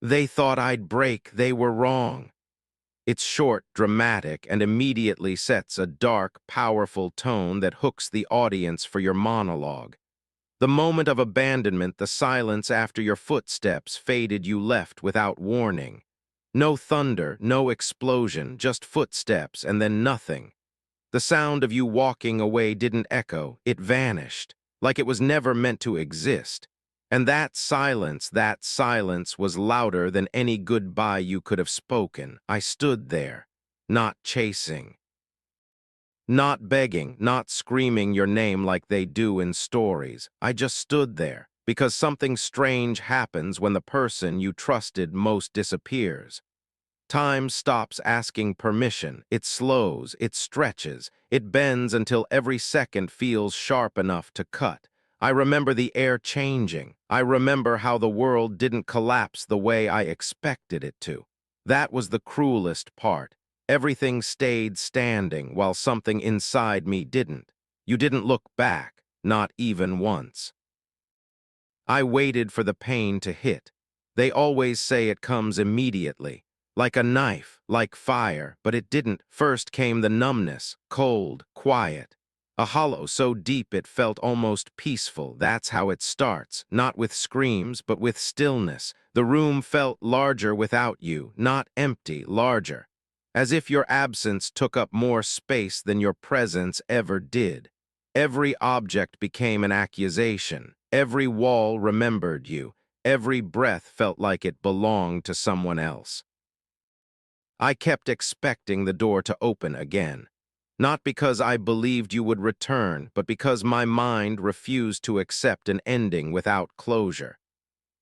They thought I'd break, they were wrong. It's short, dramatic, and immediately sets a dark, powerful tone that hooks the audience for your monologue. The moment of abandonment, the silence after your footsteps faded you left without warning. No thunder, no explosion, just footsteps and then nothing. The sound of you walking away didn't echo, it vanished, like it was never meant to exist. And that silence was louder than any goodbye you could have spoken. I stood there, not chasing, not begging, not screaming your name like they do in stories. I just stood there, because something strange happens when the person you trusted most disappears. Time stops asking permission. It slows, it stretches, it bends until every second feels sharp enough to cut. I remember the air changing. I remember how the world didn't collapse the way I expected it to. That was the cruelest part. Everything stayed standing while something inside me didn't. You didn't look back, not even once. I waited for the pain to hit. They always say it comes immediately. Like a knife, like fire, but it didn't. First came the numbness, cold, quiet. A hollow so deep it felt almost peaceful. That's how it starts, not with screams, but with stillness. The room felt larger without you, not empty, larger. As if your absence took up more space than your presence ever did. Every object became an accusation. Every wall remembered you. Every breath felt like it belonged to someone else. I kept expecting the door to open again. Not because I believed you would return, but because my mind refused to accept an ending without closure.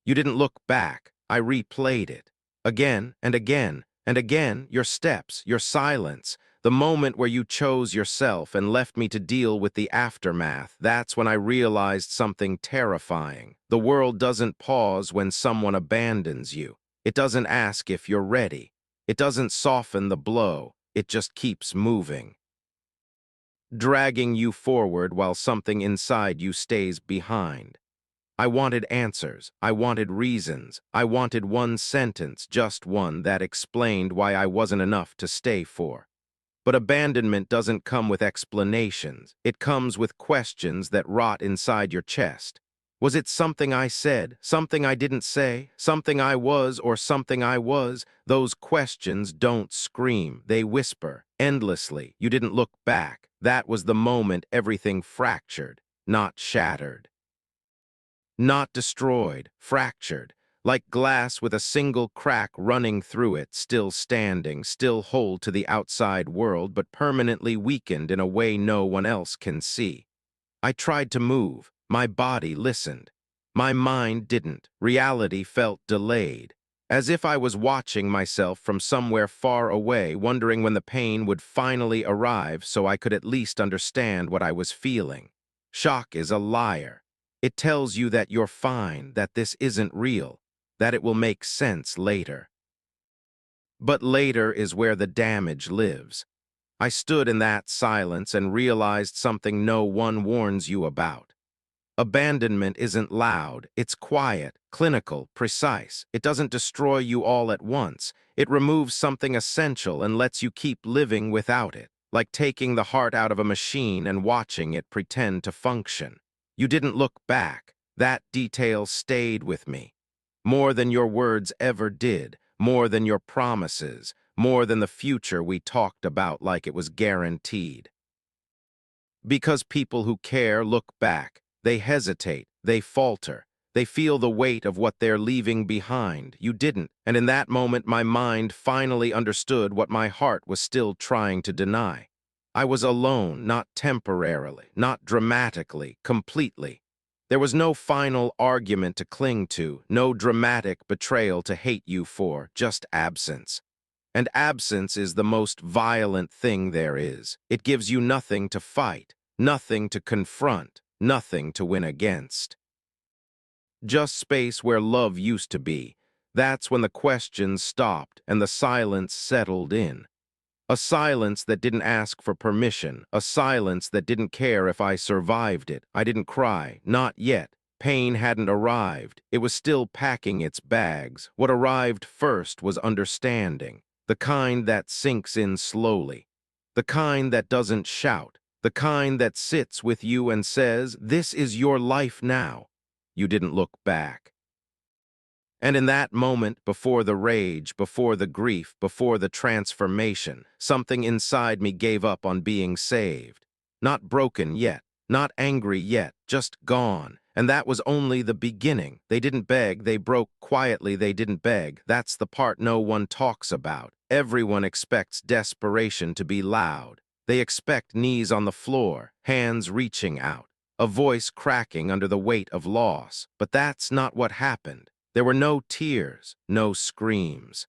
You didn't look back. I replayed it. Again and again and again, your steps, your silence, the moment where you chose yourself and left me to deal with the aftermath. That's when I realized something terrifying. The world doesn't pause when someone abandons you. It doesn't ask if you're ready. It doesn't soften the blow. It just keeps moving, dragging you forward while something inside you stays behind. I wanted answers. I wanted reasons. I wanted one sentence, just one, that explained why I wasn't enough to stay for. But abandonment doesn't come with explanations. It comes with questions that rot inside your chest. Was it something I said, something I didn't say, something I was or something I was? Those questions don't scream, they whisper, endlessly. You didn't look back. That was the moment everything fractured, not shattered. Not destroyed, fractured, like glass with a single crack running through it, still standing, still whole to the outside world, but permanently weakened in a way no one else can see. I tried to move. My body listened. My mind didn't. Reality felt delayed, as if I was watching myself from somewhere far away, wondering when the pain would finally arrive so I could at least understand what I was feeling. Shock is a liar. It tells you that you're fine, that this isn't real, that it will make sense later. But later is where the damage lives. I stood in that silence and realized something no one warns you about. Abandonment isn't loud, it's quiet, clinical, precise. It doesn't destroy you all at once. It removes something essential and lets you keep living without it, like taking the heart out of a machine and watching it pretend to function. You didn't look back. That detail stayed with me. More than your words ever did, more than your promises, more than the future we talked about like it was guaranteed. Because people who care look back, they hesitate, they falter, they feel the weight of what they're leaving behind. You didn't, and in that moment my mind finally understood what my heart was still trying to deny. I was alone, not temporarily, not dramatically, completely. There was no final argument to cling to, no dramatic betrayal to hate you for, just absence. And absence is the most violent thing there is. It gives you nothing to fight, nothing to confront, nothing to win against. Just space where love used to be. That's when the questions stopped and the silence settled in. A silence that didn't ask for permission, a silence that didn't care if I survived it. I didn't cry, not yet. Pain hadn't arrived. It was still packing its bags. What arrived first was understanding, the kind that sinks in slowly, the kind that doesn't shout, the kind that sits with you and says, "This is your life now." You didn't look back. And in that moment, before the rage, before the grief, before the transformation, something inside me gave up on being saved. Not broken yet, not angry yet, just gone. And that was only the beginning. They didn't beg, they broke quietly, they didn't beg. That's the part no one talks about. Everyone expects desperation to be loud. They expect knees on the floor, hands reaching out, a voice cracking under the weight of loss. But that's not what happened. There were no tears, no screams.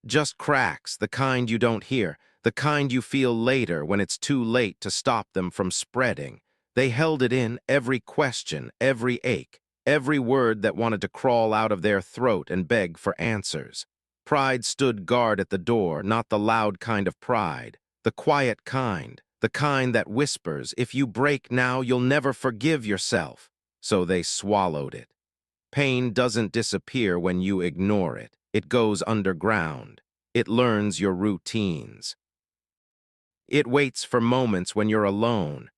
Just cracks, the kind you don't hear, the kind you feel later when it's too late to stop them from spreading. They held it in, every question, every ache, every word that wanted to crawl out of their throat and beg for answers. Pride stood guard at the door, not the loud kind of pride, the quiet kind, the kind that whispers, "If you break now, you'll never forgive yourself." So they swallowed it. Pain doesn't disappear when you ignore it. It goes underground. It learns your routines. It waits for moments when you're alone.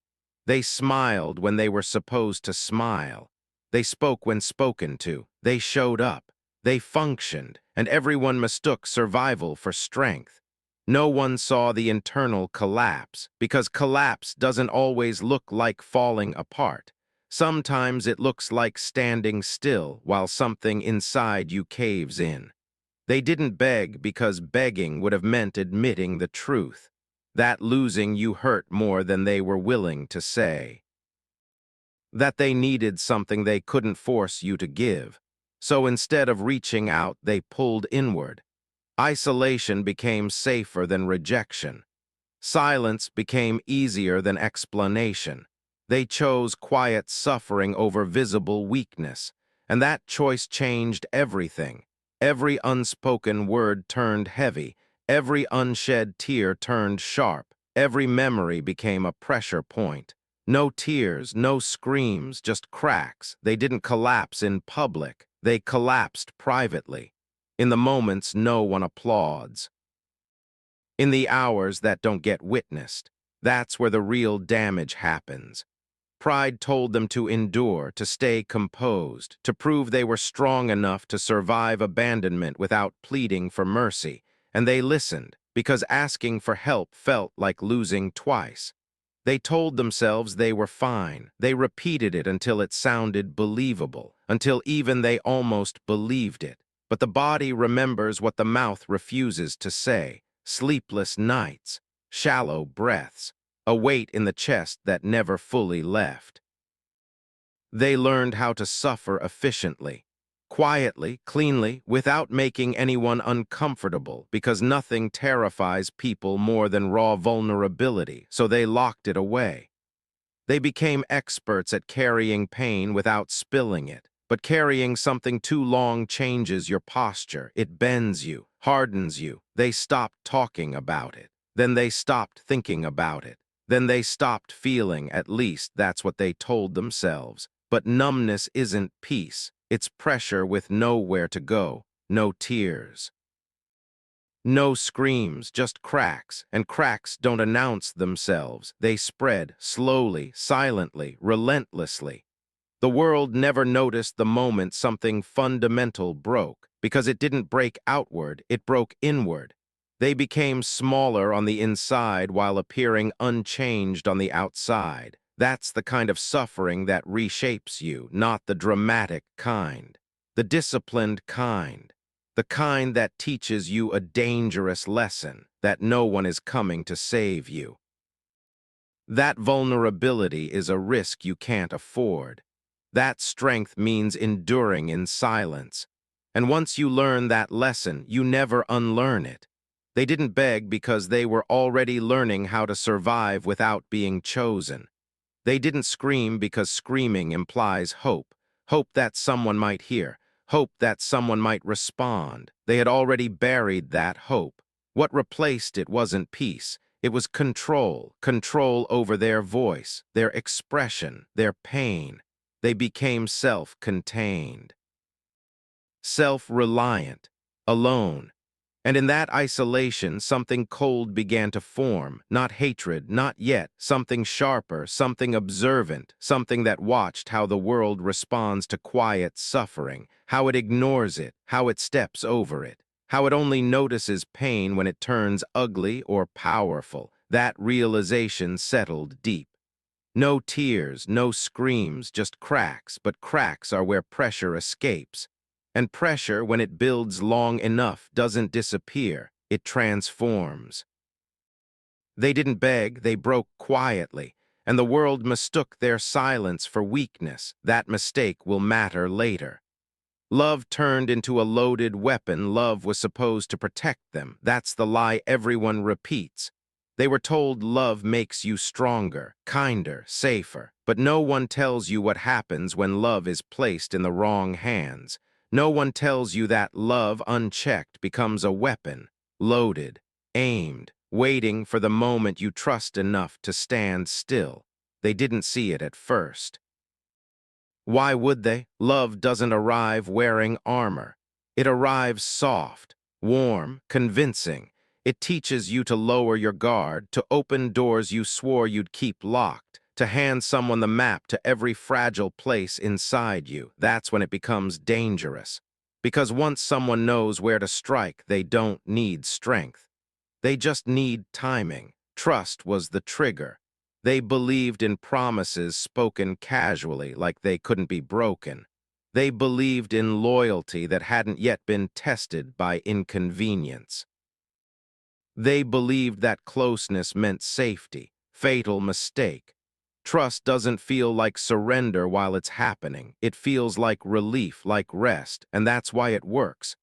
They smiled when they were supposed to smile. They spoke when spoken to. They showed up. They functioned, and everyone mistook survival for strength. No one saw the internal collapse, because collapse doesn't always look like falling apart. Sometimes it looks like standing still while something inside you caves in. They didn't beg because begging would have meant admitting the truth. That losing you hurt more than they were willing to say. That they needed something they couldn't force you to give. So instead of reaching out, they pulled inward. Isolation became safer than rejection. Silence became easier than explanation. They chose quiet suffering over visible weakness, and that choice changed everything. Every unspoken word turned heavy, every unshed tear turned sharp, every memory became a pressure point. No tears, no screams, just cracks. They didn't collapse in public, they collapsed privately. In the moments no one applauds. In the hours that don't get witnessed, that's where the real damage happens. Pride told them to endure, to stay composed, to prove they were strong enough to survive abandonment without pleading for mercy. And they listened, because asking for help felt like losing twice. They told themselves they were fine. They repeated it until it sounded believable, until even they almost believed it. But the body remembers what the mouth refuses to say. Sleepless nights, shallow breaths, a weight in the chest that never fully left. They learned how to suffer efficiently, quietly, cleanly, without making anyone uncomfortable, because nothing terrifies people more than raw vulnerability, so they locked it away. They became experts at carrying pain without spilling it. But carrying something too long changes your posture. It bends you, hardens you. They stopped talking about it. Then they stopped thinking about it. Then they stopped feeling, at least that's what they told themselves. But numbness isn't peace. It's pressure with nowhere to go, no tears. No screams, just cracks, and cracks don't announce themselves. They spread, slowly, silently, relentlessly. The world never noticed the moment something fundamental broke, because it didn't break outward, it broke inward. They became smaller on the inside while appearing unchanged on the outside. That's the kind of suffering that reshapes you, not the dramatic kind. The disciplined kind. The kind that teaches you a dangerous lesson, that no one is coming to save you. That vulnerability is a risk you can't afford. That strength means enduring in silence. And once you learn that lesson, you never unlearn it. They didn't beg because they were already learning how to survive without being chosen. They didn't scream because screaming implies hope. Hope that someone might hear. Hope that someone might respond. They had already buried that hope. What replaced it wasn't peace. It was control. Control over their voice, their expression, their pain. They became self-contained, self-reliant, alone. And in that isolation, something cold began to form, not hatred, not yet, something sharper, something observant, something that watched how the world responds to quiet suffering, how it ignores it, how it steps over it, how it only notices pain when it turns ugly or powerful. That realization settled deep. No tears, no screams, just cracks, but cracks are where pressure escapes. And pressure, when it builds long enough, doesn't disappear, it transforms. They didn't beg, they broke quietly, and the world mistook their silence for weakness. That mistake will matter later. Love turned into a loaded weapon. Love was supposed to protect them. That's the lie everyone repeats. They were told love makes you stronger, kinder, safer. But no one tells you what happens when love is placed in the wrong hands. No one tells you that love, unchecked, becomes a weapon, loaded, aimed, waiting for the moment you trust enough to stand still. They didn't see it at first. Why would they? Love doesn't arrive wearing armor. It arrives soft, warm, convincing. It teaches you to lower your guard, to open doors you swore you'd keep locked, to hand someone the map to every fragile place inside you. That's when it becomes dangerous. Because once someone knows where to strike, they don't need strength. They just need timing. Trust was the trigger. They believed in promises spoken casually, like they couldn't be broken. They believed in loyalty that hadn't yet been tested by inconvenience. They believed that closeness meant safety. Fatal mistake. Trust doesn't feel like surrender while it's happening. It feels like relief, like rest, and that's why it works.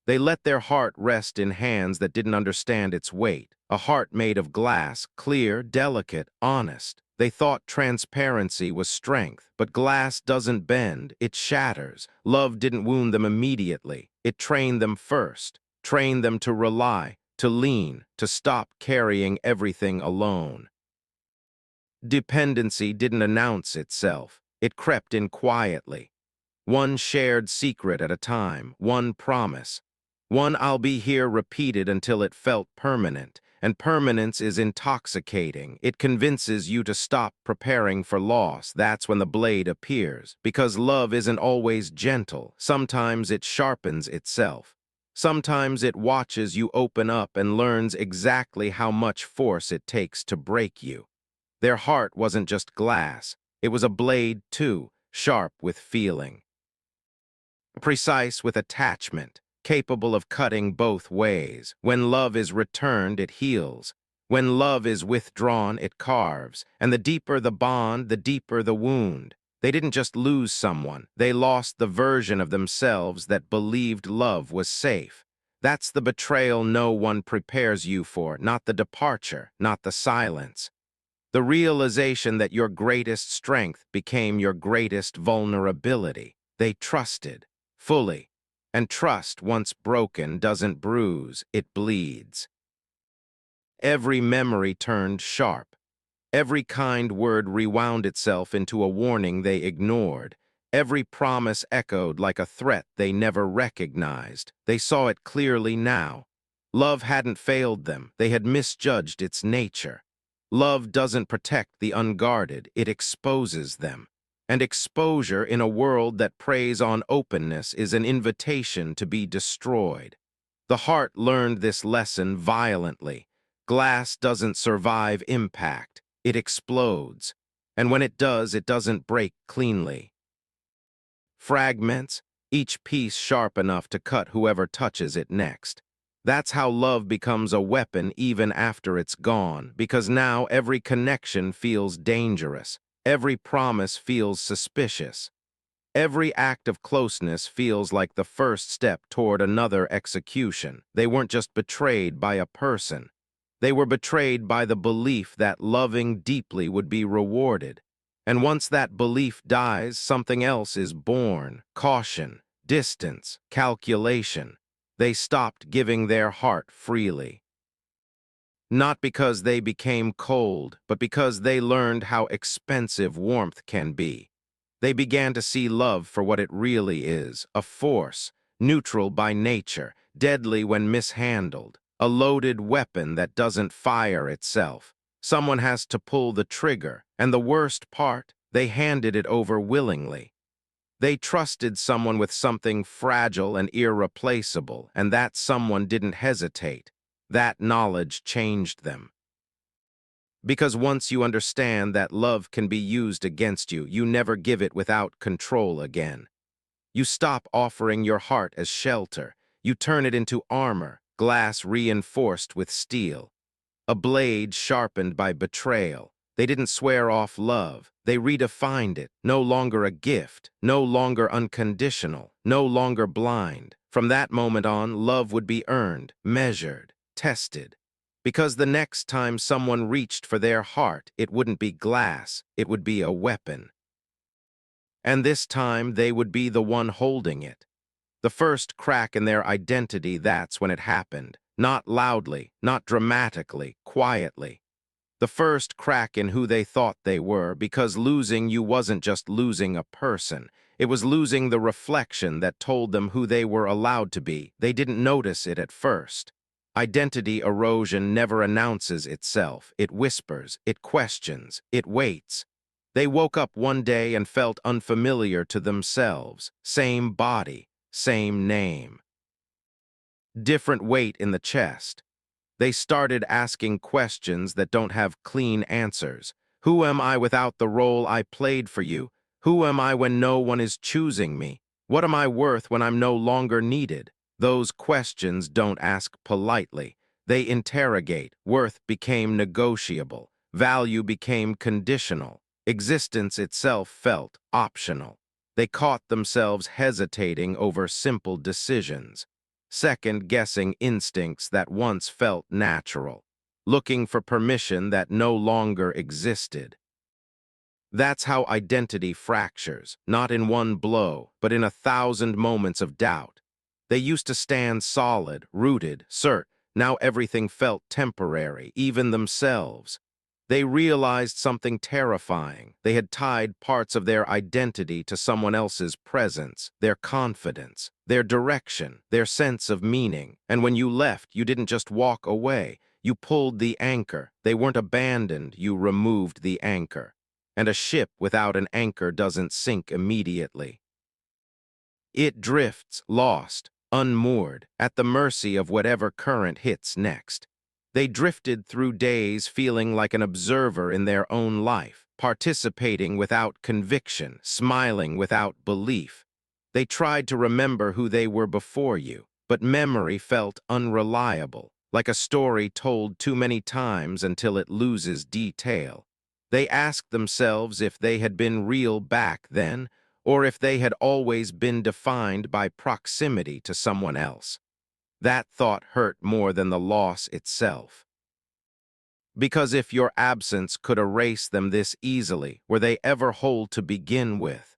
They let their heart rest in hands that didn't understand its weight, a heart made of glass, clear, delicate, honest. They thought transparency was strength, but glass doesn't bend, it shatters. Love didn't wound them immediately. It trained them first, trained them to rely, to lean, to stop carrying everything alone. Dependency didn't announce itself. It crept in quietly. One shared secret at a time, one promise. One "I'll be here" repeated until it felt permanent, and permanence is intoxicating. It convinces you to stop preparing for loss. That's when the blade appears, because love isn't always gentle. Sometimes it sharpens itself. Sometimes it watches you open up and learns exactly how much force it takes to break you. Their heart wasn't just glass. It was a blade, too, sharp with feeling, precise with attachment, capable of cutting both ways. When love is returned, it heals. When love is withdrawn, it carves. And the deeper the bond, the deeper the wound. They didn't just lose someone. They lost the version of themselves that believed love was safe. That's the betrayal no one prepares you for, not the departure, not the silence. The realization that your greatest strength became your greatest vulnerability. They trusted, fully. And trust, once broken, doesn't bruise, it bleeds. Every memory turned sharp. Every kind word rewound itself into a warning they ignored. Every promise echoed like a threat they never recognized. They saw it clearly now. Love hadn't failed them. They had misjudged its nature. Love doesn't protect the unguarded. It exposes them. And exposure in a world that preys on openness is an invitation to be destroyed. The heart learned this lesson violently. Glass doesn't survive impact. It explodes. And when it does, it doesn't break cleanly. Fragments, each piece sharp enough to cut whoever touches it next. That's how love becomes a weapon even after it's gone, because now every connection feels dangerous. Every promise feels suspicious. Every act of closeness feels like the first step toward another execution. They weren't just betrayed by a person. They were betrayed by the belief that loving deeply would be rewarded. And once that belief dies, something else is born: caution, distance, calculation. They stopped giving their heart freely. Not because they became cold, but because they learned how expensive warmth can be. They began to see love for what it really is, a force, neutral by nature, deadly when mishandled, a loaded weapon that doesn't fire itself. Someone has to pull the trigger, and the worst part, they handed it over willingly. They trusted someone with something fragile and irreplaceable, and that someone didn't hesitate. That knowledge changed them. Because once you understand that love can be used against you, you never give it without control again. You stop offering your heart as shelter. You turn it into armor, glass reinforced with steel. A blade sharpened by betrayal. They didn't swear off love. They redefined it. No longer a gift, no longer unconditional, no longer blind. From that moment on, love would be earned, measured, tested. Because the next time someone reached for their heart, it wouldn't be glass, it would be a weapon. And this time, they would be the one holding it. The first crack in their identity, that's when it happened. Not loudly, not dramatically, quietly. The first crack in who they thought they were, because losing you wasn't just losing a person. It was losing the reflection that told them who they were allowed to be. They didn't notice it at first. Identity erosion never announces itself. It whispers, it questions, it waits. They woke up one day and felt unfamiliar to themselves. Same body, same name. Different weight in the chest. They started asking questions that don't have clean answers. Who am I without the role I played for you? Who am I when no one is choosing me? What am I worth when I'm no longer needed? Those questions don't ask politely. They interrogate. Worth became negotiable. Value became conditional. Existence itself felt optional. They caught themselves hesitating over simple decisions, second-guessing instincts that once felt natural, looking for permission that no longer existed. That's how identity fractures, not in one blow, but in 1,000 moments of doubt. They used to stand solid, rooted, cert. Now everything felt temporary, even themselves. They realized something terrifying. They had tied parts of their identity to someone else's presence, their confidence, their direction, their sense of meaning. And when you left, you didn't just walk away. You pulled the anchor. They weren't abandoned. You removed the anchor. And a ship without an anchor doesn't sink immediately. It drifts, lost, unmoored, at the mercy of whatever current hits next. They drifted through days feeling like an observer in their own life, participating without conviction, smiling without belief. They tried to remember who they were before you, but memory felt unreliable, like a story told too many times until it loses detail. They asked themselves if they had been real back then, or if they had always been defined by proximity to someone else. That thought hurt more than the loss itself. Because if your absence could erase them this easily, were they ever whole to begin with?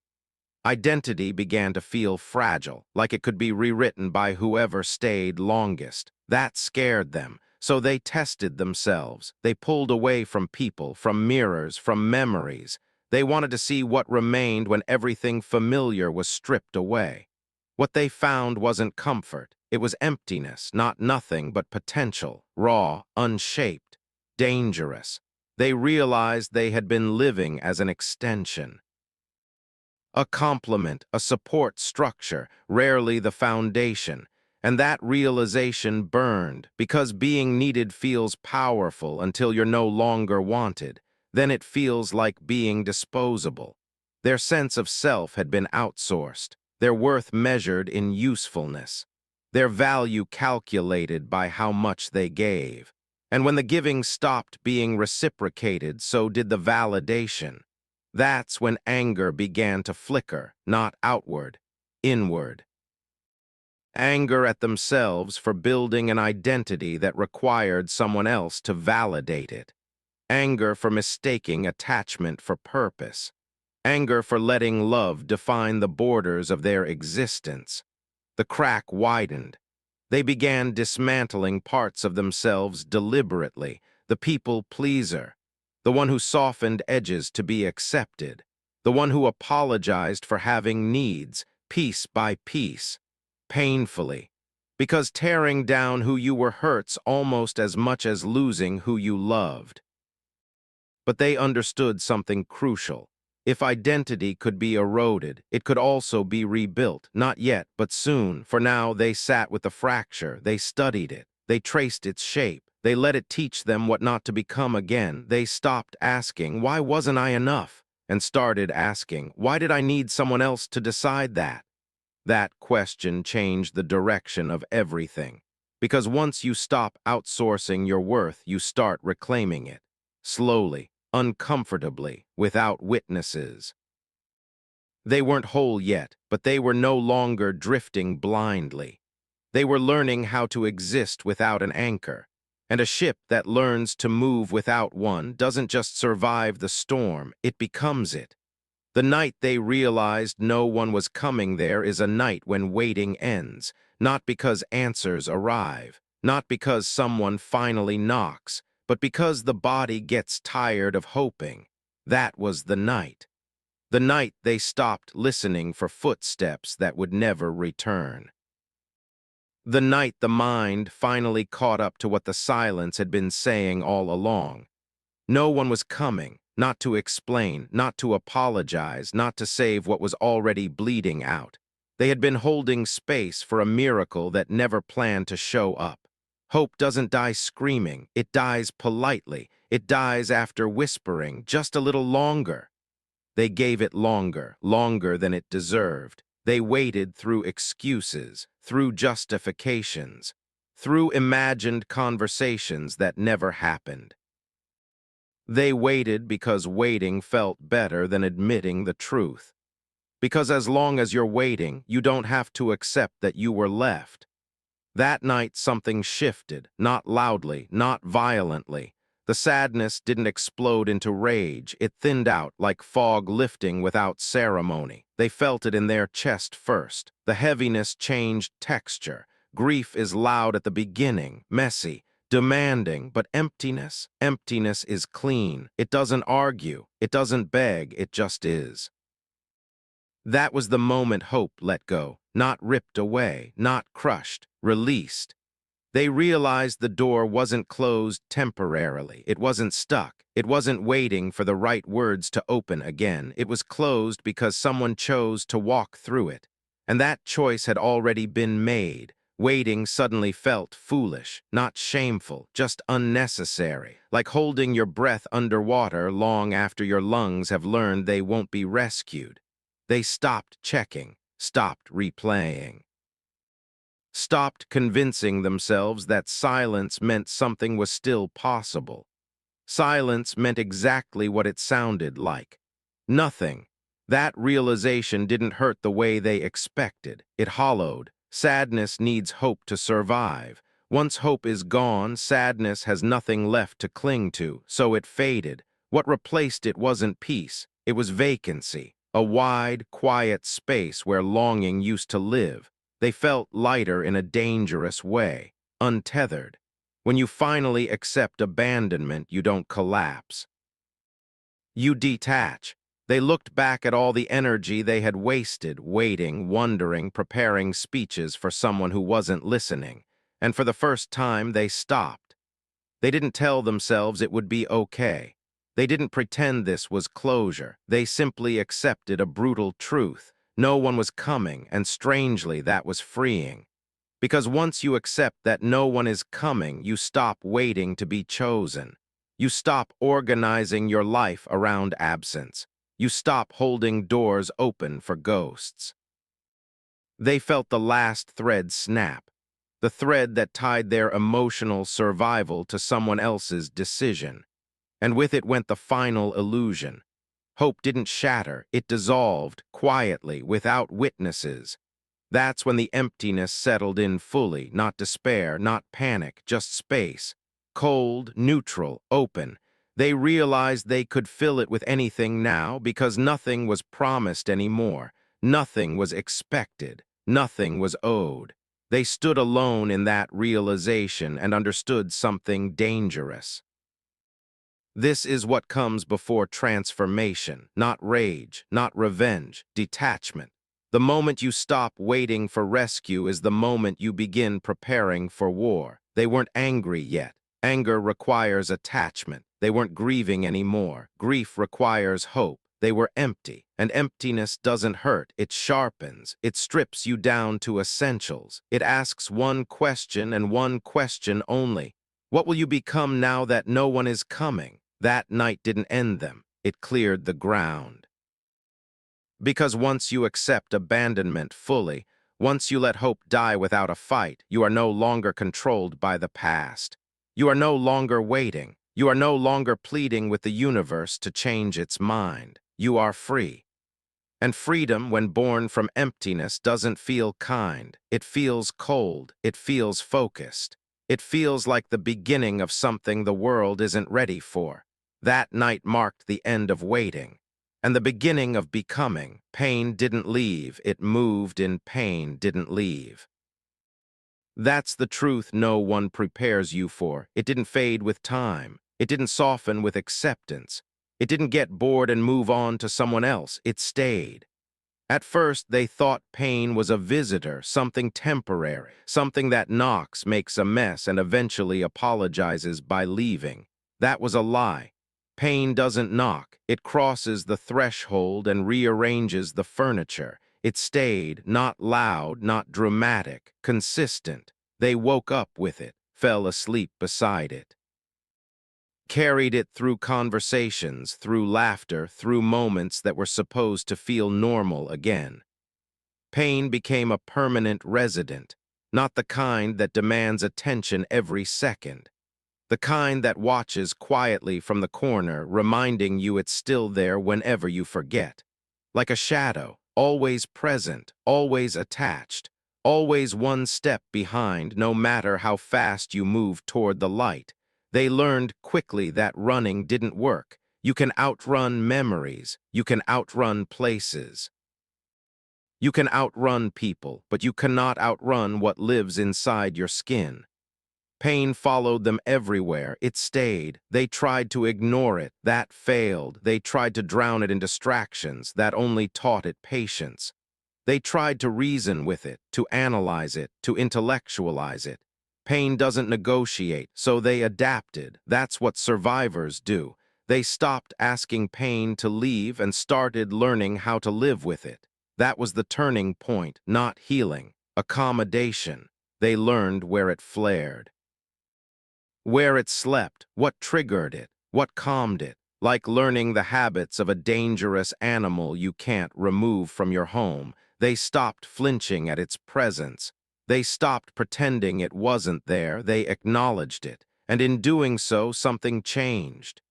Identity began to feel fragile, like it could be rewritten by whoever stayed longest. That scared them, so they tested themselves. They pulled away from people, from mirrors, from memories. They wanted to see what remained when everything familiar was stripped away. What they found wasn't comfort. It was emptiness, not nothing, but potential, raw, unshaped, dangerous. They realized they had been living as an extension. A complement, a support structure, rarely the foundation. And that realization burned, because being needed feels powerful until you're no longer wanted. Then it feels like being disposable. Their sense of self had been outsourced, their worth measured in usefulness, their value calculated by how much they gave. And when the giving stopped being reciprocated, so did the validation. That's when anger began to flicker, not outward, inward. Anger at themselves for building an identity that required someone else to validate it. Anger for mistaking attachment for purpose. Anger for letting love define the borders of their existence. The crack widened. They began dismantling parts of themselves deliberately, the people pleaser, the one who softened edges to be accepted, the one who apologized for having needs, piece by piece, painfully, because tearing down who you were hurts almost as much as losing who you loved. But they understood something crucial. If identity could be eroded, it could also be rebuilt. Not yet, but soon. For now, they sat with the fracture. They studied it. They traced its shape. They let it teach them what not to become again. They stopped asking, "Why wasn't I enough?" and started asking, "Why did I need someone else to decide that?" That question changed the direction of everything. Because once you stop outsourcing your worth, you start reclaiming it. Slowly, uncomfortably, without witnesses. They weren't whole yet, but they were no longer drifting blindly. They were learning how to exist without an anchor. And a ship that learns to move without one doesn't just survive the storm, it becomes it. The night they realized no one was coming there is a night when waiting ends, not because answers arrive, not because someone finally knocks, but because the body gets tired of hoping. That was the night. The night they stopped listening for footsteps that would never return. The night the mind finally caught up to what the silence had been saying all along. No one was coming, not to explain, not to apologize, not to save what was already bleeding out. They had been holding space for a miracle that never planned to show up. Hope doesn't die screaming, it dies politely. It dies after whispering, just a little longer. They gave it longer, longer than it deserved. They waited through excuses, through justifications, through imagined conversations that never happened. They waited because waiting felt better than admitting the truth. Because as long as you're waiting, you don't have to accept that you were left. That night something shifted, not loudly, not violently. The sadness didn't explode into rage. It thinned out like fog lifting without ceremony. They felt it in their chest first. The heaviness changed texture. Grief is loud at the beginning, messy, demanding, but emptiness is clean. It doesn't argue, it doesn't beg, it just is. That was the moment hope let go, not ripped away, not crushed, released. They realized the door wasn't closed temporarily. It wasn't stuck. It wasn't waiting for the right words to open again. It was closed because someone chose to walk through it. And that choice had already been made. Waiting suddenly felt foolish, not shameful, just unnecessary, like holding your breath underwater long after your lungs have learned they won't be rescued. They stopped checking, stopped replaying. Stopped convincing themselves that silence meant something was still possible. Silence meant exactly what it sounded like. Nothing. That realization didn't hurt the way they expected. It hollowed. Sadness needs hope to survive. Once hope is gone, sadness has nothing left to cling to, so it faded. What replaced it wasn't peace. It was vacancy, a wide, quiet space where longing used to live. They felt lighter in a dangerous way, untethered. When you finally accept abandonment, you don't collapse. You detach. They looked back at all the energy they had wasted, waiting, wondering, preparing speeches for someone who wasn't listening. And for the first time, they stopped. They didn't tell themselves it would be okay. They didn't pretend this was closure. They simply accepted a brutal truth. No one was coming, and strangely, that was freeing. Because once you accept that no one is coming, you stop waiting to be chosen. You stop organizing your life around absence. You stop holding doors open for ghosts. They felt the last thread snap, the thread that tied their emotional survival to someone else's decision. And with it went the final illusion. Hope didn't shatter, it dissolved, quietly, without witnesses. That's when the emptiness settled in fully, not despair, not panic, just space. Cold, neutral, open. They realized they could fill it with anything now because nothing was promised anymore. Nothing was expected. Nothing was owed. They stood alone in that realization and understood something dangerous. This is what comes before transformation, not rage, not revenge, detachment. The moment you stop waiting for rescue is the moment you begin preparing for war. They weren't angry yet. Anger requires attachment. They weren't grieving anymore. Grief requires hope. They were empty, and emptiness doesn't hurt. It sharpens. It strips you down to essentials. It asks one question and one question only. What will you become now that no one is coming? That night didn't end them. It cleared the ground. Because once you accept abandonment fully, once you let hope die without a fight, you are no longer controlled by the past. You are no longer waiting. You are no longer pleading with the universe to change its mind. You are free. And freedom, when born from emptiness, doesn't feel kind. It feels cold. It feels focused. It feels like the beginning of something the world isn't ready for. That night marked the end of waiting and the beginning of becoming. Pain didn't leave. It moved in pain didn't leave. That's the truth no one prepares you for. It didn't fade with time. It didn't soften with acceptance. It didn't get bored and move on to someone else. It stayed. At first, they thought pain was a visitor, something temporary, something that knocks, makes a mess, and eventually apologizes by leaving. That was a lie. Pain doesn't knock. It crosses the threshold and rearranges the furniture. It stayed, not loud, not dramatic, consistent. They woke up with it, fell asleep beside it. Carried it through conversations, through laughter, through moments that were supposed to feel normal again. Pain became a permanent resident, not the kind that demands attention every second. The kind that watches quietly from the corner, reminding you it's still there whenever you forget. Like a shadow, always present, always attached, always one step behind, no matter how fast you move toward the light. They learned quickly that running didn't work. You can outrun memories. You can outrun places. You can outrun people, but you cannot outrun what lives inside your skin. Pain followed them everywhere. It stayed. They tried to ignore it. That failed. They tried to drown it in distractions. That only taught it patience. They tried to reason with it, to analyze it, to intellectualize it. Pain doesn't negotiate, so they adapted. That's what survivors do. They stopped asking pain to leave and started learning how to live with it. That was the turning point, not healing, accommodation. They learned where it flared. Where it slept, what triggered it, what calmed it, like learning the habits of a dangerous animal you can't remove from your home. They stopped flinching at its presence. They stopped pretending it wasn't there. They acknowledged it, and in doing so, something changed.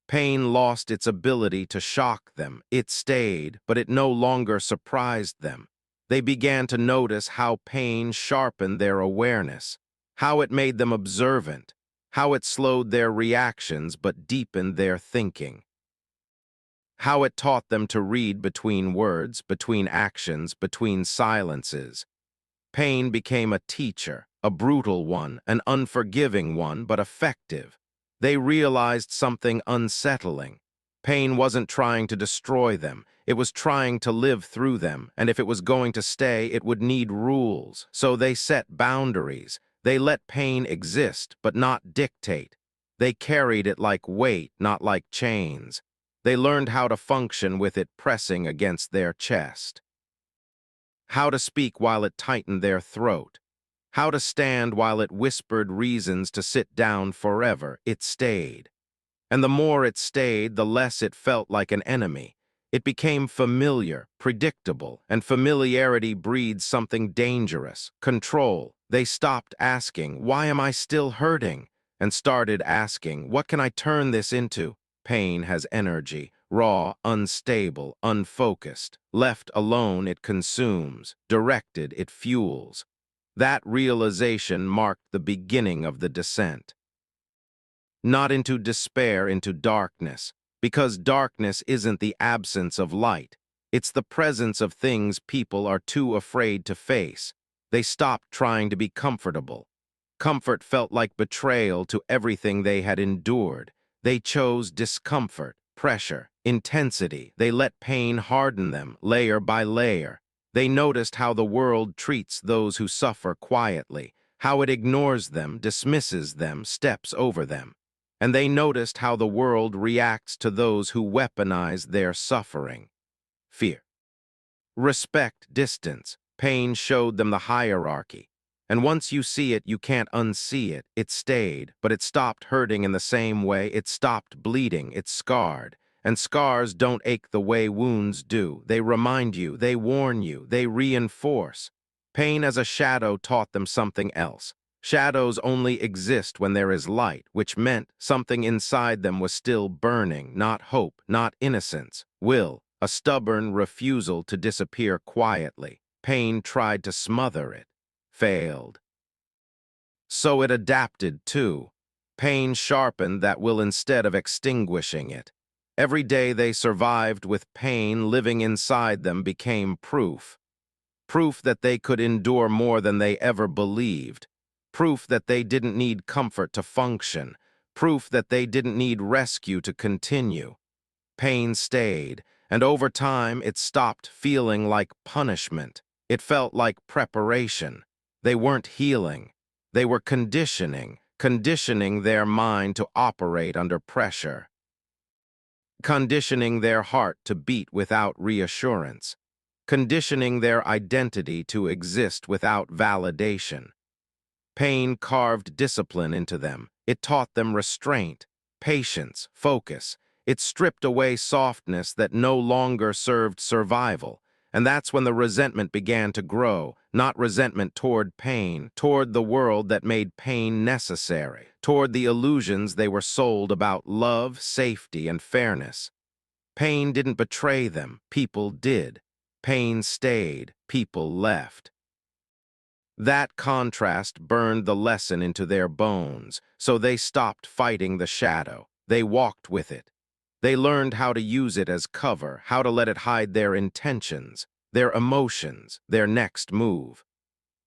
Pain lost its ability to shock them. It stayed, but it no longer surprised them. They began to notice how pain sharpened their awareness, how it made them observant, how it slowed their reactions but deepened their thinking, how it taught them to read between words, between actions, between silences. Pain became a teacher, a brutal one, an unforgiving one, but effective. They realized something unsettling. Pain wasn't trying to destroy them. It was trying to live through them, and if it was going to stay, it would need rules. So they set boundaries. They let pain exist, but not dictate. They carried it like weight, not like chains. They learned how to function with it pressing against their chest. How to speak while it tightened their throat. How to stand while it whispered reasons to sit down forever. It stayed. And the more it stayed, the less it felt like an enemy. It became familiar, predictable, and familiarity breeds something dangerous, control. They stopped asking, "Why am I still hurting?" and started asking, "What can I turn this into?" Pain has energy, raw, unstable, unfocused. Left alone, it consumes. Directed, it fuels. That realization marked the beginning of the descent. Not into despair, into darkness, because darkness isn't the absence of light. It's the presence of things people are too afraid to face. They stopped trying to be comfortable. Comfort felt like betrayal to everything they had endured. They chose discomfort, pressure, intensity. They let pain harden them, layer by layer. They noticed how the world treats those who suffer quietly, how it ignores them, dismisses them, steps over them. And they noticed how the world reacts to those who weaponize their suffering. Fear. Respect, distance. Pain showed them the hierarchy. And once you see it, you can't unsee it. It stayed, but it stopped hurting in the same way. It stopped bleeding. It scarred. And scars don't ache the way wounds do. They remind you, they warn you, they reinforce. Pain as a shadow taught them something else. Shadows only exist when there is light, which meant something inside them was still burning, not hope, not innocence, will, a stubborn refusal to disappear quietly. Pain tried to smother it, failed. So it adapted too. Pain sharpened that will instead of extinguishing it. Every day they survived with pain living inside them became proof. Proof that they could endure more than they ever believed. Proof that they didn't need comfort to function. Proof that they didn't need rescue to continue. Pain stayed, and over time it stopped feeling like punishment. It felt like preparation. They weren't healing. They were conditioning their mind to operate under pressure, conditioning their heart to beat without reassurance, conditioning their identity to exist without validation. Pain carved discipline into them. It taught them restraint, patience, focus. It stripped away softness that no longer served survival. And that's when the resentment began to grow, not resentment toward pain, toward the world that made pain necessary, toward the illusions they were sold about love, safety, and fairness. Pain didn't betray them, people did. Pain stayed, people left. That contrast burned the lesson into their bones, so they stopped fighting the shadow. They walked with it. They learned how to use it as cover, how to let it hide their intentions, their emotions, their next move.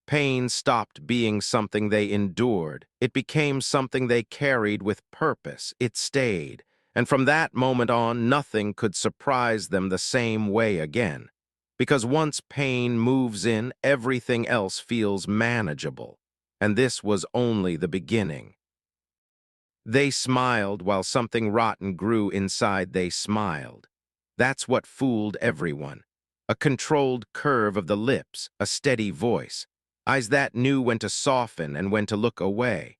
Pain stopped being something they endured. It became something they carried with purpose. It stayed. And from that moment on, nothing could surprise them the same way again. Because once pain moves in, everything else feels manageable. And this was only the beginning. They smiled while something rotten grew inside. They smiled. That's what fooled everyone. A controlled curve of the lips, a steady voice. Eyes that knew when to soften and when to look away.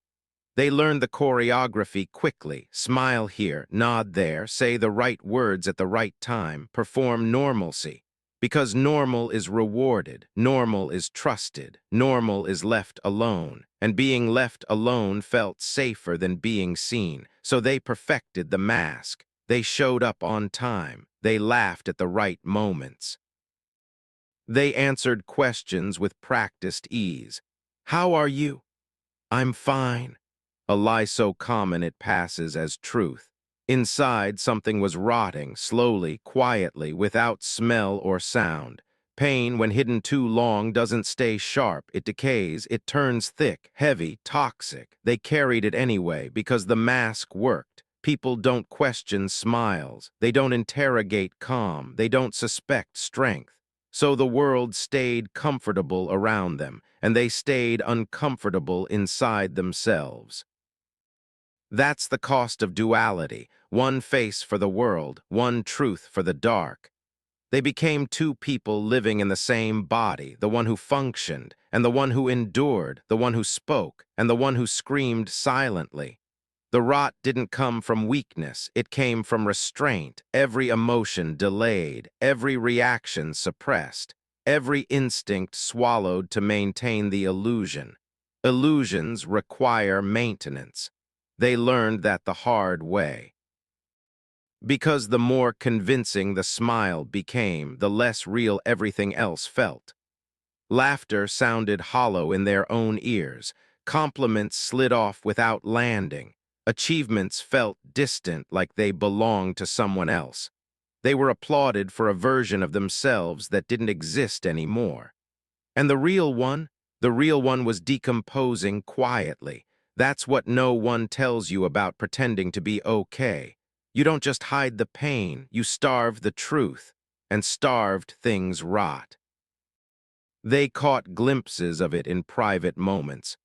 They learned the choreography quickly. Smile here, nod there, say the right words at the right time, perform normalcy. Because normal is rewarded, normal is trusted, normal is left alone, and being left alone felt safer than being seen. So they perfected the mask. They showed up on time. They laughed at the right moments. They answered questions with practiced ease. How are you? I'm fine. A lie so common it passes as truth. Inside, something was rotting, slowly, quietly, without smell or sound. Pain, when hidden too long, doesn't stay sharp. It decays, it turns thick, heavy, toxic. They carried it anyway because the mask worked. People don't question smiles. They don't interrogate calm. They don't suspect strength. So the world stayed comfortable around them, and they stayed uncomfortable inside themselves. That's the cost of duality, one face for the world, one truth for the dark. They became two people living in the same body, the one who functioned, and the one who endured, the one who spoke, and the one who screamed silently. The rot didn't come from weakness, it came from restraint, every emotion delayed, every reaction suppressed, every instinct swallowed to maintain the illusion. Illusions require maintenance. They learned that the hard way. Because the more convincing the smile became, the less real everything else felt. Laughter sounded hollow in their own ears. Compliments slid off without landing. Achievements felt distant, like they belonged to someone else. They were applauded for a version of themselves that didn't exist anymore. And the real one was decomposing quietly. That's what no one tells you about pretending to be okay. You don't just hide the pain, you starve the truth, and starved things rot. They caught glimpses of it in private moments.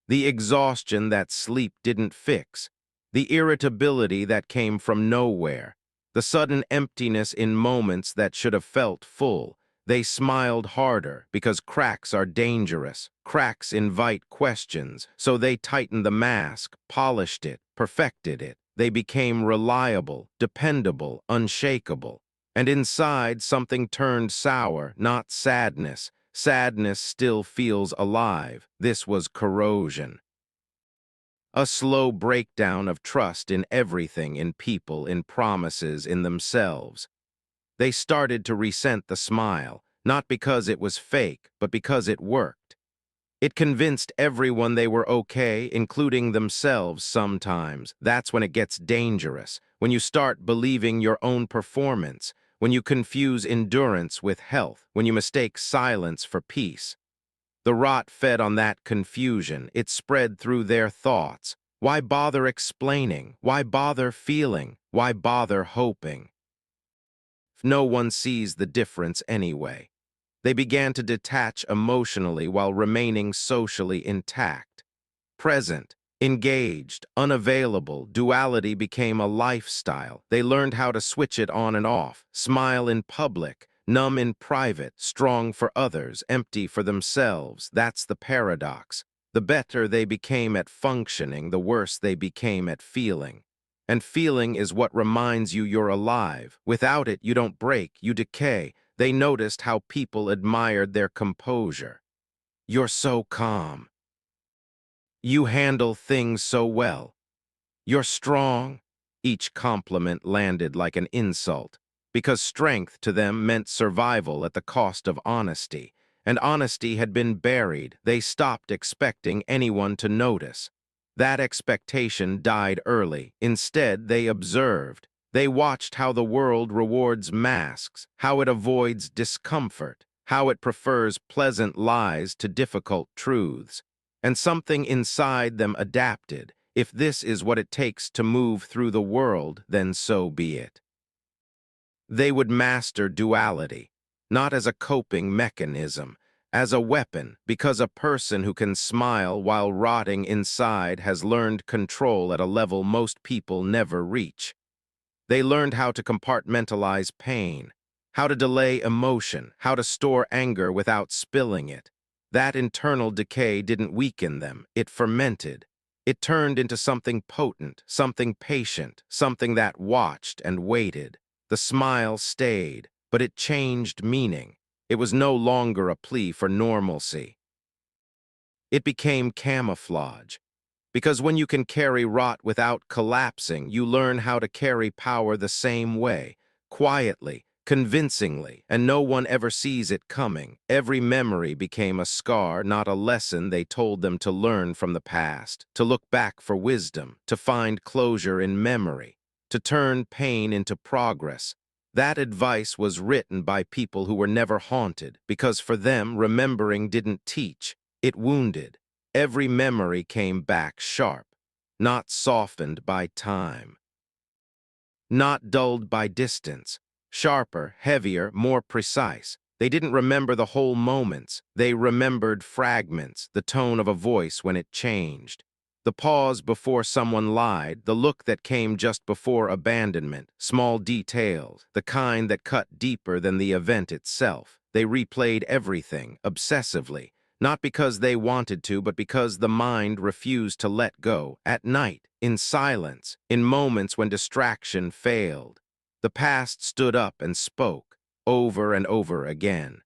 The exhaustion that sleep didn't fix, the irritability that came from nowhere, the sudden emptiness in moments that should have felt full. They smiled harder because cracks are dangerous. Cracks invite questions, so they tightened the mask, polished it, perfected it. They became reliable, dependable, unshakable. And inside, something turned sour, not sadness. Sadness still feels alive. This was corrosion. A slow breakdown of trust in everything, in people, in promises, in themselves. They started to resent the smile, not because it was fake, but because it worked. It convinced everyone they were okay, including themselves sometimes. That's when it gets dangerous, when you start believing your own performance, when you confuse endurance with health, when you mistake silence for peace. The rot fed on that confusion. It spread through their thoughts. Why bother explaining? Why bother feeling? Why bother hoping? No one sees the difference anyway. They began to detach emotionally while remaining socially intact. Present, engaged, unavailable, duality became a lifestyle. They learned how to switch it on and off, smile in public, numb in private, strong for others, empty for themselves. That's the paradox. The better they became at functioning, the worse they became at feeling. And feeling is what reminds you you're alive. Without it, you don't break, you decay. They noticed how people admired their composure. You're so calm. You handle things so well. You're strong. Each compliment landed like an insult, because strength to them meant survival at the cost of honesty, and honesty had been buried. They stopped expecting anyone to notice. That expectation died early. Instead, they observed. They watched how the world rewards masks, how it avoids discomfort, how it prefers pleasant lies to difficult truths. And something inside them adapted. If this is what it takes to move through the world, then so be it. They would master duality, not as a coping mechanism, as a weapon, because a person who can smile while rotting inside has learned control at a level most people never reach. They learned how to compartmentalize pain, how to delay emotion, how to store anger without spilling it. That internal decay didn't weaken them, it fermented. It turned into something potent, something patient, something that watched and waited. The smile stayed, but it changed meaning. It was no longer a plea for normalcy. It became camouflage. Because when you can carry rot without collapsing, you learn how to carry power the same way, quietly, convincingly, and no one ever sees it coming. Every memory became a scar, not a lesson they told them to learn from the past, to look back for wisdom, to find closure in memory, to turn pain into progress. That advice was written by people who were never haunted, because for them, remembering didn't teach, it wounded. Every memory came back sharp, not softened by time, not dulled by distance, sharper, heavier, more precise. They didn't remember the whole moments. They remembered fragments, the tone of a voice when it changed, the pause before someone lied, the look that came just before abandonment, small details, the kind that cut deeper than the event itself. They replayed everything, obsessively, not because they wanted to, but because the mind refused to let go, at night, in silence, in moments when distraction failed. The past stood up and spoke, over and over again.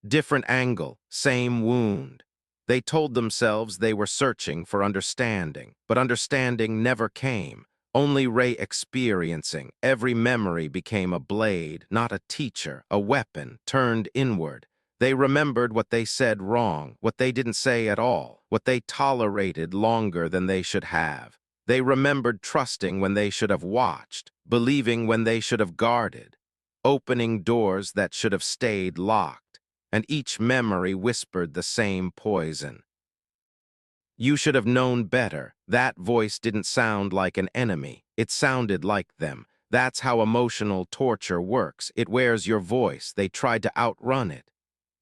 Different angle, same wound. They told themselves they were searching for understanding, but understanding never came. Only re-experiencing. Every memory became a blade, not a teacher, a weapon, turned inward. They remembered what they said wrong, what they didn't say at all, what they tolerated longer than they should have. They remembered trusting when they should have watched, believing when they should have guarded, opening doors that should have stayed locked, and each memory whispered the same poison. You should have known better. That voice didn't sound like an enemy. It sounded like them. That's how emotional torture works. It wears your voice. They tried to outrun it.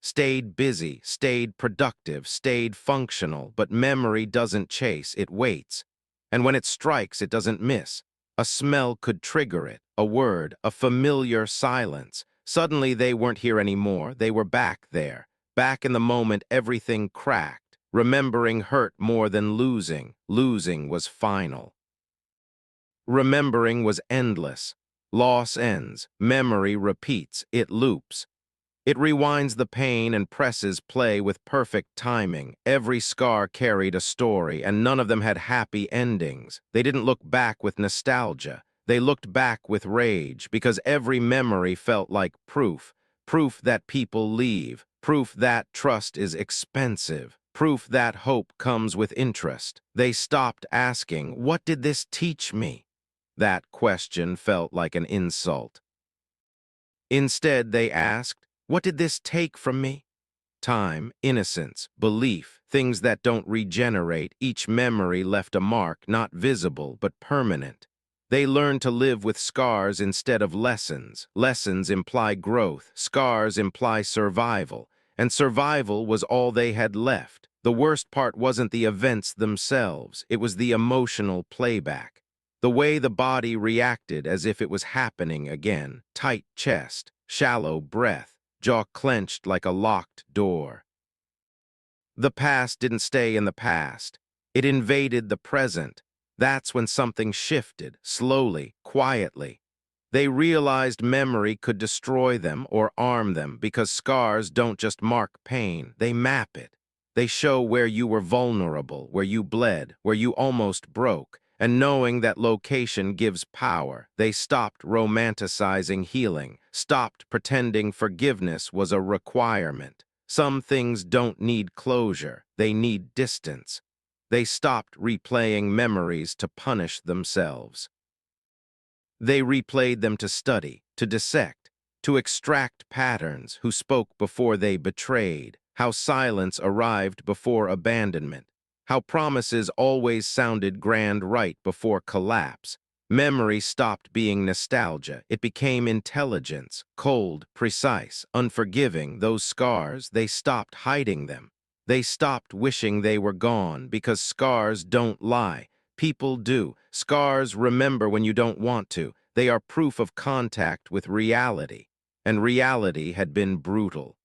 Stayed busy, stayed productive, stayed functional, but memory doesn't chase, it waits. And when it strikes, it doesn't miss. A smell could trigger it, a word, a familiar silence. Suddenly they weren't here anymore, they were back there. Back in the moment everything cracked. Remembering hurt more than losing. Losing was final. Remembering was endless. Loss ends. Memory repeats. It loops. It rewinds the pain and presses play with perfect timing. Every scar carried a story, and none of them had happy endings. They didn't look back with nostalgia. They looked back with rage, because every memory felt like proof. Proof that people leave. Proof that trust is expensive. Proof that hope comes with interest. They stopped asking, "What did this teach me?" That question felt like an insult. Instead, they asked, "What did this take from me?" Time, innocence, belief, things that don't regenerate. Each memory left a mark, not visible, but permanent. They learned to live with scars instead of lessons. Lessons imply growth, scars imply survival, and survival was all they had left. The worst part wasn't the events themselves, it was the emotional playback. The way the body reacted as if it was happening again. Tight chest, shallow breath, jaw clenched like a locked door. The past didn't stay in the past. It invaded the present. That's when something shifted, slowly, quietly. They realized memory could destroy them or arm them because scars don't just mark pain, they map it. They show where you were vulnerable, where you bled, where you almost broke. And knowing that location gives power, they stopped romanticizing healing, stopped pretending forgiveness was a requirement. Some things don't need closure, they need distance. They stopped replaying memories to punish themselves. They replayed them to study, to dissect, to extract patterns who spoke before they betrayed, how silence arrived before abandonment, how promises always sounded grand right before collapse. Memory stopped being nostalgia. It became intelligence, cold, precise, unforgiving. Those scars, they stopped hiding them. They stopped wishing they were gone because scars don't lie. People do. Scars remember when you don't want to. They are proof of contact with reality, and reality had been brutal.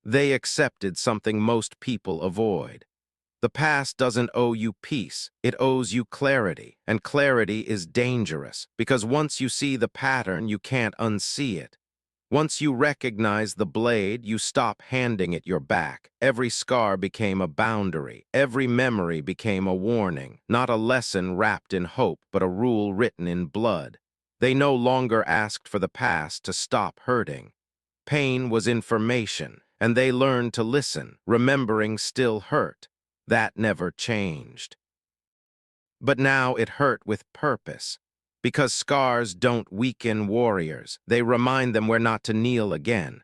They accepted something most people avoid. The past doesn't owe you peace, it owes you clarity, and clarity is dangerous, because once you see the pattern, you can't unsee it. Once you recognize the blade, you stop handing it your back. Every scar became a boundary. Every memory became a warning, not a lesson wrapped in hope, but a rule written in blood. They no longer asked for the past to stop hurting. Pain was information, and they learned to listen. Remembering still hurt. That never changed. But now it hurt with purpose. Because scars don't weaken warriors, they remind them where not to kneel again.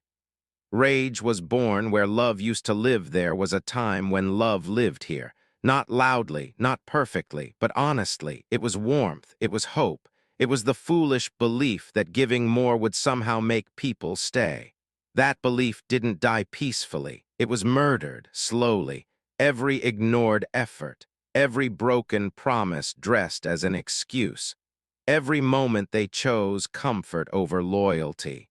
Rage was born where love used to live. There was a time when love lived here. Not loudly, not perfectly, but honestly. It was warmth, it was hope. It was the foolish belief that giving more would somehow make people stay. That belief didn't die peacefully. It was murdered, slowly. Every ignored effort, every broken promise dressed as an excuse. Every moment they chose comfort over loyalty.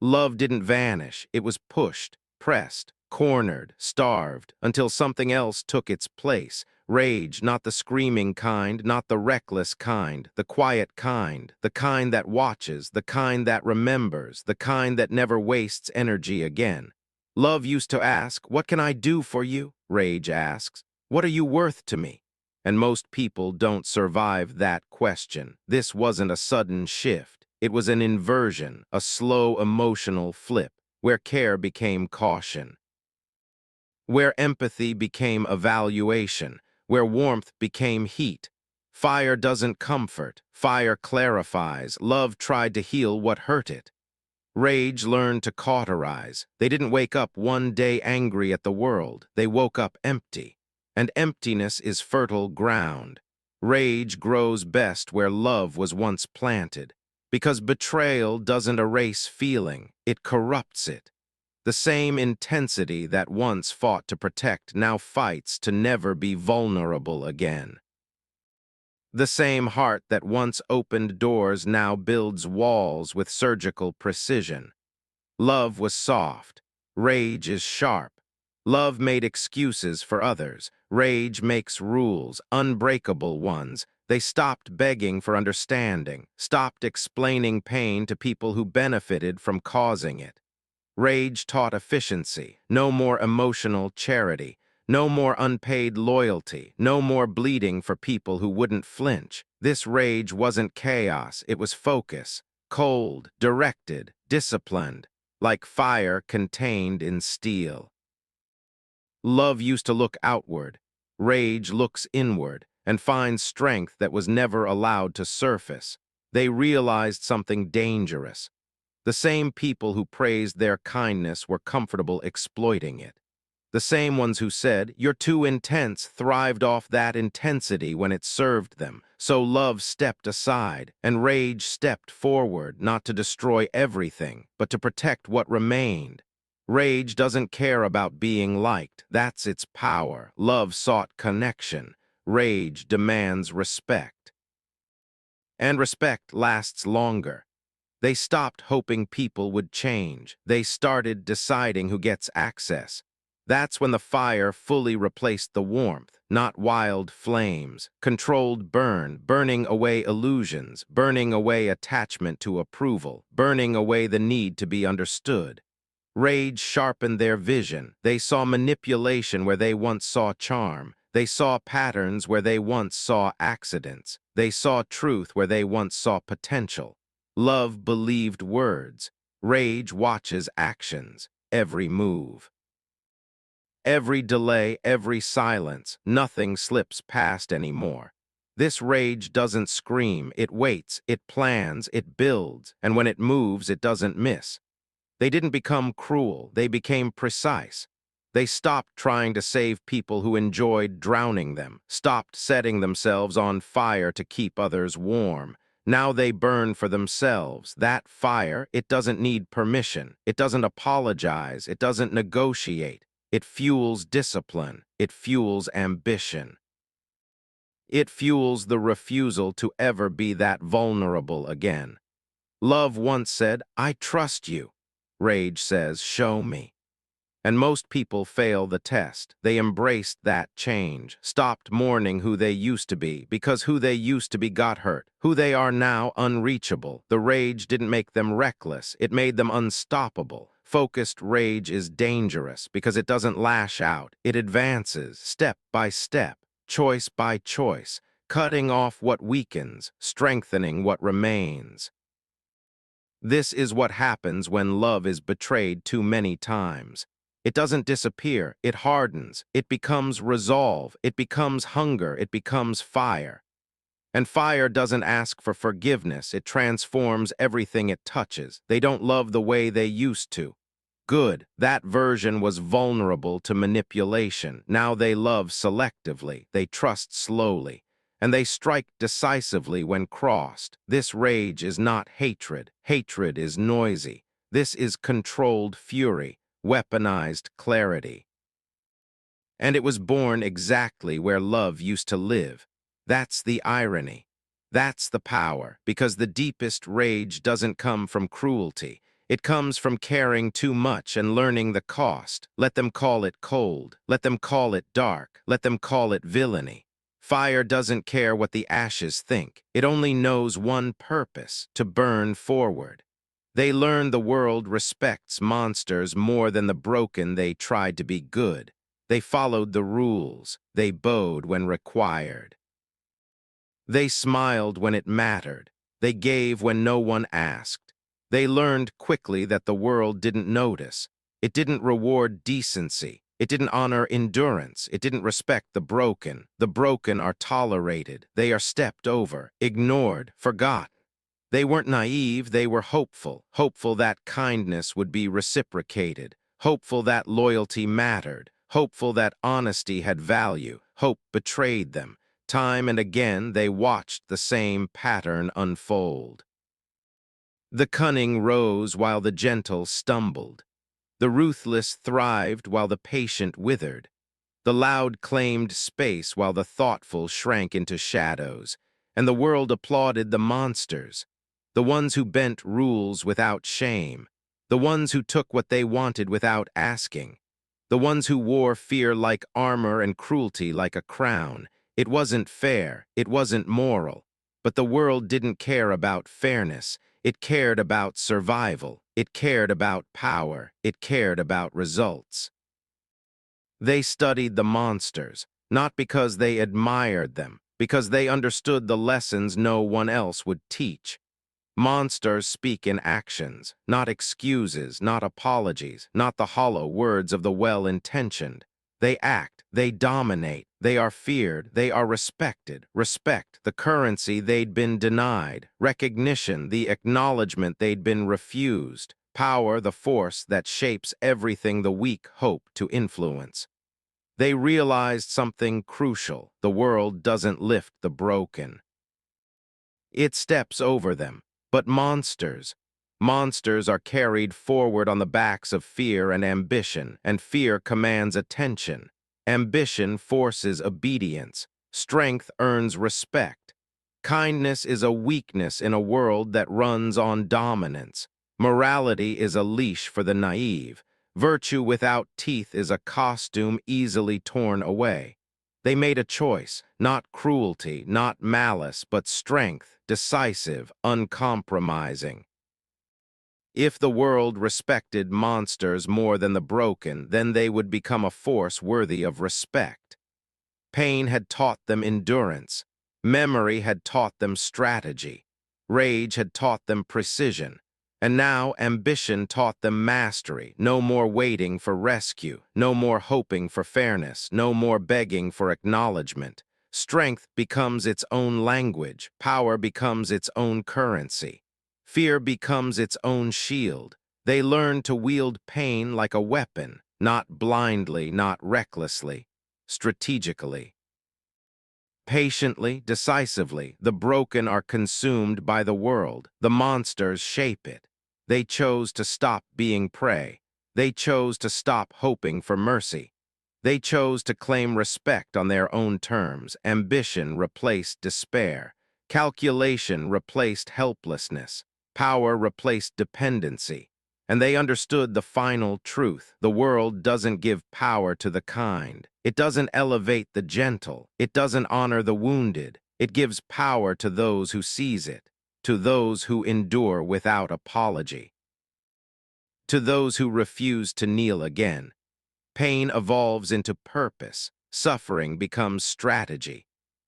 Love didn't vanish, it was pushed, pressed, cornered, starved, until something else took its place. Rage, not the screaming kind, not the reckless kind, the quiet kind, the kind that watches, the kind that remembers, the kind that never wastes energy again. Love used to ask, "What can I do for you?" Rage asks, "What are you worth to me?" And most people don't survive that question. This wasn't a sudden shift. It was an inversion, a slow emotional flip, where care became caution, where empathy became evaluation, where warmth became heat. Fire doesn't comfort, fire clarifies. Love tried to heal what hurt it. Rage learned to cauterize. They didn't wake up one day angry at the world. They woke up empty. and emptiness is fertile ground. Rage grows best where love was once planted, because betrayal doesn't erase feeling, it corrupts it. The same intensity that once fought to protect now fights to never be vulnerable again. The same heart that once opened doors now builds walls with surgical precision. Love was soft. Rage is sharp. Love made excuses for others. Rage makes rules, unbreakable ones. They stopped begging for understanding, stopped explaining pain to people who benefited from causing it. Rage taught efficiency, no more emotional charity, no more unpaid loyalty, no more bleeding for people who wouldn't flinch. This rage wasn't chaos, it was focus, cold, directed, disciplined, like fire contained in steel. Love used to look outward. Rage looks inward and finds strength that was never allowed to surface. They realized something dangerous. The same people who praised their kindness were comfortable exploiting it. The same ones who said, "You're too intense," thrived off that intensity when it served them. So love stepped aside, and rage stepped forward, not to destroy everything, but to protect what remained. Rage doesn't care about being liked. That's its power. Love sought connection. Rage demands respect. And respect lasts longer. They stopped hoping people would change. They started deciding who gets access. That's when the fire fully replaced the warmth, not wild flames, controlled burn, burning away illusions, burning away attachment to approval, burning away the need to be understood. Rage sharpened their vision. They saw manipulation where they once saw charm. They saw patterns where they once saw accidents. They saw truth where they once saw potential. Love believed words. Rage watches actions, every move. Every delay, every silence, nothing slips past anymore. This rage doesn't scream, it waits, it plans, it builds, and when it moves, it doesn't miss. They didn't become cruel, they became precise. They stopped trying to save people who enjoyed drowning them, stopped setting themselves on fire to keep others warm. Now they burn for themselves. That fire, it doesn't need permission. It doesn't apologize. It doesn't negotiate. It fuels discipline. It fuels ambition. It fuels the refusal to ever be that vulnerable again. Love once said, "I trust you." Rage says, "Show me." And most people fail the test. They embraced that change, stopped mourning who they used to be, because who they used to be got hurt. Who they are now, unreachable. The rage didn't make them reckless, it made them unstoppable. Focused rage is dangerous because it doesn't lash out. It advances, step by step, choice by choice, cutting off what weakens, strengthening what remains. This is what happens when love is betrayed too many times. It doesn't disappear, it hardens, it becomes resolve, it becomes hunger, it becomes fire. And fire doesn't ask for forgiveness, it transforms everything it touches. They don't love the way they used to. Good, that version was vulnerable to manipulation. Now they love selectively, they trust slowly, and they strike decisively when crossed. This rage is not hatred. Hatred is noisy. This is controlled fury, weaponized clarity. And it was born exactly where love used to live. That's the irony. That's the power, because the deepest rage doesn't come from cruelty. It comes from caring too much and learning the cost. Let them call it cold. Let them call it dark. Let them call it villainy. Fire doesn't care what the ashes think. It only knows one purpose: to burn forward. They learn the world respects monsters more than the broken they tried to be good. They followed the rules. They bowed when required. They smiled when it mattered. They gave when no one asked. They learned quickly that the world didn't notice. It didn't reward decency. It didn't honor endurance. It didn't respect the broken. The broken are tolerated. They are stepped over, ignored, forgotten. They weren't naive, they were hopeful. Hopeful that kindness would be reciprocated. Hopeful that loyalty mattered. hopeful that honesty had value. Hope betrayed them. Time and again they watched the same pattern unfold. The cunning rose while the gentle stumbled. The ruthless thrived while the patient withered. The loud claimed space while the thoughtful shrank into shadows, and the world applauded the monsters, the ones who bent rules without shame, the ones who took what they wanted without asking, the ones who wore fear like armor and cruelty like a crown. It wasn't fair, it wasn't moral, but the world didn't care about fairness. It cared about survival, it cared about power, it cared about results. They studied the monsters, not because they admired them, because they understood the lessons no one else would teach. Monsters speak in actions, not excuses, not apologies, not the hollow words of the well-intentioned. They act, they dominate, they are feared, they are respected. Respect, the currency they'd been denied. Recognition, the acknowledgement they'd been refused. Power, the force that shapes everything the weak hope to influence. They realized something crucial. The world doesn't lift the broken. It steps over them. But monsters are carried forward on the backs of fear and fear commands attention. Ambition forces obedience. Strength earns respect. Kindness is a weakness in a world that runs on dominance. Morality is a leash for the naive. Virtue without teeth is a costume easily torn away. They made a choice, not cruelty, not malice, but strength, decisive, uncompromising. If the world respected monsters more than the broken, then they would become a force worthy of respect. Pain had taught them endurance. Memory had taught them strategy. Rage had taught them precision. And now ambition taught them mastery. No more waiting for rescue. No more hoping for fairness. No more begging for acknowledgement. Strength becomes its own language. Power becomes its own currency. Fear becomes its own shield. They learn to wield pain like a weapon, not blindly, not recklessly, strategically. Patiently, decisively, the broken are consumed by the world. The monsters shape it. They chose to stop being prey. They chose to stop hoping for mercy. They chose to claim respect on their own terms. Ambition replaced despair. Calculation replaced helplessness. Power replaced dependency. And they understood the final truth. The world doesn't give power to the kind. It doesn't elevate the gentle. It doesn't honor the wounded. It gives power to those who seize it, to those who endure without apology, to those who refuse to kneel again. Pain evolves into purpose. Suffering becomes strategy.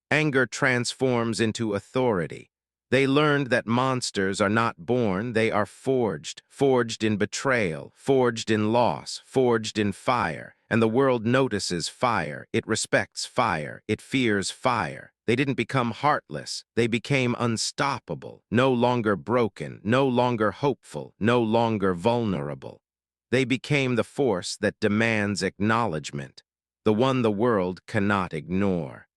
Anger transforms into authority. They learned that monsters are not born, they are forged. Forged in betrayal, forged in loss, forged in fire. And the world notices fire, it respects fire, it fears fire. They didn't become heartless, they became unstoppable, no longer broken, no longer hopeful, no longer vulnerable. They became the force that demands acknowledgement, the one the world cannot ignore.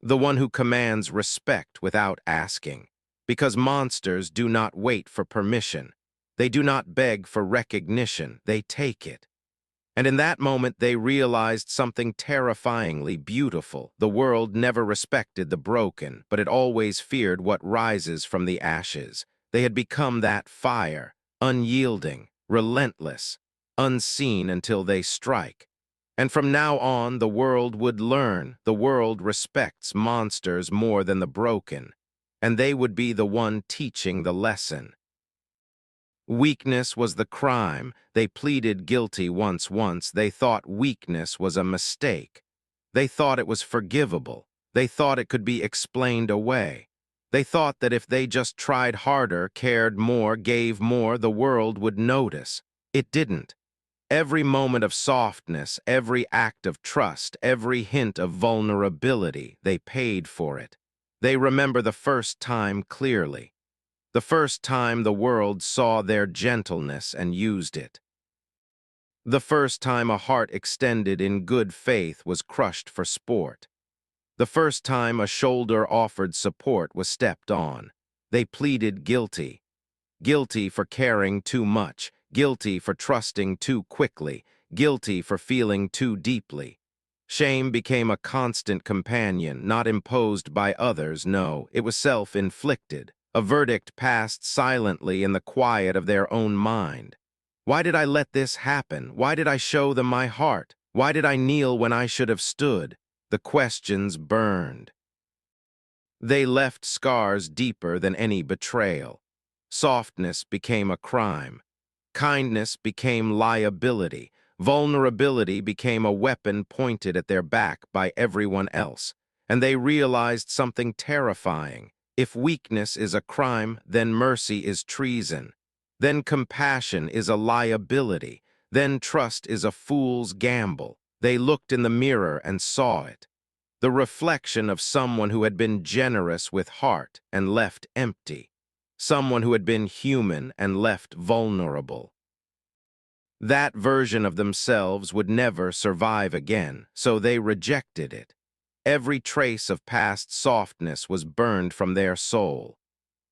The one who commands respect without asking, because monsters do not wait for permission. They do not beg for recognition, they take it. And in that moment they realized something terrifyingly beautiful. The world never respected the broken, but it always feared what rises from the ashes. They had become that fire, unyielding, relentless, unseen until they strike. And from now on, the world would learn. The world respects monsters more than the broken, and they would be the one teaching the lesson. Weakness was the crime. They pleaded guilty once. They thought weakness was a mistake. They thought it was forgivable. They thought it could be explained away. They thought that if they just tried harder, cared more, gave more, the world would notice. It didn't. Every moment of softness, every act of trust, every hint of vulnerability, they paid for it. They remember the first time clearly. The first time the world saw their gentleness and used it. The first time a heart extended in good faith was crushed for sport. The first time a shoulder offered support was stepped on. They pleaded guilty. Guilty for caring too much, guilty for trusting too quickly, guilty for feeling too deeply. Shame became a constant companion, not imposed by others, no, it was self-inflicted, a verdict passed silently in the quiet of their own mind. Why did I let this happen? Why did I show them my heart? Why did I kneel when I should have stood? The questions burned. They left scars deeper than any betrayal. Softness became a crime. Kindness became liability. Vulnerability became a weapon pointed at their back by everyone else. And they realized something terrifying. If weakness is a crime, then mercy is treason. Then compassion is a liability. Then trust is a fool's gamble. They looked in the mirror and saw it. The reflection of someone who had been generous with heart and left empty. Someone who had been human and left vulnerable. That version of themselves would never survive again, so they rejected it. Every trace of past softness was burned from their soul.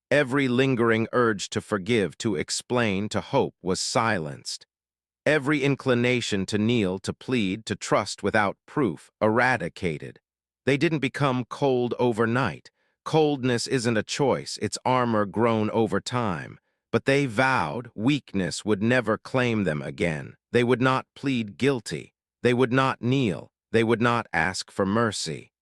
Every lingering urge to forgive, to explain, to hope was silenced. Every inclination to kneel, to plead, to trust without proof, eradicated. They didn't become cold overnight. Coldness isn't a choice, it's armor grown over time. But they vowed weakness would never claim them again. They would not plead guilty. They would not kneel. They would not ask for mercy.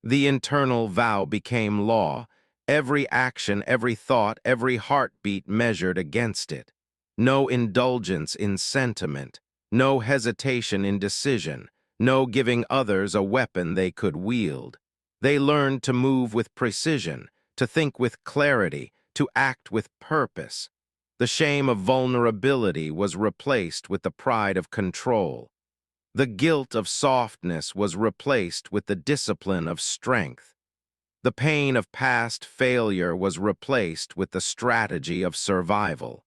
The internal vow became law. Every action, every thought, every heartbeat measured against it. No indulgence in sentiment, no hesitation in decision, no giving others a weapon they could wield. They learned to move with precision, to think with clarity, to act with purpose. The shame of vulnerability was replaced with the pride of control. The guilt of softness was replaced with the discipline of strength. The pain of past failure was replaced with the strategy of survival.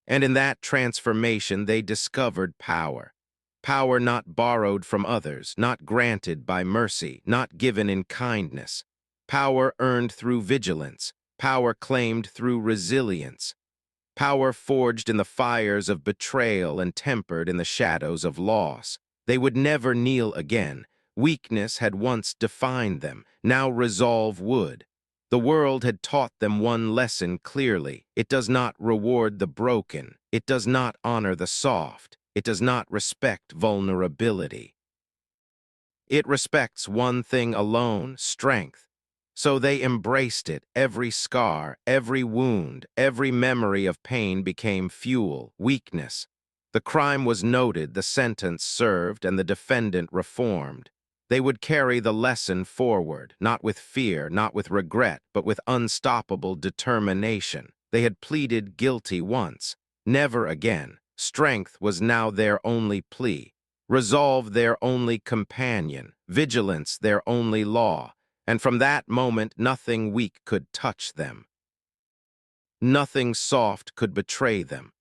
And in that transformation they discovered power. Power not borrowed from others, not granted by mercy, not given in kindness. Power earned through vigilance, power claimed through resilience. Power forged in the fires of betrayal and tempered in the shadows of loss. They would never kneel again. Weakness had once defined them, now resolve would. The world had taught them one lesson clearly. It does not reward the broken. It does not honor the soft. It does not respect vulnerability. It respects one thing alone, strength. So they embraced it. Every scar, every wound, every memory of pain became fuel, weakness. The crime was noted, the sentence served, and the defendant reformed. They would carry the lesson forward, not with fear, not with regret, but with unstoppable determination. They had pleaded guilty once. Never again. Strength was now their only plea. Resolve their only companion. Vigilance their only law. And from that moment nothing weak could touch them. Nothing soft could betray them.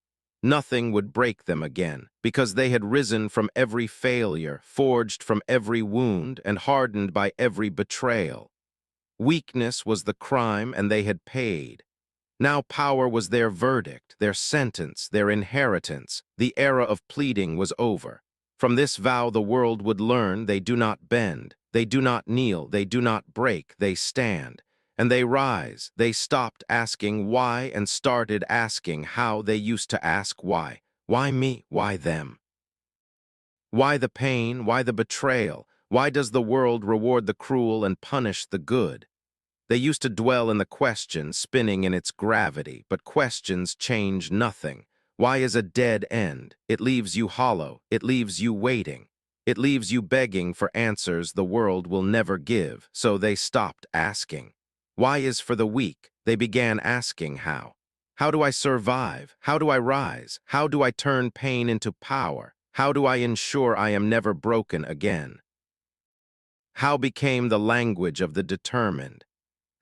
Nothing would break them again, because they had risen from every failure, forged from every wound, and hardened by every betrayal. Weakness was the crime, and they had paid. Now power was their verdict, their sentence, their inheritance. The era of pleading was over. From this vow the world would learn they do not bend, they do not kneel, they do not break, they stand. And they rise. They stopped asking why and started asking how they used to ask why. Why me? Why them? Why the pain? Why the betrayal? Why does the world reward the cruel and punish the good? They used to dwell in the question, spinning in its gravity, but questions change nothing. Why is a dead end? It leaves you hollow. It leaves you waiting. It leaves you begging for answers the world will never give, so they stopped asking. Why is for the weak? They began asking how. How do I survive? How do I rise? How do I turn pain into power? How do I ensure I am never broken again? How became the language of the determined?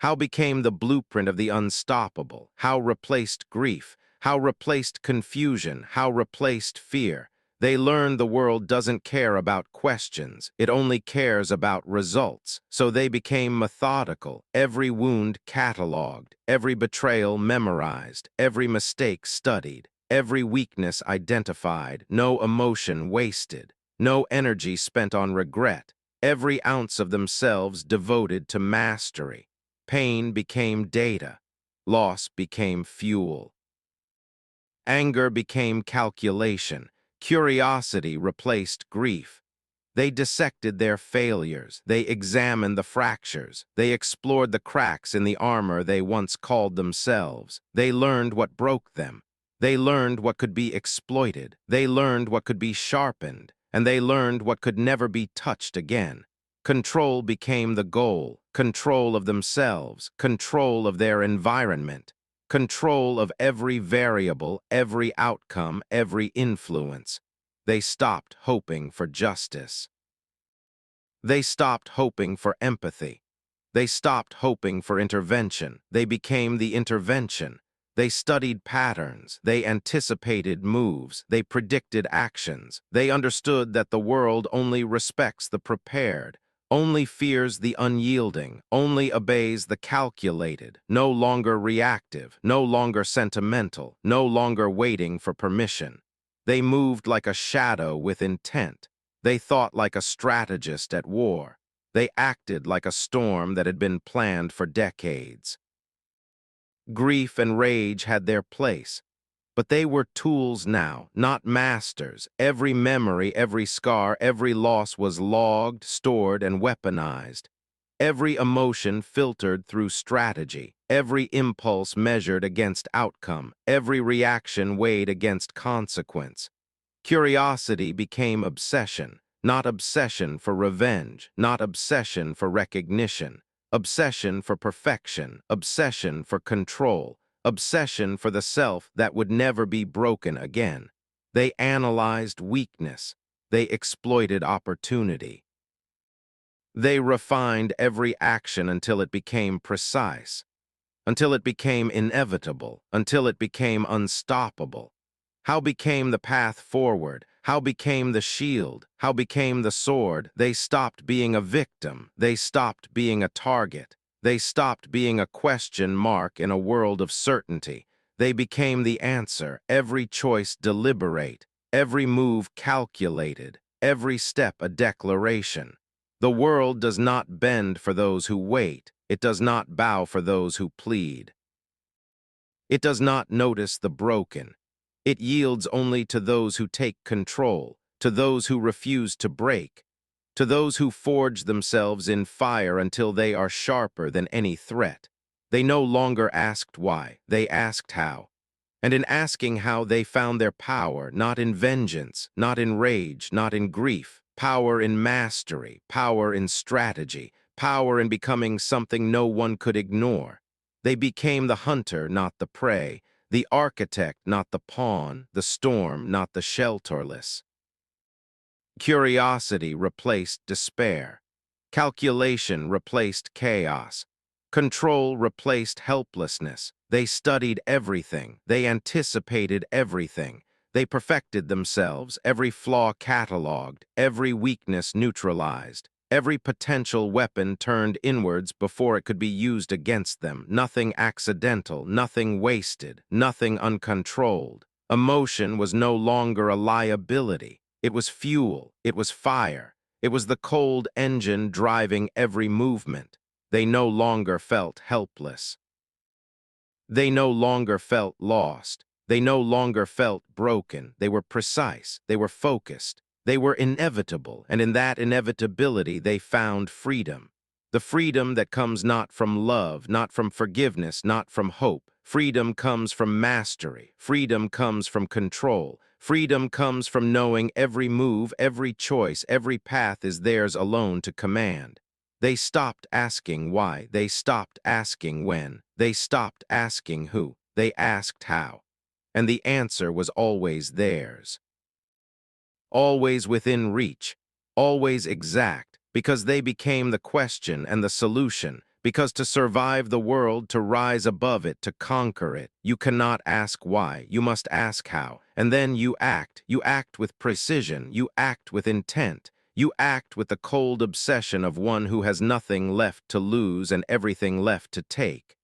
How became the blueprint of the unstoppable? How replaced grief? how replaced confusion, how replaced fear. They learned the world doesn't care about questions, it only cares about results. So they became methodical, every wound catalogued, every betrayal memorized, every mistake studied, every weakness identified, no emotion wasted, no energy spent on regret, every ounce of themselves devoted to mastery. Pain became data, loss became fuel. Anger became calculation. Curiosity replaced grief. They dissected their failures. They examined the fractures. They explored the cracks in the armor they once called themselves. They learned what broke them. They learned what could be exploited. They learned what could be sharpened. And they learned what could never be touched again. Control became the goal. Control of themselves. Control of their environment. Control of every variable, every outcome, every influence. They stopped hoping for justice. They stopped hoping for empathy. They stopped hoping for intervention. They became the intervention. They studied patterns. They anticipated moves. They predicted actions. They understood that the world only respects the prepared, only fears the unyielding, only obeys the calculated, no longer reactive, no longer sentimental, no longer waiting for permission. They moved like a shadow with intent. They thought like a strategist at war. They acted like a storm that had been planned for decades. Grief and rage had their place, but they were tools now, not masters. Every memory, every scar, every loss was logged, stored, and weaponized. Every emotion filtered through strategy, every impulse measured against outcome, every reaction weighed against consequence. Curiosity became obsession, not obsession for revenge, not obsession for recognition, obsession for perfection, obsession for control, obsession for the self that would never be broken again. They analyzed weakness. They exploited opportunity. They refined every action until it became precise, until it became inevitable, until it became unstoppable. How became the path forward? How became the shield? How became the sword? They stopped being a victim. They stopped being a target. They stopped being a question mark in a world of certainty. They became the answer, every choice deliberate, every move calculated, every step a declaration. The world does not bend for those who wait. It does not bow for those who plead. It does not notice the broken. It yields only to those who take control, to those who refuse to break, to those who forge themselves in fire until they are sharper than any threat. They no longer asked why, they asked how. And in asking how, they found their power, not in vengeance, not in rage, not in grief, power in mastery, power in strategy, power in becoming something no one could ignore. They became the hunter, not the prey, the architect, not the pawn, the storm, not the shelterless. Curiosity replaced despair. Calculation replaced chaos. Control replaced helplessness. They studied everything. They anticipated everything. They perfected themselves, every flaw catalogued, every weakness neutralized, every potential weapon turned inwards before it could be used against them. Nothing accidental, nothing wasted, nothing uncontrolled. Emotion was no longer a liability. It was fuel. It was fire. It was the cold engine driving every movement. They no longer felt helpless. They no longer felt lost. They no longer felt broken. They were precise. They were focused. They were inevitable, and in that inevitability they found freedom. The freedom that comes not from love, not from forgiveness, not from hope. Freedom comes from mastery. Freedom comes from control. Freedom comes from knowing every move, every choice, every path is theirs alone to command. They stopped asking why. They stopped asking when. They stopped asking who. They asked how. And the answer was always theirs. Always within reach. Always exact. Because they became the question and the solution. Because to survive the world, to rise above it, to conquer it, you cannot ask why, you must ask how. And then you act. You act with precision, you act with intent. You act with the cold obsession of one who has nothing left to lose and everything left to take.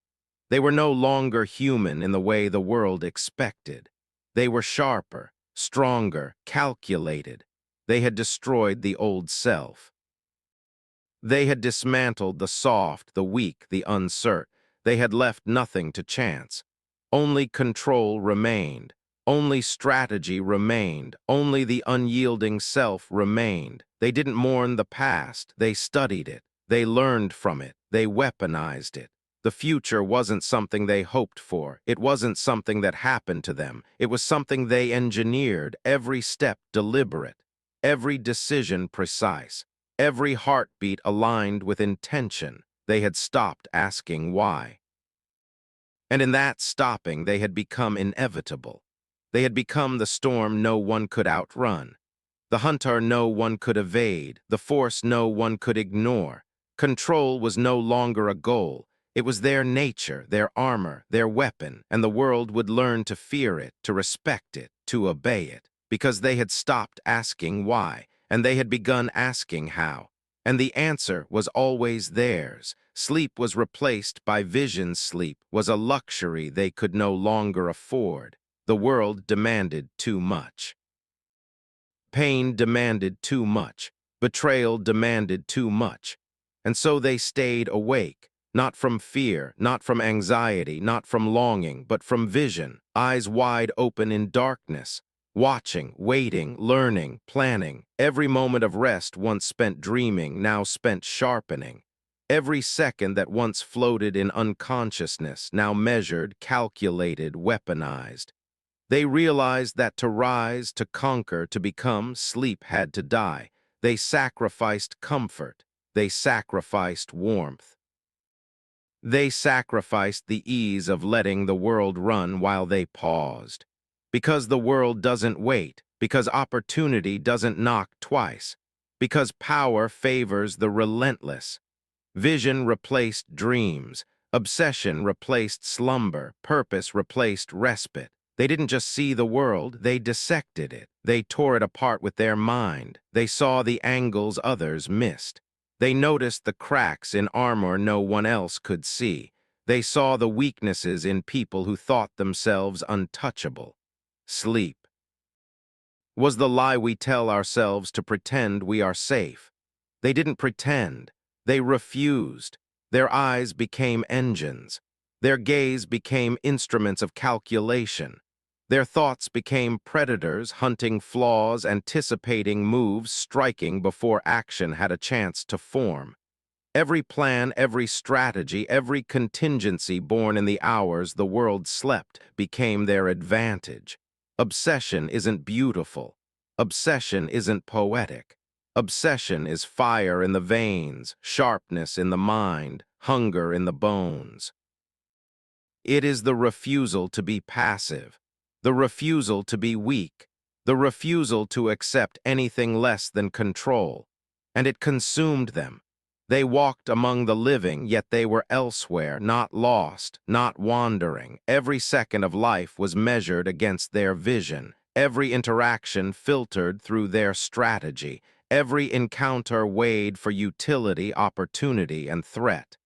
They were no longer human in the way the world expected. They were sharper, stronger, calculated. They had destroyed the old self. They had dismantled the soft, the weak, the uncertain. They had left nothing to chance. Only control remained. Only strategy remained. Only the unyielding self remained. They didn't mourn the past. They studied it. They learned from it. They weaponized it. The future wasn't something they hoped for. It wasn't something that happened to them. It was something they engineered, every step deliberate, every decision precise. Every heartbeat aligned with intention. They had stopped asking why. And in that stopping, they had become inevitable. They had become the storm no one could outrun, the hunter no one could evade, the force no one could ignore. Control was no longer a goal. It was their nature, their armor, their weapon, and the world would learn to fear it, to respect it, to obey it, because they had stopped asking why. And they had begun asking how. And the answer was always theirs. Sleep was replaced by vision. Sleep was a luxury they could no longer afford. The world demanded too much. Pain demanded too much. Betrayal demanded too much. And so they stayed awake, not from fear, not from anxiety, not from longing, but from vision, eyes wide open in darkness. Watching, waiting, learning, planning, every moment of rest once spent dreaming, now spent sharpening. Every second that once floated in unconsciousness, now measured, calculated, weaponized. They realized that to rise, to conquer, to become, sleep had to die. They sacrificed comfort. They sacrificed warmth. They sacrificed the ease of letting the world run while they paused. Because the world doesn't wait, because opportunity doesn't knock twice, because power favors the relentless. Vision replaced dreams, obsession replaced slumber, purpose replaced respite. They didn't just see the world, they dissected it. They tore it apart with their mind. They saw the angles others missed. They noticed the cracks in armor no one else could see. They saw the weaknesses in people who thought themselves untouchable. Sleep was the lie we tell ourselves to pretend we are safe. They didn't pretend. They refused. Their eyes became engines. Their gaze became instruments of calculation. Their thoughts became predators, hunting flaws, anticipating moves, striking before action had a chance to form. Every plan, every strategy, every contingency born in the hours the world slept became their advantage. Obsession isn't beautiful. Obsession isn't poetic. Obsession is fire in the veins, sharpness in the mind, hunger in the bones. It is the refusal to be passive, the refusal to be weak, the refusal to accept anything less than control. And it consumed them. They walked among the living, yet they were elsewhere, not lost, not wandering. Every second of life was measured against their vision, every interaction filtered through their strategy, every encounter weighed for utility, opportunity, and threat.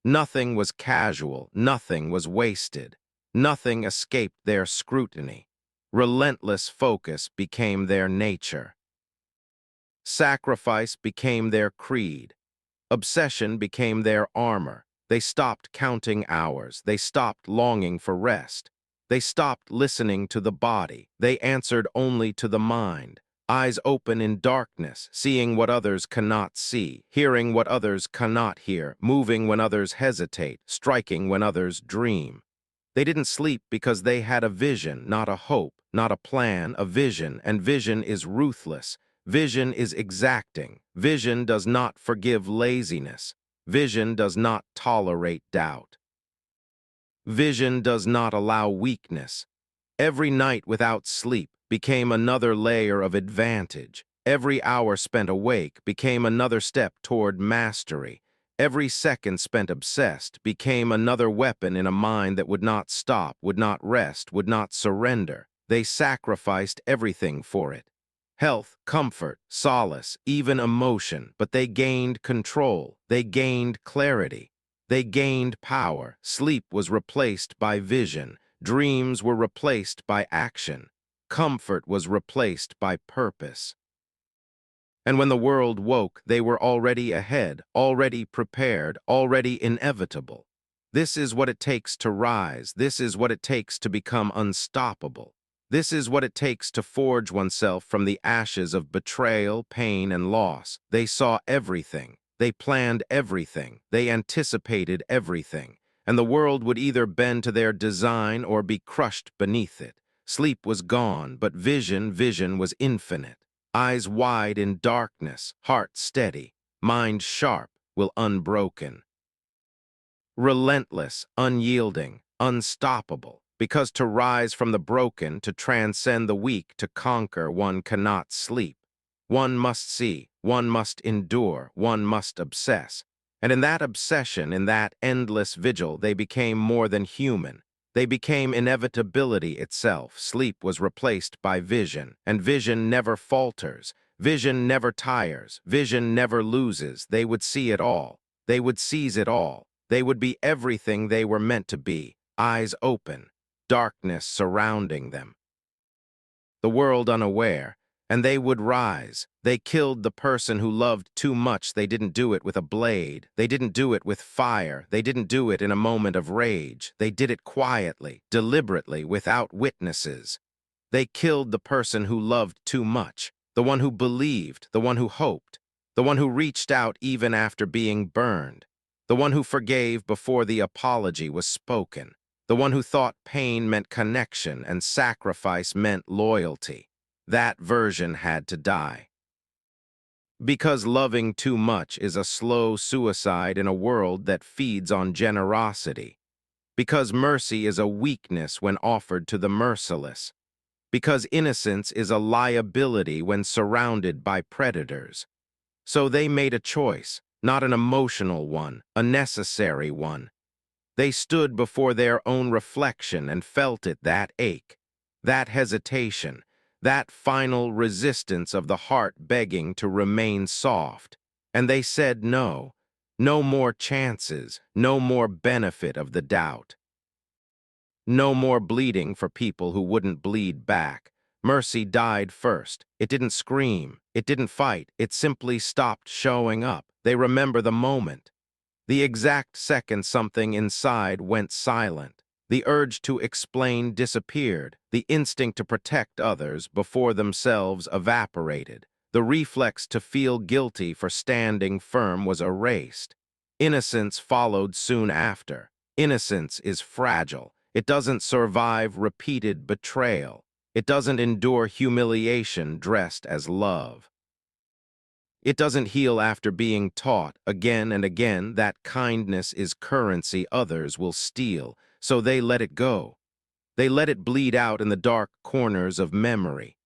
Nothing was casual, nothing was wasted, nothing escaped their scrutiny. Relentless focus became their nature. Sacrifice became their creed. Obsession became their armor. They stopped counting hours. They stopped longing for rest. They stopped listening to the body. They answered only to the mind. Eyes open in darkness, seeing what others cannot see, hearing what others cannot hear, moving when others hesitate, striking when others dream. They didn't sleep because they had a vision, not a hope, not a plan, a vision, and vision is ruthless. Vision is exacting. Vision does not forgive laziness. Vision does not tolerate doubt. Vision does not allow weakness. Every night without sleep became another layer of advantage. Every hour spent awake became another step toward mastery. Every second spent obsessed became another weapon in a mind that would not stop, would not rest, would not surrender. They sacrificed everything for it. Health, comfort, solace, even emotion, but they gained control. They gained clarity. They gained power. Sleep was replaced by vision. Dreams were replaced by action. Comfort was replaced by purpose. And when the world woke, they were already ahead, already prepared, already inevitable. This is what it takes to rise. This is what it takes to become unstoppable. This is what it takes to forge oneself from the ashes of betrayal, pain, and loss. They saw everything. They planned everything. They anticipated everything. And the world would either bend to their design or be crushed beneath it. Sleep was gone, but vision was infinite. Eyes wide in darkness, heart steady, mind sharp, will unbroken. Relentless, unyielding, unstoppable, because to rise from the broken, to transcend the weak, to conquer, one cannot sleep. One must see, one must endure, one must obsess. And in that obsession, in that endless vigil, they became more than human. They became inevitability itself. Sleep was replaced by vision, and vision never falters. Vision never tires. Vision never loses. They would see it all. They would seize it all. They would be everything they were meant to be, eyes open, darkness surrounding them. The world unaware, and they would rise. They killed the person who loved too much. They didn't do it with a blade. They didn't do it with fire. They didn't do it in a moment of rage. They did it quietly, deliberately, without witnesses. They killed the person who loved too much, the one who believed, the one who hoped, the one who reached out even after being burned, the one who forgave before the apology was spoken, the one who thought pain meant connection and sacrifice meant loyalty. That version had to die. Because loving too much is a slow suicide in a world that feeds on generosity. Because mercy is a weakness when offered to the merciless. Because innocence is a liability when surrounded by predators. So they made a choice, not an emotional one, a necessary one. They stood before their own reflection and felt it, that ache, that hesitation, that final resistance of the heart begging to remain soft. And they said no, no more chances, no more benefit of the doubt. No more bleeding for people who wouldn't bleed back. Mercy died first. It didn't scream. It didn't fight. It simply stopped showing up. They remember the moment. The exact second something inside went silent. The urge to explain disappeared. The instinct to protect others before themselves evaporated. The reflex to feel guilty for standing firm was erased. Innocence followed soon after. Innocence is fragile. It doesn't survive repeated betrayal. It doesn't endure humiliation dressed as love. It doesn't heal after being taught again and again that kindness is currency others will steal, so they let it go. They let it bleed out in the dark corners of memory.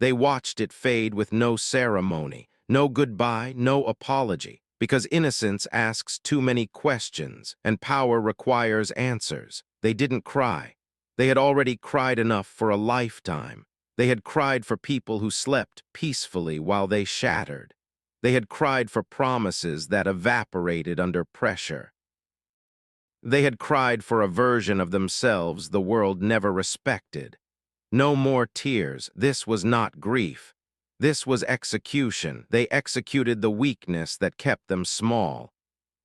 They watched it fade with no ceremony, no goodbye, no apology, because innocence asks too many questions and power requires answers. They didn't cry. They had already cried enough for a lifetime. They had cried for people who slept peacefully while they shattered. They had cried for promises that evaporated under pressure. They had cried for a version of themselves the world never respected. No more tears. This was not grief. This was execution. They executed the weakness that kept them small.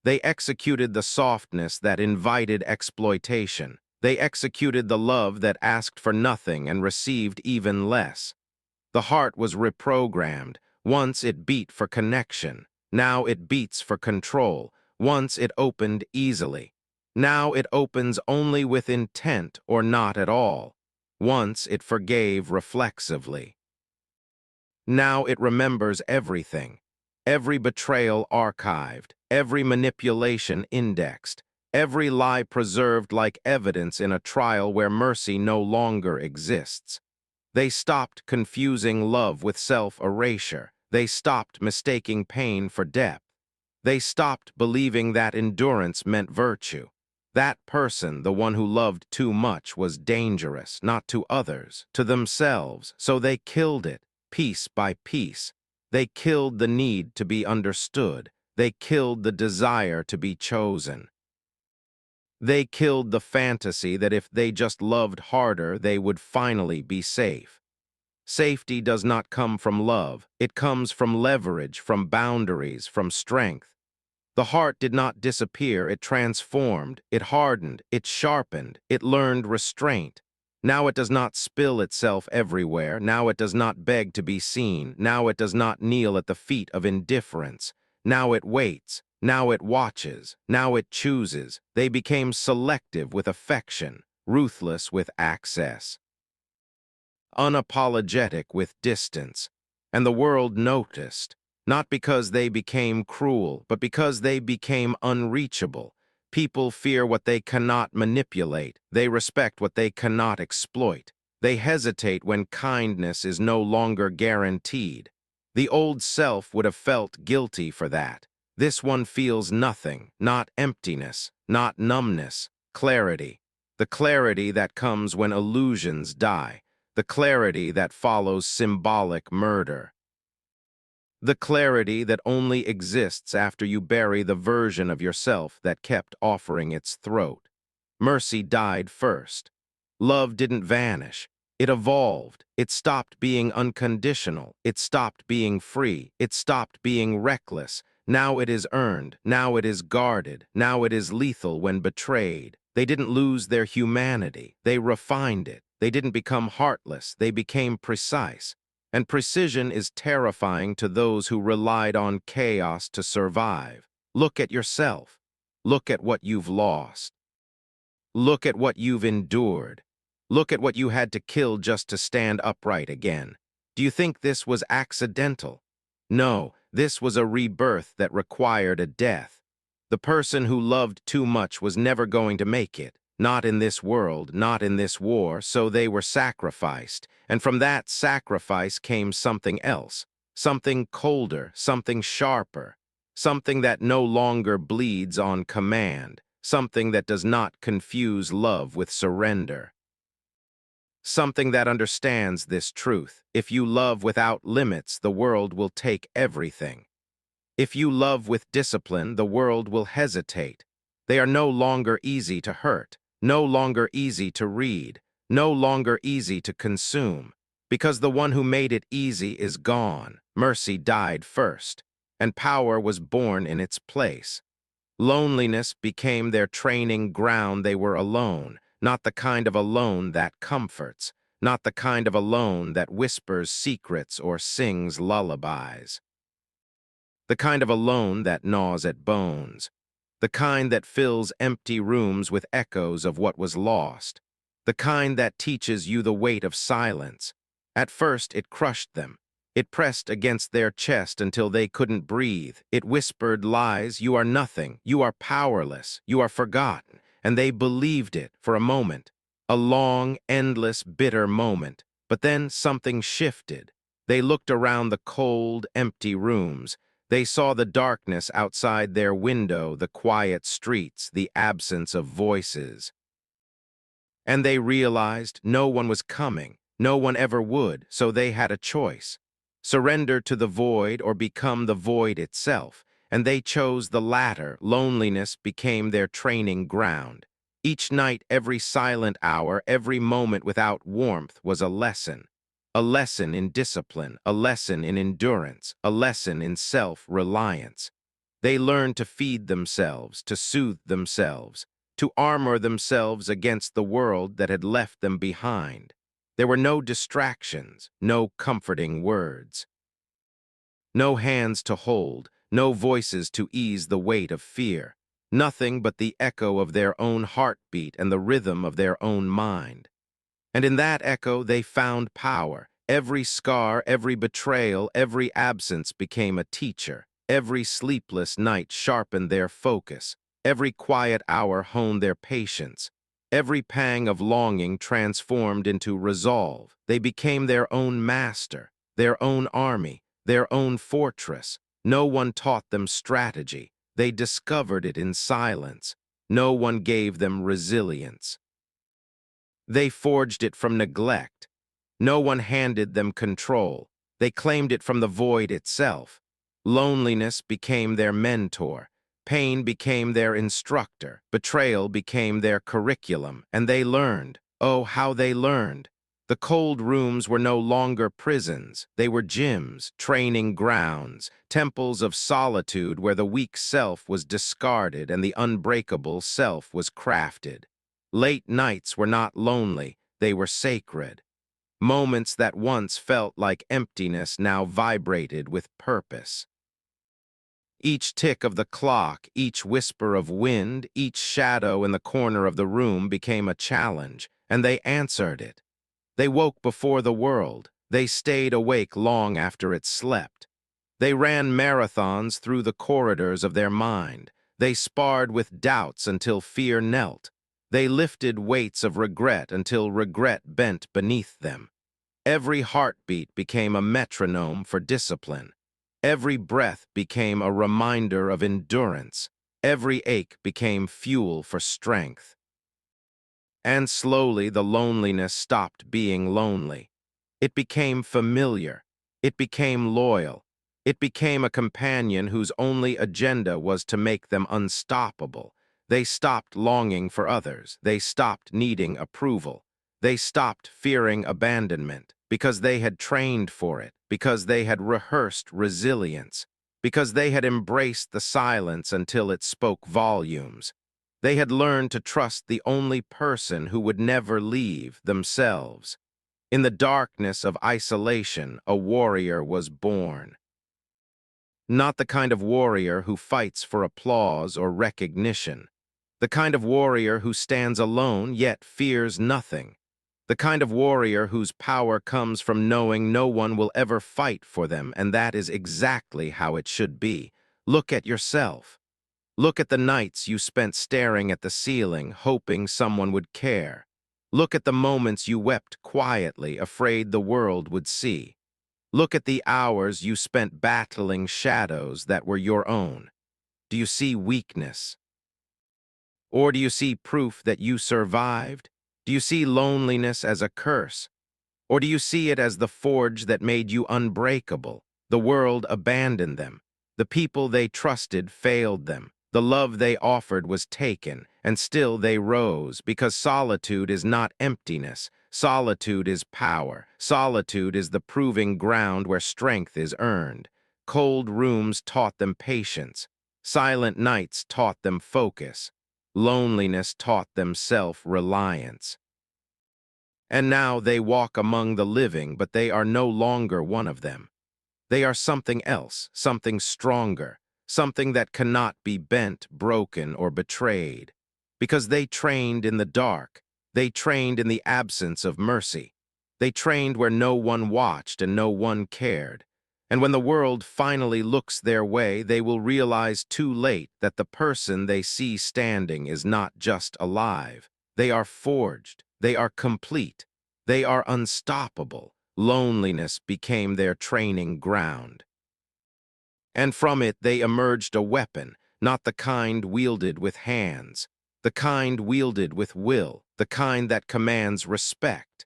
They executed the softness that invited exploitation. They executed the love that asked for nothing and received even less. The heart was reprogrammed. Once it beat for connection. Now it beats for control. Once it opened easily. Now it opens only with intent or not at all. Once it forgave reflexively. Now it remembers everything. Every betrayal archived, every manipulation indexed, every lie preserved like evidence in a trial where mercy no longer exists. They stopped confusing love with self-erasure. They stopped mistaking pain for depth. They stopped believing that endurance meant virtue. That person, the one who loved too much, was dangerous, not to others, to themselves, so they killed it, piece by piece. They killed the need to be understood. They killed the desire to be chosen. They killed the fantasy that if they just loved harder, they would finally be safe. Safety does not come from love. It comes from leverage, from boundaries, from strength. The heart did not disappear, it transformed, it hardened, it sharpened, it learned restraint. Now it does not spill itself everywhere, now it does not beg to be seen, now it does not kneel at the feet of indifference. Now it waits, now it watches, now it chooses. They became selective with affection, ruthless with access, unapologetic with distance, and the world noticed, not because they became cruel, but because they became unreachable. People fear what they cannot manipulate. They respect what they cannot exploit. They hesitate when kindness is no longer guaranteed. The old self would have felt guilty for that. This one feels nothing, not emptiness, not numbness, clarity. The clarity that comes when illusions die. The clarity that follows symbolic murder. The clarity that only exists after you bury the version of yourself that kept offering its throat. Mercy died first. Love didn't vanish. It evolved. It stopped being unconditional. It stopped being free. It stopped being reckless. Now it is earned. Now it is guarded. Now it is lethal when betrayed. They didn't lose their humanity. They refined it. They didn't become heartless. They became precise. And precision is terrifying to those who relied on chaos to survive. Look at yourself. Look at what you've lost. Look at what you've endured. Look at what you had to kill just to stand upright again. Do you think this was accidental? No, this was a rebirth that required a death. The person who loved too much was never going to make it. Not in this world, not in this war, so they were sacrificed. And from that sacrifice came something else. Something colder, something sharper. Something that no longer bleeds on command. Something that does not confuse love with surrender. Something that understands this truth. If you love without limits, the world will take everything. If you love with discipline, the world will hesitate. They are no longer easy to hurt, no longer easy to read, no longer easy to consume. Because the one who made it easy is gone. Mercy died first, and power was born in its place. Loneliness became their training ground. They were alone, not the kind of alone that comforts, not the kind of alone that whispers secrets or sings lullabies. The kind of alone that gnaws at bones, the kind that fills empty rooms with echoes of what was lost, the kind that teaches you the weight of silence. At first it crushed them. It pressed against their chest until they couldn't breathe. It whispered lies, you are nothing, you are powerless, you are forgotten, and they believed it for a moment, a long, endless, bitter moment. But then something shifted. They looked around the cold, empty rooms. They saw the darkness outside their window, the quiet streets, the absence of voices. And they realized no one was coming, no one ever would, so they had a choice. Surrender to the void or become the void itself, and they chose the latter. Loneliness became their training ground. Each night, every silent hour, every moment without warmth was a lesson. A lesson in discipline, a lesson in endurance, a lesson in self-reliance. They learned to feed themselves, to soothe themselves, to armor themselves against the world that had left them behind. There were no distractions, no comforting words. No hands to hold, no voices to ease the weight of fear. Nothing but the echo of their own heartbeat and the rhythm of their own mind. And in that echo they found power. Every scar, every betrayal, every absence became a teacher. Every sleepless night sharpened their focus. Every quiet hour honed their patience. Every pang of longing transformed into resolve. They became their own master, their own army, their own fortress. No one taught them strategy. They discovered it in silence. No one gave them resilience. They forged it from neglect. No one handed them control. They claimed it from the void itself. Loneliness became their mentor. Pain became their instructor. Betrayal became their curriculum. And they learned. Oh, how they learned. The cold rooms were no longer prisons. They were gyms, training grounds, temples of solitude where the weak self was discarded and the unbreakable self was crafted. Late nights were not lonely. They were sacred. Moments that once felt like emptiness now vibrated with purpose. Each tick of the clock, each whisper of wind, each shadow in the corner of the room became a challenge, and they answered it. They woke before the world. They stayed awake long after it slept. They ran marathons through the corridors of their mind. They sparred with doubts until fear knelt. They lifted weights of regret until regret bent beneath them. Every heartbeat became a metronome for discipline. Every breath became a reminder of endurance. Every ache became fuel for strength. And slowly the loneliness stopped being lonely. It became familiar. It became loyal. It became a companion whose only agenda was to make them unstoppable. They stopped longing for others. They stopped needing approval. They stopped fearing abandonment because they had trained for it, because they had rehearsed resilience, because they had embraced the silence until it spoke volumes. They had learned to trust the only person who would never leave, themselves. In the darkness of isolation, a warrior was born. Not the kind of warrior who fights for applause or recognition. The kind of warrior who stands alone yet fears nothing. The kind of warrior whose power comes from knowing no one will ever fight for them, and that is exactly how it should be. Look at yourself. Look at the nights you spent staring at the ceiling, hoping someone would care. Look at the moments you wept quietly, afraid the world would see. Look at the hours you spent battling shadows that were your own. Do you see weakness? Or do you see proof that you survived? Do you see loneliness as a curse? Or do you see it as the forge that made you unbreakable? The world abandoned them. The people they trusted failed them. The love they offered was taken, and still they rose, because solitude is not emptiness. Solitude is power. Solitude is the proving ground where strength is earned. Cold rooms taught them patience. Silent nights taught them focus. Loneliness taught them self-reliance. And now they walk among the living, but they are no longer one of them. They are something else, something stronger, something that cannot be bent, broken, or betrayed. Because they trained in the dark, they trained in the absence of mercy. They trained where no one watched and no one cared. And when the world finally looks their way, they will realize too late that the person they see standing is not just alive. They are forged. They are complete. They are unstoppable. Loneliness became their training ground. And from it they emerged a weapon, not the kind wielded with hands, the kind wielded with will, the kind that commands respect,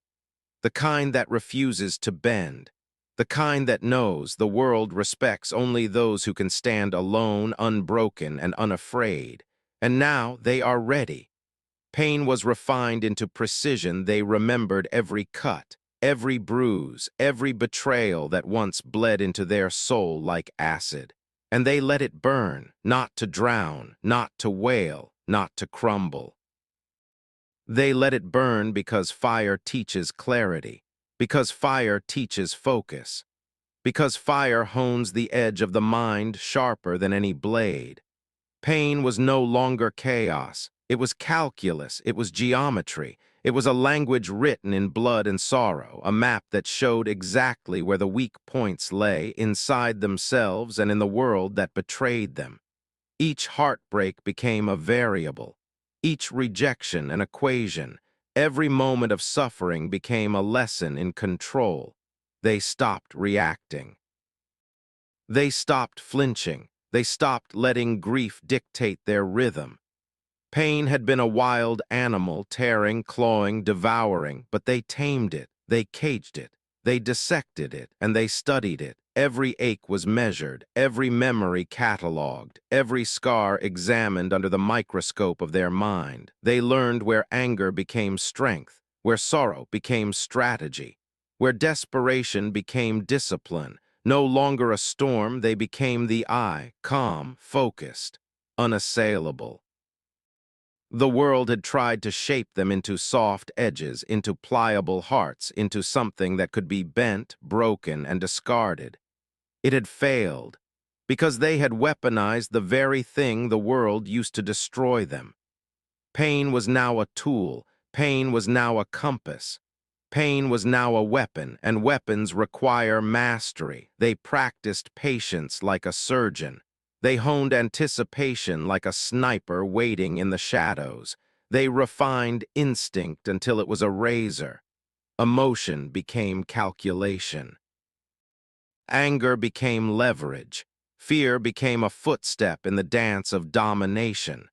the kind that refuses to bend, the kind that knows the world respects only those who can stand alone, unbroken, and unafraid. And now they are ready. Pain was refined into precision. They remembered every cut, every bruise, every betrayal that once bled into their soul like acid. And they let it burn, not to drown, not to wail, not to crumble. They let it burn because fire teaches clarity, because fire teaches focus, because fire hones the edge of the mind sharper than any blade. Pain was no longer chaos. It was calculus. It was geometry. It was a language written in blood and sorrow, a map that showed exactly where the weak points lay inside themselves and in the world that betrayed them. Each heartbreak became a variable, each rejection an equation. Every moment of suffering became a lesson in control. They stopped reacting. They stopped flinching. They stopped letting grief dictate their rhythm. Pain had been a wild animal, tearing, clawing, devouring, but they tamed it, they caged it, they dissected it, and they studied it. Every ache was measured, every memory catalogued, every scar examined under the microscope of their mind. They learned where anger became strength, where sorrow became strategy, where desperation became discipline. No longer a storm, they became the eye, calm, focused, unassailable. The world had tried to shape them into soft edges, into pliable hearts, into something that could be bent, broken, and discarded. It had failed, because they had weaponized the very thing the world used to destroy them. Pain was now a tool, pain was now a compass. Pain was now a weapon, and weapons require mastery. They practiced patience like a surgeon. They honed anticipation like a sniper waiting in the shadows. They refined instinct until it was a razor. Emotion became calculation. Anger became leverage. Fear became a footstep in the dance of domination.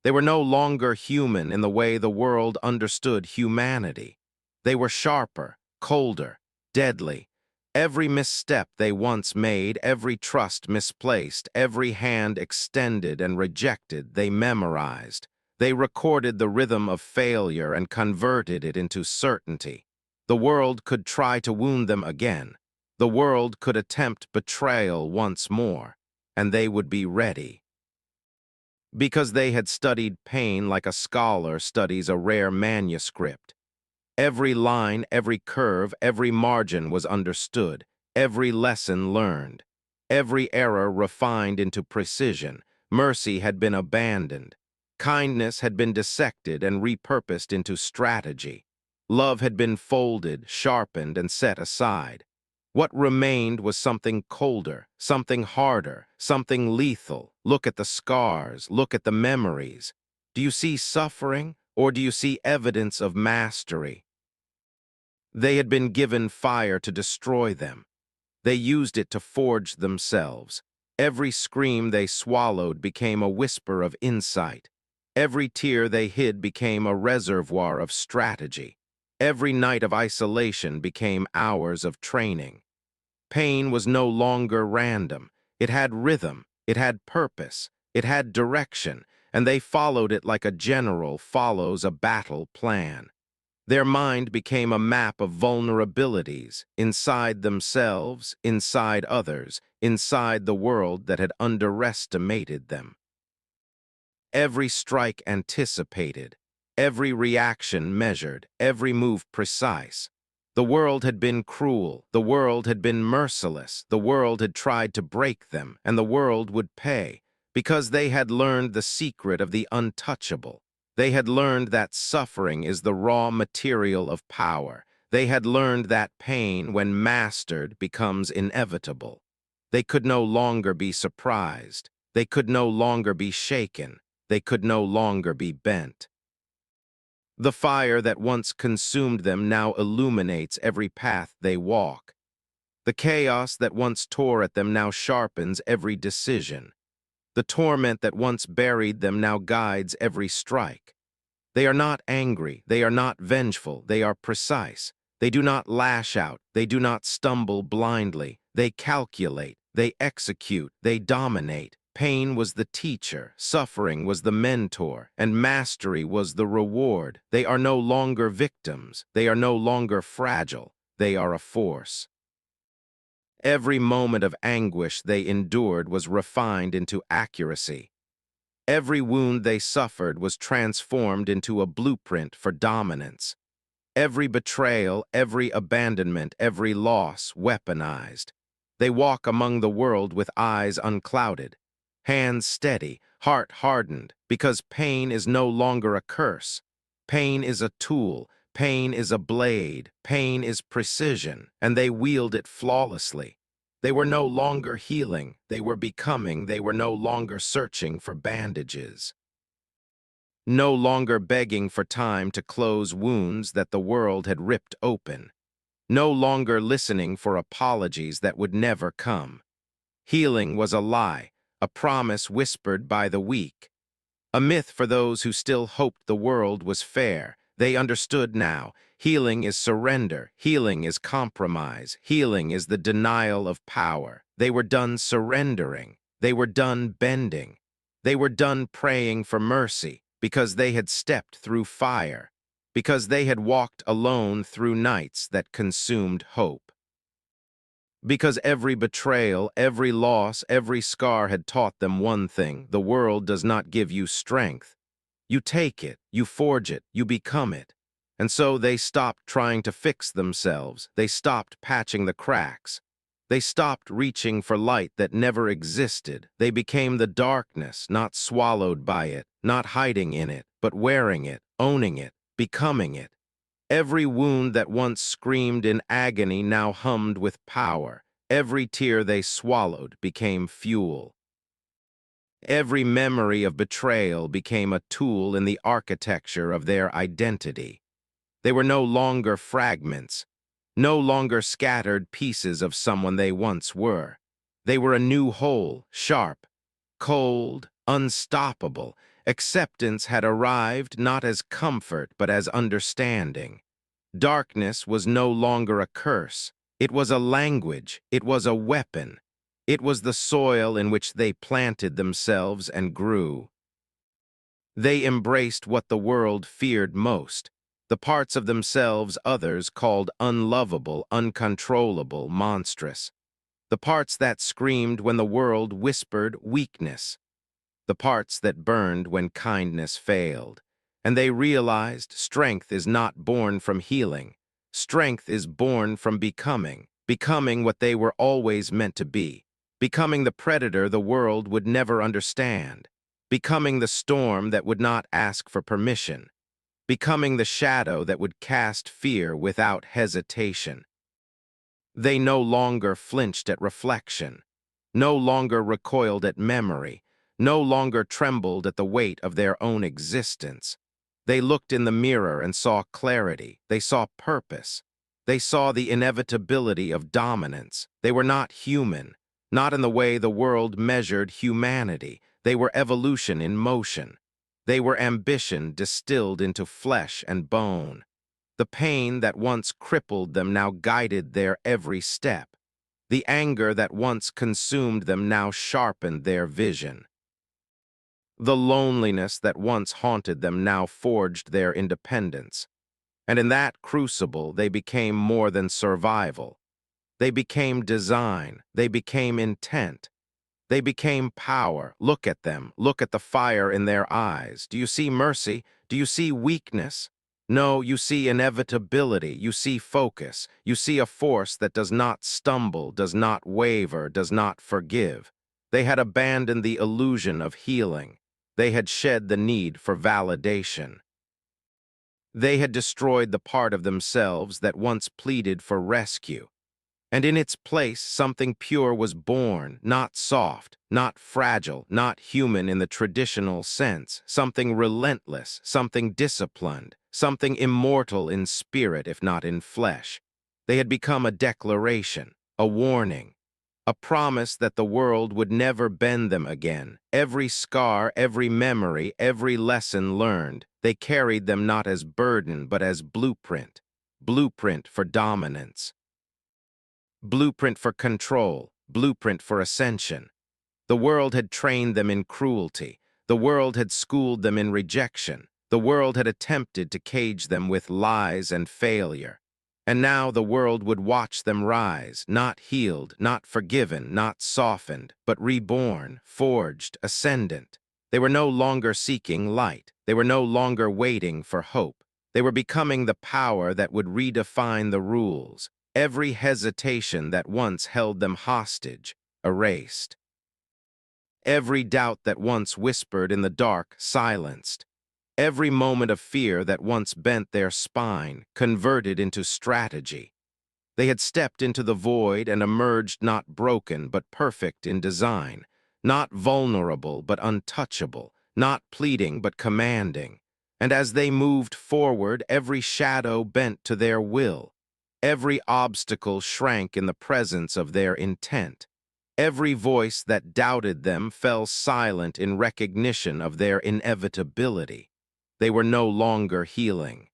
They were no longer human in the way the world understood humanity. They were sharper, colder, deadly. Every misstep they once made, every trust misplaced, every hand extended and rejected, they memorized. They recorded the rhythm of failure and converted it into certainty. The world could try to wound them again. The world could attempt betrayal once more, and they would be ready. Because they had studied pain like a scholar studies a rare manuscript. Every line, every curve, every margin was understood, every lesson learned, every error refined into precision. Mercy had been abandoned. Kindness had been dissected and repurposed into strategy. Love had been folded, sharpened, and set aside. What remained was something colder, something harder, something lethal. Look at the scars, look at the memories. Do you see suffering, or do you see evidence of mastery? They had been given fire to destroy them. They used it to forge themselves. Every scream they swallowed became a whisper of insight. Every tear they hid became a reservoir of strategy. Every night of isolation became hours of training. Pain was no longer random. It had rhythm, it had purpose, it had direction, and they followed it like a general follows a battle plan. Their mind became a map of vulnerabilities, inside themselves, inside others, inside the world that had underestimated them. Every strike anticipated, every reaction measured, every move precise. The world had been cruel, the world had been merciless, the world had tried to break them, and the world would pay, because they had learned the secret of the untouchable. They had learned that suffering is the raw material of power. They had learned that pain, when mastered, becomes inevitable. They could no longer be surprised. They could no longer be shaken. They could no longer be bent. The fire that once consumed them now illuminates every path they walk. The chaos that once tore at them now sharpens every decision. The torment that once buried them now guides every strike. They are not angry, they are not vengeful, they are precise. They do not lash out, they do not stumble blindly. They calculate, they execute, they dominate. Pain was the teacher, suffering was the mentor, and mastery was the reward. They are no longer victims, they are no longer fragile, they are a force. Every moment of anguish they endured was refined into accuracy. Every wound they suffered was transformed into a blueprint for dominance. Every betrayal, every abandonment, every loss weaponized. They walk among the world with eyes unclouded, hands steady, heart hardened, because pain is no longer a curse. Pain is a tool, pain is a blade, pain is precision, and they wield it flawlessly. They were no longer healing, they were becoming, they were no longer searching for bandages. No longer begging for time to close wounds that the world had ripped open. No longer listening for apologies that would never come. Healing was a lie, a promise whispered by the weak. A myth for those who still hoped the world was fair. They understood now. Healing is surrender. Healing is compromise. Healing is the denial of power. They were done surrendering. They were done bending. They were done praying for mercy because they had stepped through fire, because they had walked alone through nights that consumed hope. Because every betrayal, every loss, every scar had taught them one thing: the world does not give you strength. You take it, you forge it, you become it. And so they stopped trying to fix themselves. They stopped patching the cracks. They stopped reaching for light that never existed. They became the darkness, not swallowed by it, not hiding in it, but wearing it, owning it, becoming it. Every wound that once screamed in agony now hummed with power. Every tear they swallowed became fuel. Every memory of betrayal became a tool in the architecture of their identity. They were no longer fragments, no longer scattered pieces of someone they once were. They were a new whole, sharp, cold, unstoppable. Acceptance had arrived not as comfort but as understanding. Darkness was no longer a curse. It was a language. It was a weapon. It was the soil in which they planted themselves and grew. They embraced what the world feared most, the parts of themselves others called unlovable, uncontrollable, monstrous, the parts that screamed when the world whispered weakness, the parts that burned when kindness failed. And they realized strength is not born from healing. Strength is born from becoming what they were always meant to be, becoming the predator the world would never understand, becoming the storm that would not ask for permission, becoming the shadow that would cast fear without hesitation. They no longer flinched at reflection, no longer recoiled at memory, no longer trembled at the weight of their own existence. They looked in the mirror and saw clarity. They saw purpose. They saw the inevitability of dominance. They were not human, not in the way the world measured humanity. They were evolution in motion. They were ambition distilled into flesh and bone. The pain that once crippled them now guided their every step. The anger that once consumed them now sharpened their vision. The loneliness that once haunted them now forged their independence. And in that crucible, they became more than survival. They became design. They became intent. They became power. Look at them. Look at the fire in their eyes. Do you see mercy? Do you see weakness? No, you see inevitability. You see focus. You see a force that does not stumble, does not waver, does not forgive. They had abandoned the illusion of healing. They had shed the need for validation. They had destroyed the part of themselves that once pleaded for rescue. And in its place, something pure was born, not soft, not fragile, not human in the traditional sense, something relentless, something disciplined, something immortal in spirit if not in flesh. They had become a declaration, a warning, a promise that the world would never bend them again. Every scar, every memory, every lesson learned, they carried them not as burden but as blueprint, blueprint for dominance. Blueprint for control, blueprint for ascension. The world had trained them in cruelty. The world had schooled them in rejection. The world had attempted to cage them with lies and failure. And now the world would watch them rise, not healed, not forgiven, not softened, but reborn, forged, ascendant. They were no longer seeking light. They were no longer waiting for hope. They were becoming the power that would redefine the rules. Every hesitation that once held them hostage, erased. Every doubt that once whispered in the dark, silenced. Every moment of fear that once bent their spine, converted into strategy. They had stepped into the void and emerged not broken but perfect in design, not vulnerable but untouchable, not pleading but commanding. And as they moved forward, every shadow bent to their will. Every obstacle shrank in the presence of their intent. Every voice that doubted them fell silent in recognition of their inevitability. They were no longer healing.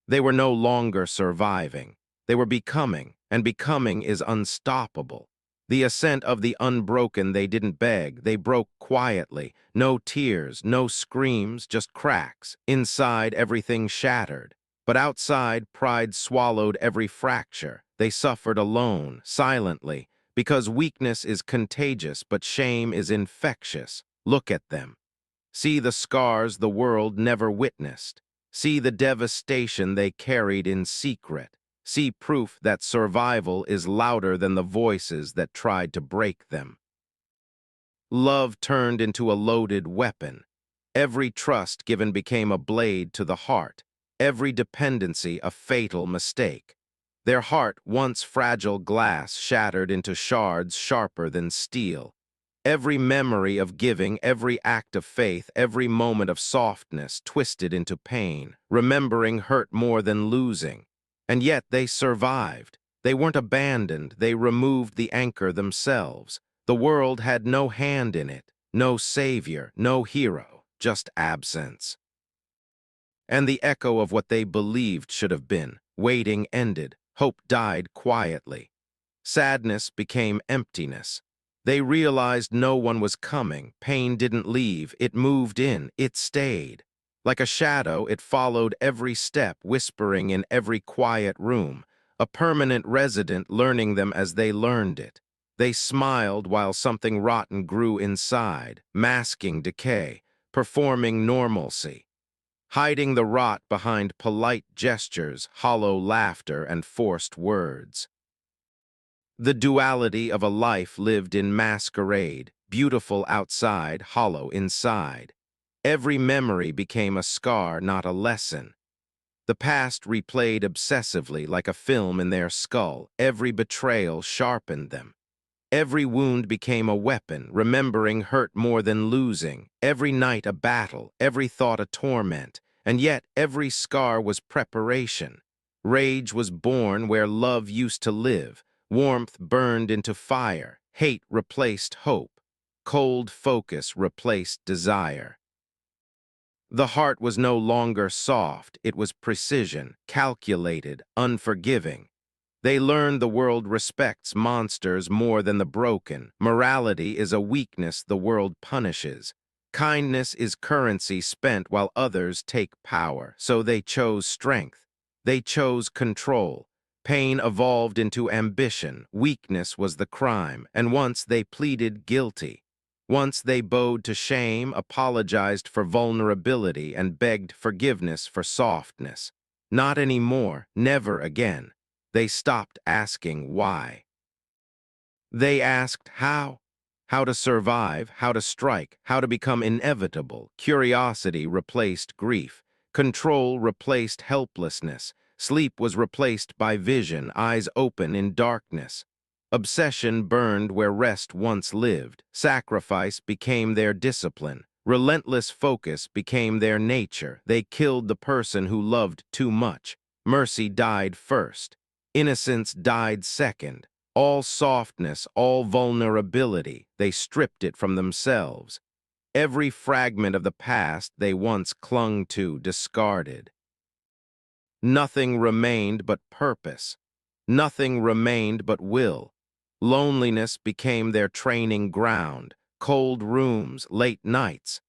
They were no longer surviving. They were becoming, and becoming is unstoppable. The ascent of the unbroken they didn't beg, they broke quietly. No tears, no screams, just cracks. Inside, everything shattered. But outside, pride swallowed every fracture. They suffered alone, silently, because weakness is contagious, but shame is infectious. Look at them. See the scars the world never witnessed. See the devastation they carried in secret. See proof that survival is louder than the voices that tried to break them. Love turned into a loaded weapon. Every trust given became a blade to the heart. Every dependency a fatal mistake. Their heart, once fragile glass, shattered into shards sharper than steel. Every memory of giving, every act of faith, every moment of softness twisted into pain. Remembering hurt more than losing. And yet they survived. They weren't abandoned. They removed the anchor themselves. The world had no hand in it, no savior, no hero, just absence. And the echo of what they believed should have been. Waiting ended. Hope died quietly. Sadness became emptiness. They realized no one was coming. Pain didn't leave. It moved in. It stayed. Like a shadow, it followed every step, whispering in every quiet room, a permanent resident learning them as they learned it. They smiled while something rotten grew inside, masking decay, performing normalcy, hiding the rot behind polite gestures, hollow laughter, and forced words. The duality of a life lived in masquerade, beautiful outside, hollow inside. Every memory became a scar, not a lesson. The past replayed obsessively like a film in their skull. Every betrayal sharpened them. Every wound became a weapon, remembering hurt more than losing. Every night a battle, every thought a torment. And yet every scar was preparation. Rage was born where love used to live. Warmth burned into fire. Hate replaced hope. Cold focus replaced desire. The heart was no longer soft. It was precision, calculated, unforgiving. They learned the world respects monsters more than the broken. Morality is a weakness the world punishes. Kindness is currency spent while others take power. So they chose strength. They chose control. Pain evolved into ambition. Weakness was the crime. And once they pleaded guilty. Once they bowed to shame, apologized for vulnerability, and begged forgiveness for softness. Not anymore. Never again. They stopped asking why. They asked how. How to survive, how to strike, how to become inevitable. Curiosity replaced grief. Control replaced helplessness. Sleep was replaced by vision, eyes open in darkness. Obsession burned where rest once lived. Sacrifice became their discipline. Relentless focus became their nature. They killed the person who loved too much. Mercy died first. Innocence died second. All softness, all vulnerability, they stripped it from themselves. Every fragment of the past they once clung to, discarded. Nothing remained but purpose. Nothing remained but will. Loneliness became their training ground. Cold rooms, late nights.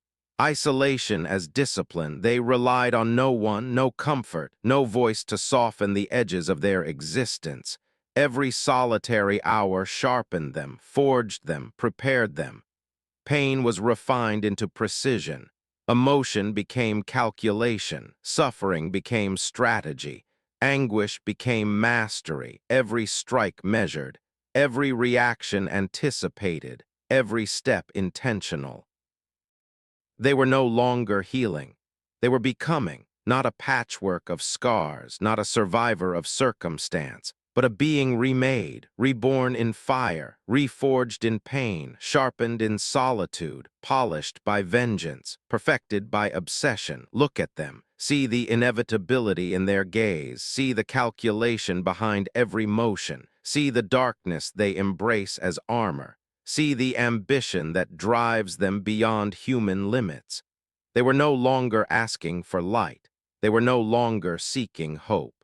Isolation as discipline. They relied on no one, no comfort, no voice to soften the edges of their existence. Every solitary hour sharpened them, forged them, prepared them. Pain was refined into precision. Emotion became calculation. Suffering became strategy. Anguish became mastery. Every strike measured. Every reaction anticipated. Every step intentional. They were no longer healing. They were becoming, not a patchwork of scars, not a survivor of circumstance, but a being remade, reborn in fire, reforged in pain, sharpened in solitude, polished by vengeance, perfected by obsession. Look at them. See the inevitability in their gaze. See the calculation behind every motion. See the darkness they embrace as armor. See the ambition that drives them beyond human limits. They were no longer asking for light. They were no longer seeking hope.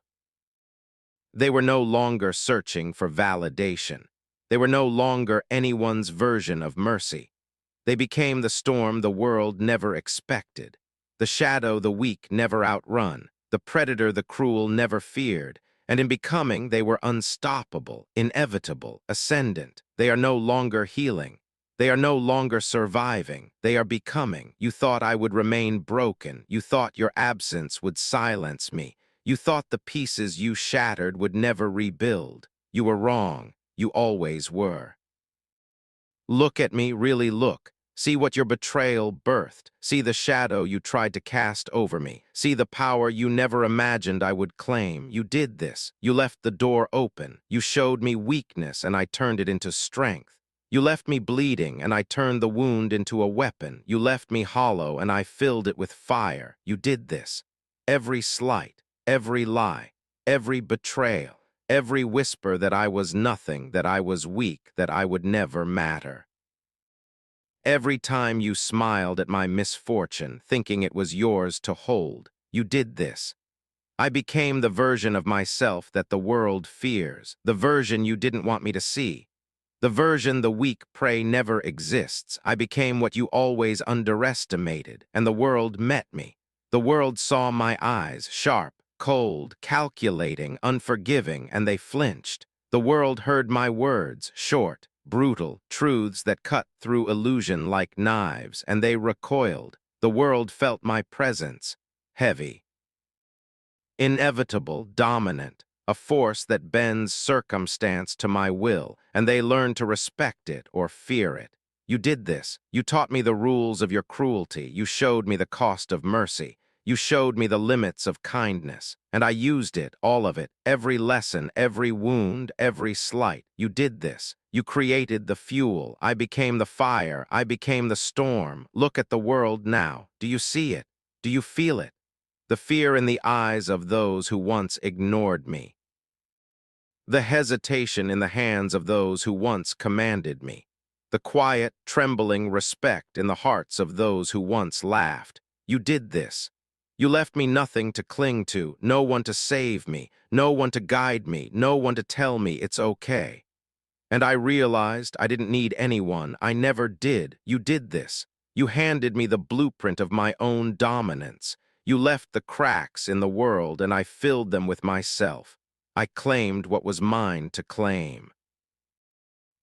They were no longer searching for validation. They were no longer anyone's version of mercy. They became the storm the world never expected, the shadow the weak never outrun, the predator the cruel never feared, and in becoming they were unstoppable, inevitable, ascendant. They are no longer healing. They are no longer surviving. They are becoming. You thought I would remain broken. You thought your absence would silence me. You thought the pieces you shattered would never rebuild. You were wrong. You always were. Look at me, really look. See what your betrayal birthed. See the shadow you tried to cast over me. See the power you never imagined I would claim. You did this. You left the door open. You showed me weakness, and I turned it into strength. You left me bleeding, and I turned the wound into a weapon. You left me hollow, and I filled it with fire. You did this. Every slight, every lie, every betrayal, every whisper that I was nothing, that I was weak, that I would never matter. Every time you smiled at my misfortune, thinking it was yours to hold, you did this. I became the version of myself that the world fears, the version you didn't want me to see, the version the weak pray never exists. I became what you always underestimated, and the world met me. The world saw my eyes, sharp, cold, calculating, unforgiving, and they flinched. The world heard my words, short, brutal, truths that cut through illusion like knives, and they recoiled. The world felt my presence, heavy, inevitable, dominant, a force that bends circumstance to my will, and they learn to respect it or fear it. You did this. You taught me the rules of your cruelty. You showed me the cost of mercy. You showed me the limits of kindness, and I used it, all of it, every lesson, every wound, every slight. You did this. You created the fuel. I became the fire. I became the storm. Look at the world now. Do you see it? Do you feel it? The fear in the eyes of those who once ignored me. The hesitation in the hands of those who once commanded me. The quiet, trembling respect in the hearts of those who once laughed. You did this. You left me nothing to cling to, no one to save me, no one to guide me, no one to tell me it's okay. And I realized I didn't need anyone. I never did. You did this. You handed me the blueprint of my own dominance. You left the cracks in the world, and I filled them with myself. I claimed what was mine to claim.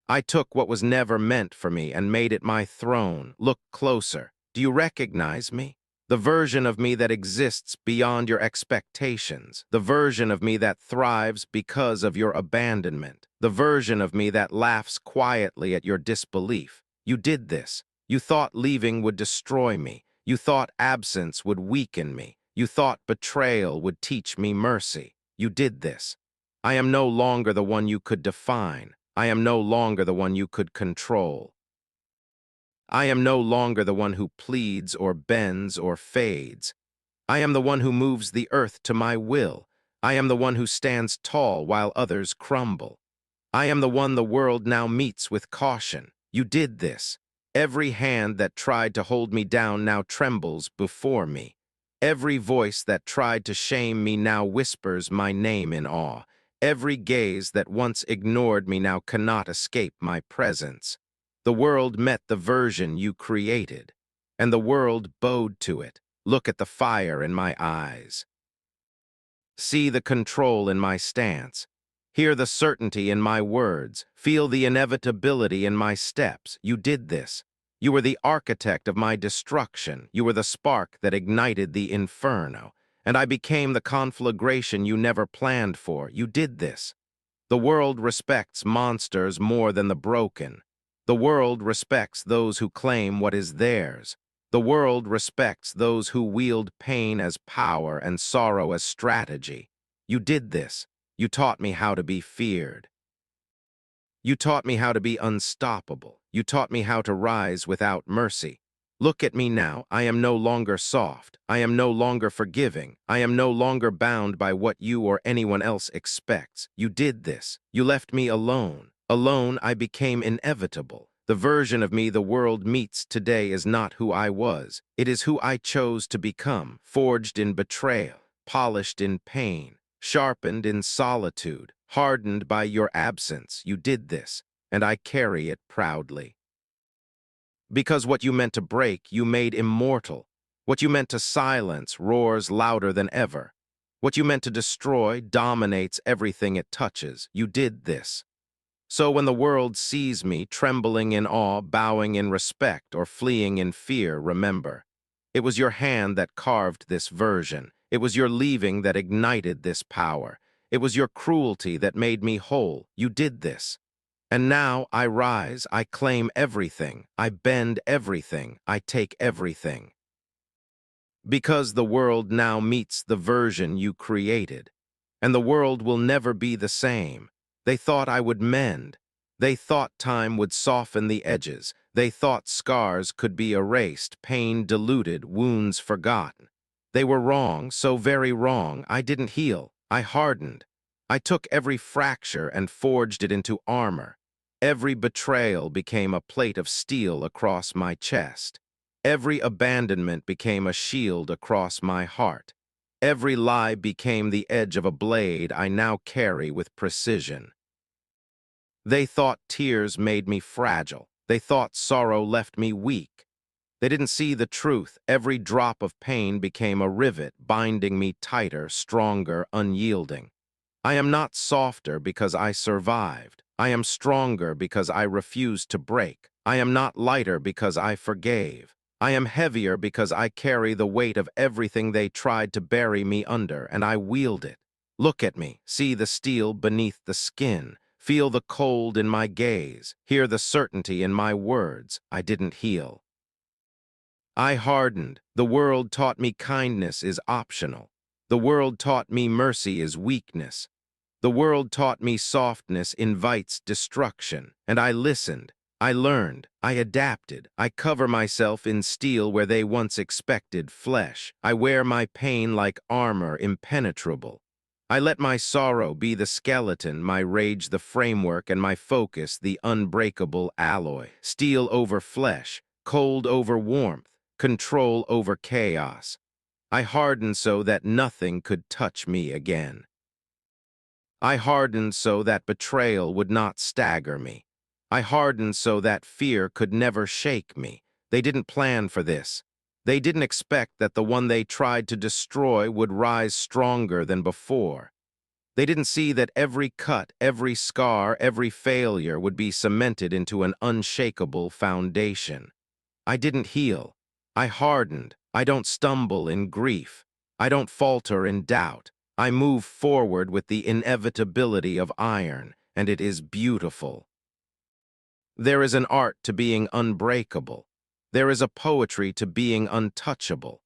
I took what was never meant for me and made it my throne. Look closer. Do you recognize me? The version of me that exists beyond your expectations. The version of me that thrives because of your abandonment. The version of me that laughs quietly at your disbelief. You did this. You thought leaving would destroy me. You thought absence would weaken me. You thought betrayal would teach me mercy. You did this. I am no longer the one you could define. I am no longer the one you could control. I am no longer the one who pleads or bends or fades. I am the one who moves the earth to my will. I am the one who stands tall while others crumble. I am the one the world now meets with caution. You did this. Every hand that tried to hold me down now trembles before me. Every voice that tried to shame me now whispers my name in awe. Every gaze that once ignored me now cannot escape my presence. The world met the version you created, and the world bowed to it. Look at the fire in my eyes. See the control in my stance. Hear the certainty in my words. Feel the inevitability in my steps. You did this. You were the architect of my destruction. You were the spark that ignited the inferno. And I became the conflagration you never planned for. You did this. The world respects monsters more than the broken. The world respects those who claim what is theirs. The world respects those who wield pain as power and sorrow as strategy. You did this. You taught me how to be feared. You taught me how to be unstoppable. You taught me how to rise without mercy. Look at me now. I am no longer soft. I am no longer forgiving. I am no longer bound by what you or anyone else expects. You did this. You left me alone. Alone, I became inevitable. The version of me the world meets today is not who I was. It is who I chose to become, forged in betrayal, polished in pain, sharpened in solitude, hardened by your absence. You did this, and I carry it proudly. Because what you meant to break, you made immortal. What you meant to silence roars louder than ever. What you meant to destroy dominates everything it touches. You did this. So when the world sees me trembling in awe, bowing in respect, or fleeing in fear, remember, it was your hand that carved this version. It was your leaving that ignited this power. It was your cruelty that made me whole. You did this. And now I rise, I claim everything, I bend everything, I take everything. Because the world now meets the version you created, and the world will never be the same. They thought I would mend. They thought time would soften the edges. They thought scars could be erased, pain diluted, wounds forgotten. They were wrong, so very wrong. I didn't heal. I hardened. I took every fracture and forged it into armor. Every betrayal became a plate of steel across my chest. Every abandonment became a shield across my heart. Every lie became the edge of a blade I now carry with precision. They thought tears made me fragile. They thought sorrow left me weak. They didn't see the truth. Every drop of pain became a rivet, binding me tighter, stronger, unyielding. I am not softer because I survived. I am stronger because I refused to break. I am not lighter because I forgave. I am heavier because I carry the weight of everything they tried to bury me under, and I wield it. Look at me, see the steel beneath the skin, feel the cold in my gaze, hear the certainty in my words. I didn't heal. I hardened. The world taught me kindness is optional. The world taught me mercy is weakness. The world taught me softness invites destruction, and I listened. I learned. I adapted. I cover myself in steel where they once expected flesh. I wear my pain like armor, impenetrable. I let my sorrow be the skeleton, my rage the framework, and my focus the unbreakable alloy. Steel over flesh, cold over warmth, control over chaos. I hardened so that nothing could touch me again. I hardened so that betrayal would not stagger me. I hardened so that fear could never shake me. They didn't plan for this. They didn't expect that the one they tried to destroy would rise stronger than before. They didn't see that every cut, every scar, every failure would be cemented into an unshakable foundation. I didn't heal. I hardened. I don't stumble in grief. I don't falter in doubt. I move forward with the inevitability of iron, and it is beautiful. There is an art to being unbreakable. There is a poetry to being untouchable.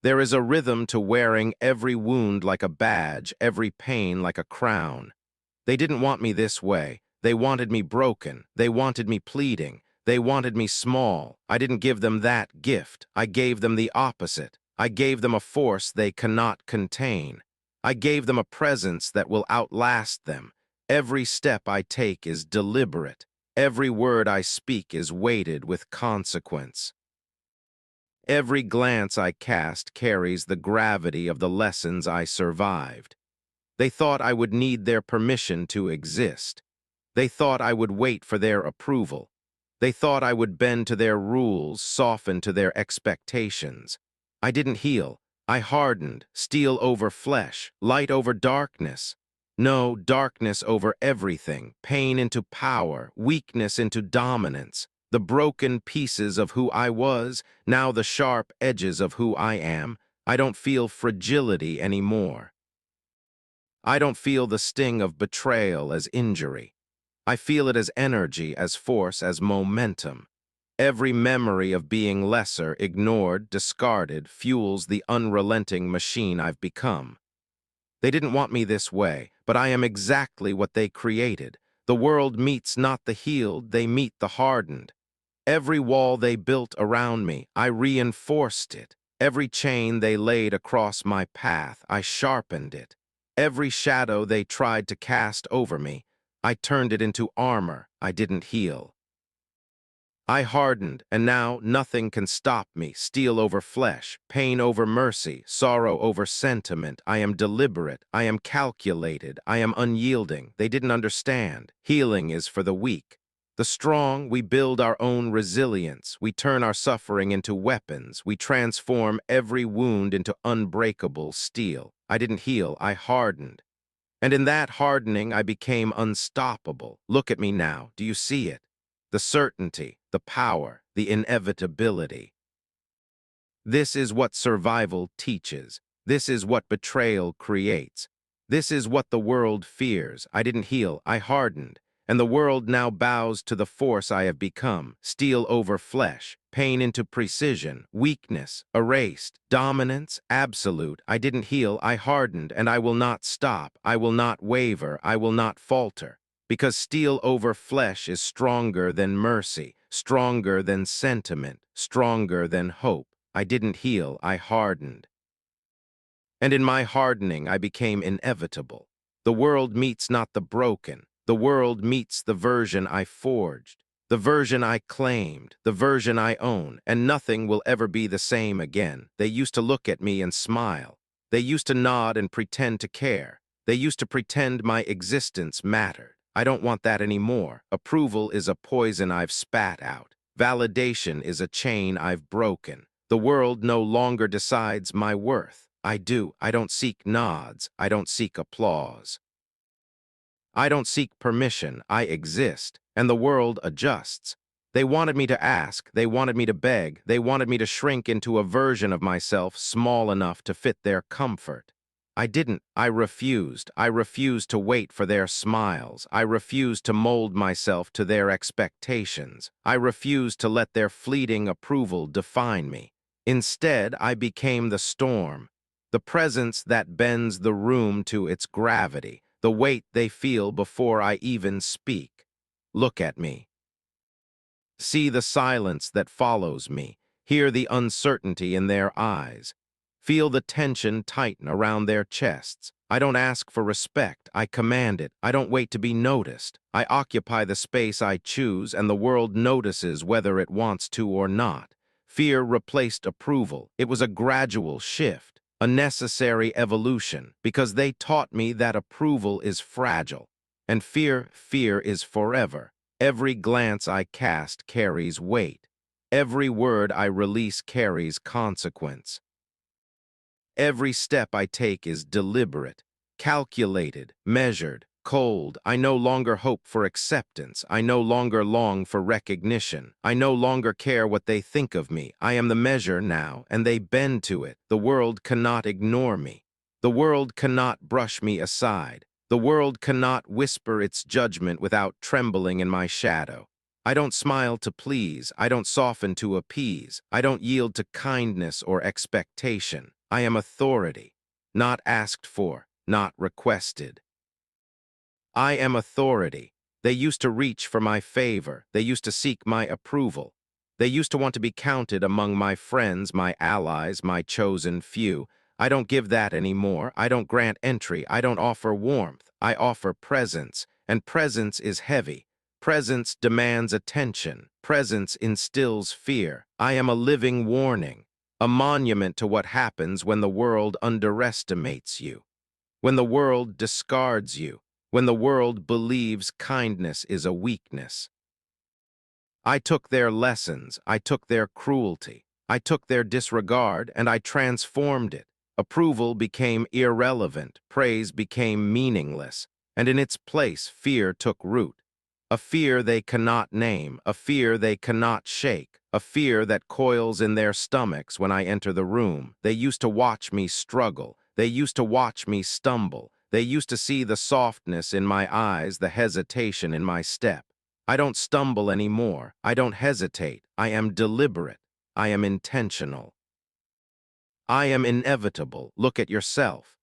There is a rhythm to wearing every wound like a badge, every pain like a crown. They didn't want me this way. They wanted me broken. They wanted me pleading. They wanted me small. I didn't give them that gift. I gave them the opposite. I gave them a force they cannot contain. I gave them a presence that will outlast them. Every step I take is deliberate. Every word I speak is weighted with consequence. Every glance I cast carries the gravity of the lessons I survived. They thought I would need their permission to exist. They thought I would wait for their approval. They thought I would bend to their rules, soften to their expectations. I didn't heal. I hardened, steel over flesh, light over darkness. No, darkness over everything, pain into power, weakness into dominance. The broken pieces of who I was, now the sharp edges of who I am. I don't feel fragility anymore. I don't feel the sting of betrayal as injury. I feel it as energy, as force, as momentum. Every memory of being lesser, ignored, discarded, fuels the unrelenting machine I've become. They didn't want me this way, but I am exactly what they created. The world meets not the healed, they meet the hardened. Every wall they built around me, I reinforced it. Every chain they laid across my path, I sharpened it. Every shadow they tried to cast over me, I turned it into armor I didn't heal. I hardened, and now nothing can stop me. Steel over flesh, pain over mercy, sorrow over sentiment. I am deliberate, I am calculated, I am unyielding. They didn't understand. Healing is for the weak. The strong, we build our own resilience. We turn our suffering into weapons. We transform every wound into unbreakable steel. I didn't heal, I hardened. And in that hardening, I became unstoppable. Look at me now. Do you see it? The certainty, the power, the inevitability. This is what survival teaches. This is what betrayal creates. This is what the world fears. I didn't heal, I hardened. And the world now bows to the force I have become. Steel over flesh, pain into precision, weakness, erased, dominance, absolute. I didn't heal, I hardened, and I will not stop. I will not waver. I will not falter. Because steel over flesh is stronger than mercy, stronger than sentiment, stronger than hope. I didn't heal, I hardened. And in my hardening, I became inevitable. The world meets not the broken. The world meets the version I forged, the version I claimed, the version I own, and nothing will ever be the same again. They used to look at me and smile. They used to nod and pretend to care. They used to pretend my existence mattered. I don't want that anymore. Approval is a poison I've spat out. Validation is a chain I've broken. The world no longer decides my worth. I do. I don't seek nods. I don't seek applause. I don't seek permission. I exist. And the world adjusts. They wanted me to ask. They wanted me to beg. They wanted me to shrink into a version of myself small enough to fit their comfort. I didn't. I refused. I refused to wait for their smiles. I refused to mold myself to their expectations. I refused to let their fleeting approval define me. Instead, I became the storm, the presence that bends the room to its gravity, the weight they feel before I even speak. Look at me. See the silence that follows me. Hear the uncertainty in their eyes. Feel the tension tighten around their chests. I don't ask for respect. I command it. I don't wait to be noticed. I occupy the space I choose, and the world notices whether it wants to or not. Fear replaced approval. It was a gradual shift, a necessary evolution, because they taught me that approval is fragile, and fear is forever. Every glance I cast carries weight. Every word I release carries consequence. Every step I take is deliberate, calculated, measured, cold. I no longer hope for acceptance. I no longer long for recognition. I no longer care what they think of me. I am the measure now, and they bend to it. The world cannot ignore me. The world cannot brush me aside. The world cannot whisper its judgment without trembling in my shadow. I don't smile to please. I don't soften to appease. I don't yield to kindness or expectation. I am authority, not asked for, not requested. I am authority. They used to reach for my favor. They used to seek my approval. They used to want to be counted among my friends, my allies, my chosen few. I don't give that anymore. I don't grant entry. I don't offer warmth. I offer presence, and presence is heavy. Presence demands attention. Presence instills fear. I am a living warning, a monument to what happens when the world underestimates you, when the world discards you, when the world believes kindness is a weakness. I took their lessons, I took their cruelty, I took their disregard, and I transformed it. Approval became irrelevant, praise became meaningless, and in its place fear took root. A fear they cannot name, a fear they cannot shake, a fear that coils in their stomachs when I enter the room. They used to watch me struggle, they used to watch me stumble, they used to see the softness in my eyes, the hesitation in my step. I don't stumble anymore. I don't hesitate. I am deliberate. I am intentional. I am inevitable. Look at yourself.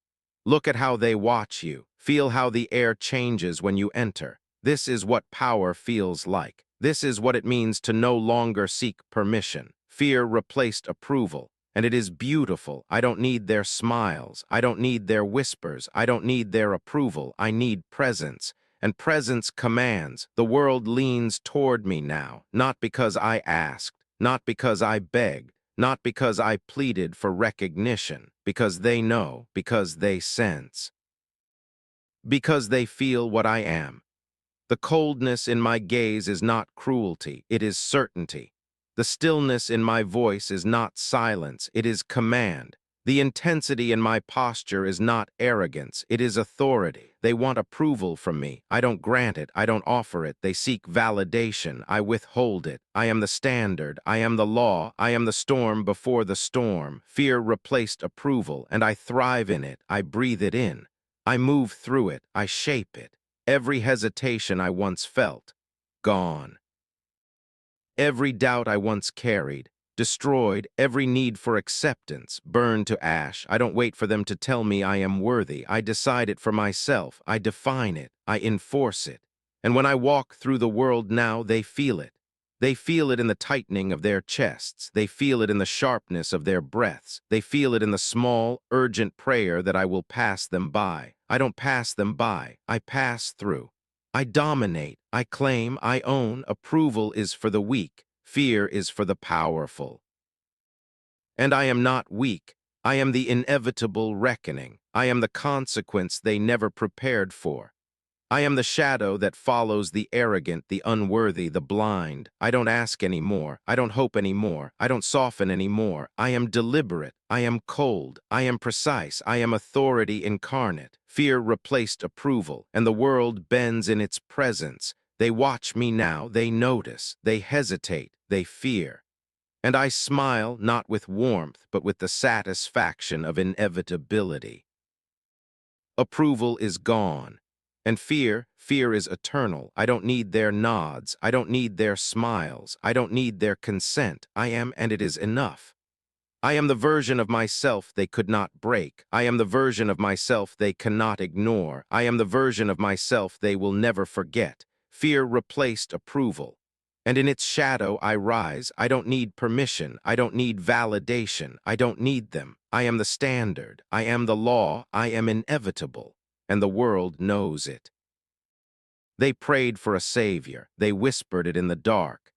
Look at how they watch you. Feel how the air changes when you enter. This is what power feels like. This is what it means to no longer seek permission. Fear replaced approval. And it is beautiful. I don't need their smiles. I don't need their whispers. I don't need their approval. I need presence. And presence commands. The world leans toward me now, not because I asked, not because I begged, not because I pleaded for recognition, because they know, because they sense, because they feel what I am. The coldness in my gaze is not cruelty, it is certainty. The stillness in my voice is not silence, it is command. The intensity in my posture is not arrogance, it is authority. They want approval from me. I don't grant it, I don't offer it. They seek validation, I withhold it. I am the standard, I am the law, I am the storm before the storm. Fear replaced approval, and I thrive in it, I breathe it in. I move through it, I shape it. Every hesitation I once felt, gone. Every doubt I once carried, destroyed. Every need for acceptance, burned to ash. I don't wait for them to tell me I am worthy. I decide it for myself. I define it. I enforce it. And when I walk through the world now, they feel it. They feel it in the tightening of their chests. They feel it in the sharpness of their breaths. They feel it in the small, urgent prayer that I will pass them by. I don't pass them by. I pass through. I dominate, I claim, I own. Approval is for the weak, fear is for the powerful. And I am not weak. I am the inevitable reckoning. I am the consequence they never prepared for. I am the shadow that follows the arrogant, the unworthy, the blind. I don't ask anymore. I don't hope anymore. I don't soften anymore. I am deliberate. I am cold. I am precise. I am authority incarnate. Fear replaced approval, and the world bends in its presence. They watch me now. They notice. They hesitate. They fear. And I smile not with warmth, but with the satisfaction of inevitability. Approval is gone. And fear is eternal. I don't need their nods. I don't need their smiles. I don't need their consent. I am, and it is enough. I am the version of myself they could not break. I am the version of myself they cannot ignore. I am the version of myself they will never forget. Fear replaced approval. And in its shadow I rise. I don't need permission. I don't need validation. I don't need them. I am the standard. I am the law. I am inevitable. And the world knows it. They prayed for a savior. They whispered it in the dark.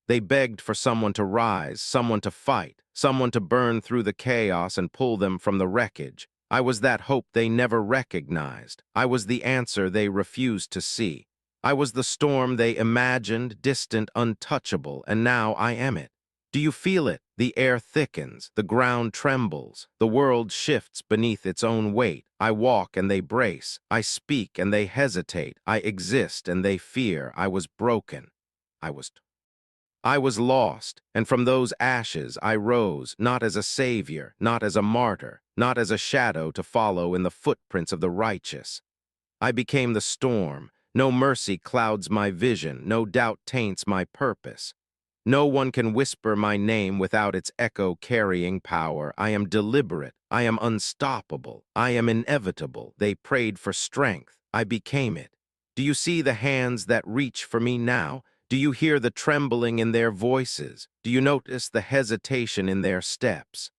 They begged for someone to rise, someone to fight, someone to burn through the chaos and pull them from the wreckage. I was that hope they never recognized. I was the answer they refused to see. I was the storm they imagined, distant, untouchable, and now I am it. Do you feel it? The air thickens, the ground trembles, the world shifts beneath its own weight. I walk and they brace, I speak and they hesitate, I exist and they fear. I was broken. I was lost, and from those ashes I rose, not as a savior, not as a martyr, not as a shadow to follow in the footprints of the righteous. I became the storm. No mercy clouds my vision, no doubt taints my purpose. No one can whisper my name without its echo carrying power. I am deliberate. I am unstoppable. I am inevitable. They prayed for strength. I became it. Do you see the hands that reach for me now? Do you hear the trembling in their voices? Do you notice the hesitation in their steps?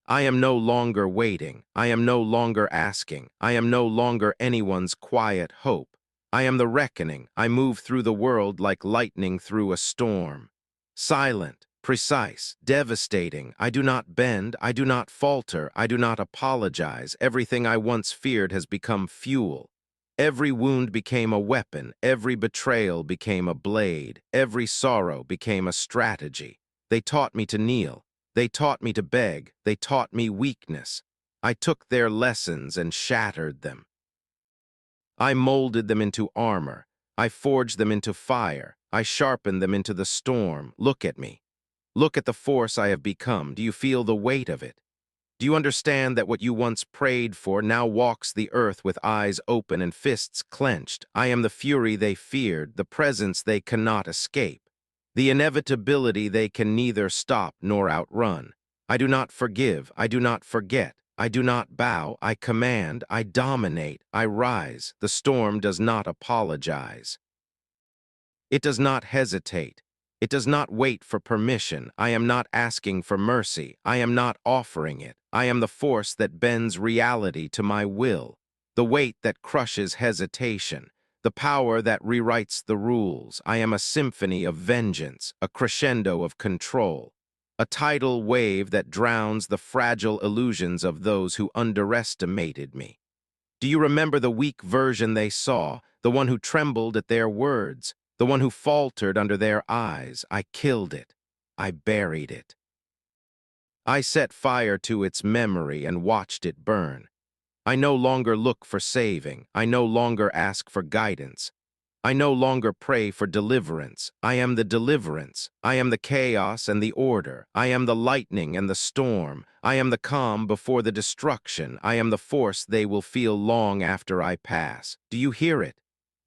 I am no longer waiting. I am no longer asking. I am no longer anyone's quiet hope. I am the reckoning. I move through the world like lightning through a storm. Silent, precise, devastating. I do not bend. I do not falter. I do not apologize. Everything I once feared has become fuel. Every wound became a weapon. Every betrayal became a blade. Every sorrow became a strategy. They taught me to kneel. They taught me to beg. They taught me weakness. I took their lessons and shattered them. I molded them into armor. I forged them into fire. I sharpened them into the storm. Look at me. Look at the force I have become. Do you feel the weight of it? Do you understand that what you once prayed for now walks the earth with eyes open and fists clenched? I am the fury they feared, the presence they cannot escape, the inevitability they can neither stop nor outrun. I do not forgive. I do not forget. I do not bow. I command. I dominate. I rise. The storm does not apologize. It does not hesitate. It does not wait for permission. I am not asking for mercy. I am not offering it. I am the force that bends reality to my will, the weight that crushes hesitation, the power that rewrites the rules. I am a symphony of vengeance, a crescendo of control, a tidal wave that drowns the fragile illusions of those who underestimated me. Do you remember the weak version they saw, the one who trembled at their words, the one who faltered under their eyes? I killed it. I buried it. I set fire to its memory and watched it burn. I no longer look for saving. I no longer ask for guidance. I no longer pray for deliverance. I am the deliverance. I am the chaos and the order. I am the lightning and the storm. I am the calm before the destruction. I am the force they will feel long after I pass. Do you hear it?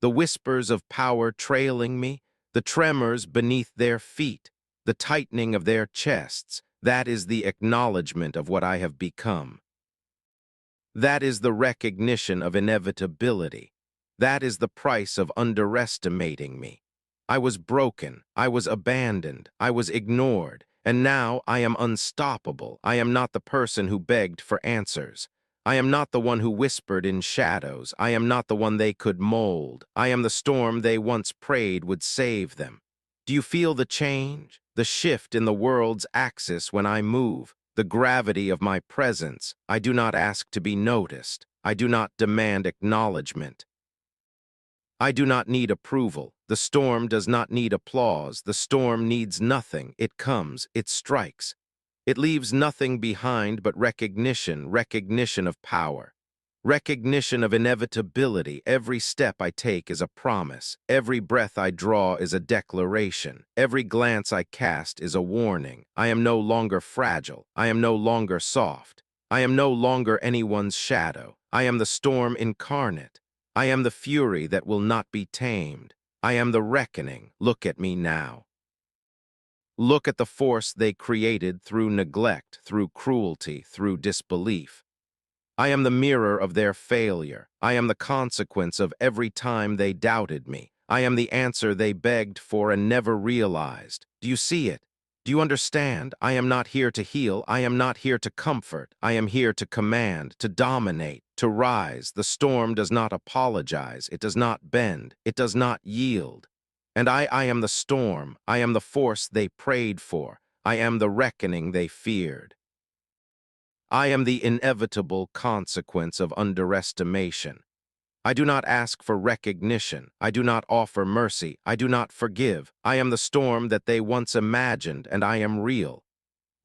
The whispers of power trailing me, the tremors beneath their feet, the tightening of their chests. That is the acknowledgement of what I have become. That is the recognition of inevitability. That is the price of underestimating me. I was broken, I was abandoned, I was ignored, and now I am unstoppable. I am not the person who begged for answers. I am not the one who whispered in shadows. I am not the one they could mold. I am the storm they once prayed would save them. Do you feel the change, the shift in the world's axis when I move? The gravity of my presence. I do not ask to be noticed. I do not demand acknowledgement. I do not need approval. The storm does not need applause. The storm needs nothing. It comes, it strikes. It leaves nothing behind but recognition, recognition of power. Recognition of inevitability. Every step I take is a promise. Every breath I draw is a declaration. Every glance I cast is a warning. I am no longer fragile. I am no longer soft. I am no longer anyone's shadow. I am the storm incarnate. I am the fury that will not be tamed. I am the reckoning. Look at me now. Look at the force they created through neglect, through cruelty, through disbelief. I am the mirror of their failure. I am the consequence of every time they doubted me. I am the answer they begged for and never realized. Do you see it? Do you understand? I am not here to heal. I am not here to comfort. I am here to command, to dominate, to rise. The storm does not apologize. It does not bend. It does not yield. And I am the storm. I am the force they prayed for. I am the reckoning they feared. I am the inevitable consequence of underestimation. I do not ask for recognition. I do not offer mercy. I do not forgive. I am the storm that they once imagined, and I am real.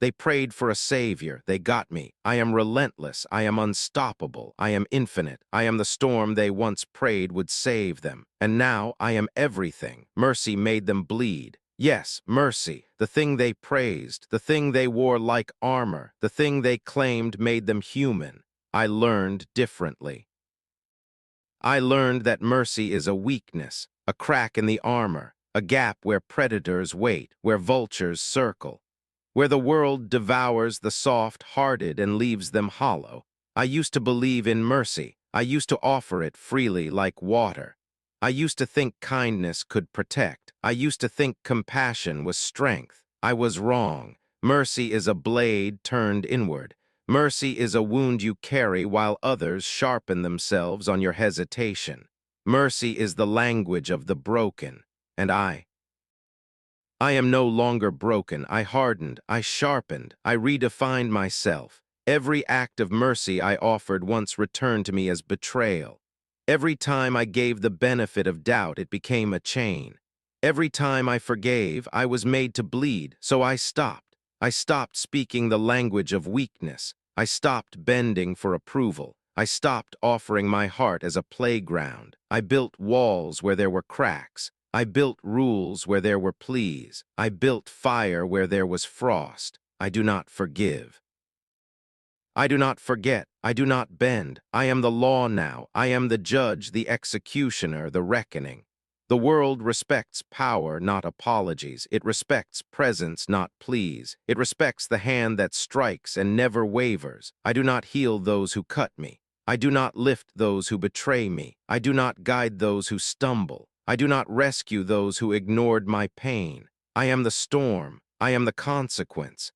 They prayed for a savior. They got me. I am relentless. I am unstoppable. I am infinite. I am the storm they once prayed would save them. And now I am everything. Mercy made them bleed. Yes, mercy, the thing they praised, the thing they wore like armor, the thing they claimed made them human. I learned differently. I learned that mercy is a weakness, a crack in the armor, a gap where predators wait, where vultures circle, where the world devours the soft-hearted and leaves them hollow. I used to believe in mercy. I used to offer it freely like water. I used to think kindness could protect. I used to think compassion was strength. I was wrong. Mercy is a blade turned inward. Mercy is a wound you carry while others sharpen themselves on your hesitation. Mercy is the language of the broken. And I am no longer broken. I hardened, I sharpened, I redefined myself. Every act of mercy I offered once returned to me as betrayal. Every time I gave the benefit of doubt, it became a chain. Every time I forgave, I was made to bleed, so I stopped. I stopped speaking the language of weakness. I stopped bending for approval. I stopped offering my heart as a playground. I built walls where there were cracks. I built rules where there were pleas. I built fire where there was frost. I do not forgive. I do not forget. I do not bend. I am the law now. I am the judge, the executioner, the reckoning. The world respects power, not apologies. It respects presence, not pleas. It respects the hand that strikes and never wavers. I do not heal those who cut me. I do not lift those who betray me. I do not guide those who stumble. I do not rescue those who ignored my pain. I am the storm. I am the consequence.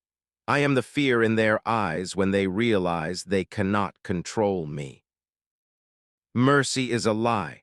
I am the fear in their eyes when they realize they cannot control me. Mercy is a lie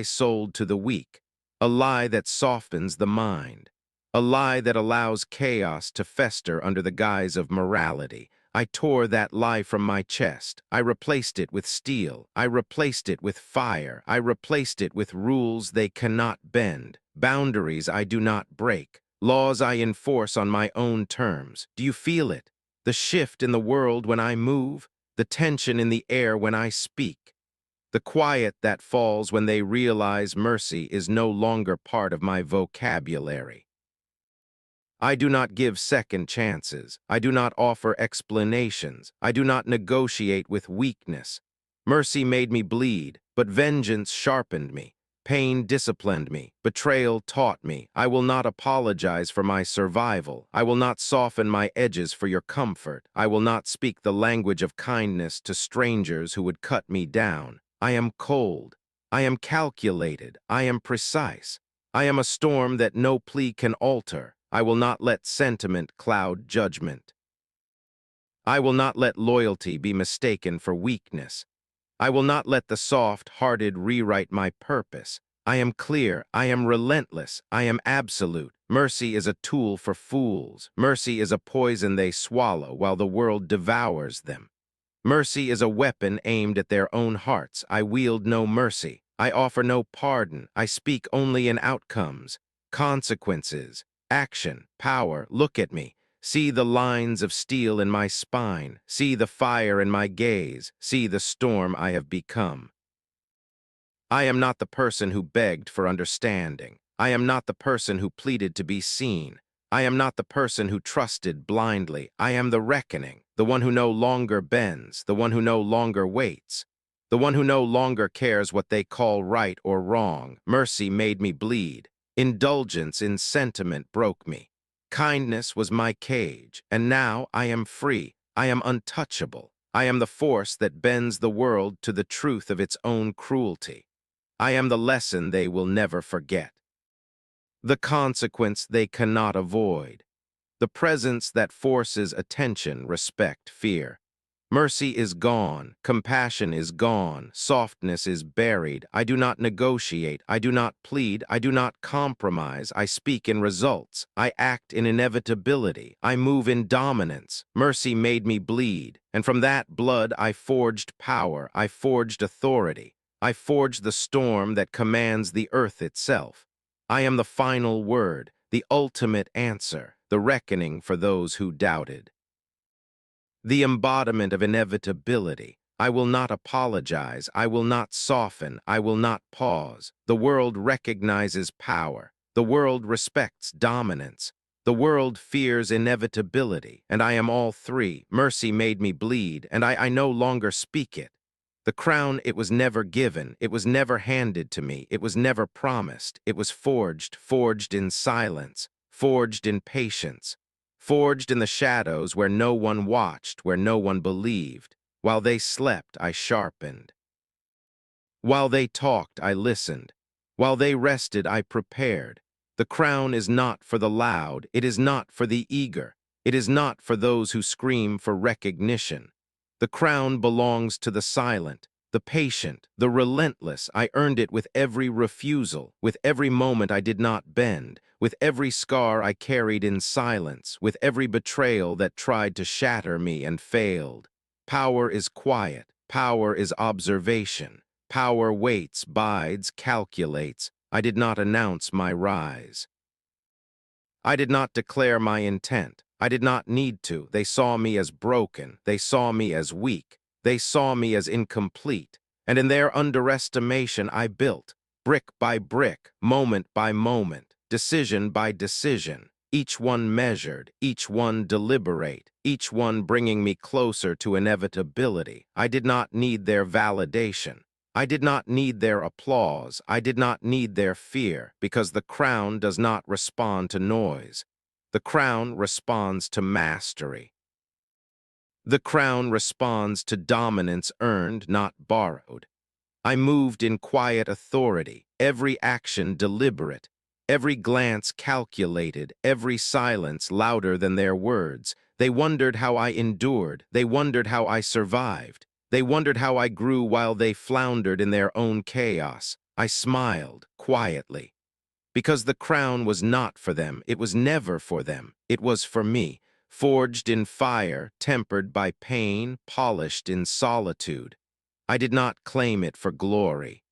sold to the weak, a lie that softens the mind, a lie that allows chaos to fester under the guise of morality. I tore that lie from my chest. I replaced it with steel. I replaced it with fire. I replaced it with rules they cannot bend, boundaries I do not break, laws I enforce on my own terms. Do you feel it? The shift in the world when I move, the tension in the air when I speak. The quiet that falls when they realize mercy is no longer part of my vocabulary. I do not give second chances. I do not offer explanations. I do not negotiate with weakness. Mercy made me bleed, but vengeance sharpened me. Pain disciplined me. Betrayal taught me. I will not apologize for my survival. I will not soften my edges for your comfort. I will not speak the language of kindness to strangers who would cut me down. I am cold. I am calculated. I am precise. I am a storm that no plea can alter. I will not let sentiment cloud judgment. I will not let loyalty be mistaken for weakness. I will not let the soft-hearted rewrite my purpose. I am clear. I am relentless. I am absolute. Mercy is a tool for fools. Mercy is a poison they swallow while the world devours them. Mercy is a weapon aimed at their own hearts. I wield no mercy. I offer no pardon. I speak only in outcomes, consequences, action, power. Look at me. See the lines of steel in my spine. See the fire in my gaze. See the storm I have become. I am not the person who begged for understanding. I am not the person who pleaded to be seen. I am not the person who trusted blindly. I am the reckoning, the one who no longer bends, the one who no longer waits, the one who no longer cares what they call right or wrong. Mercy made me bleed. Indulgence in sentiment broke me. Kindness was my cage, and now I am free. I am untouchable. I am the force that bends the world to the truth of its own cruelty. I am the lesson they will never forget, the consequence they cannot avoid, the presence that forces attention, respect, fear. Mercy is gone, compassion is gone, softness is buried. I do not negotiate, I do not plead, I do not compromise. I speak in results, I act in inevitability, I move in dominance. Mercy made me bleed, and from that blood I forged power, I forged authority. I forged the storm that commands the earth itself. I am the final word, the ultimate answer, the reckoning for those who doubted. The embodiment of inevitability. I will not apologize. I will not soften. I will not pause. The world recognizes power. The world respects dominance. The world fears inevitability, and I am all three. Mercy made me bleed, and I no longer speak it. The crown, it was never given. It was never handed to me. It was never promised. It was forged in silence, forged in patience. Forged in the shadows where no one watched, where no one believed. While they slept, I sharpened. While they talked, I listened. While they rested, I prepared. The crown is not for the loud. It is not for the eager. It is not for those who scream for recognition. The crown belongs to the silent, the patient, the relentless. I earned it with every refusal, with every moment I did not bend, with every scar I carried in silence, with every betrayal that tried to shatter me and failed. Power is quiet. Power is observation. Power waits, bides, calculates. I did not announce my rise. I did not declare my intent. I did not need to. They saw me as broken. They saw me as weak. They saw me as incomplete. And in their underestimation, I built, brick by brick, moment by moment, decision by decision, each one measured, each one deliberate, each one bringing me closer to inevitability. I did not need their validation. I did not need their applause. I did not need their fear, because the crown does not respond to noise. The crown responds to mastery. The crown responds to dominance earned, not borrowed. I moved in quiet authority, every action deliberate, every glance calculated, every silence louder than their words. They wondered how I endured. They wondered how I survived. They wondered how I grew while they floundered in their own chaos. I smiled, quietly. Because the crown was not for them, it was never for them, it was for me, forged in fire, tempered by pain, polished in solitude. I did not claim it for glory.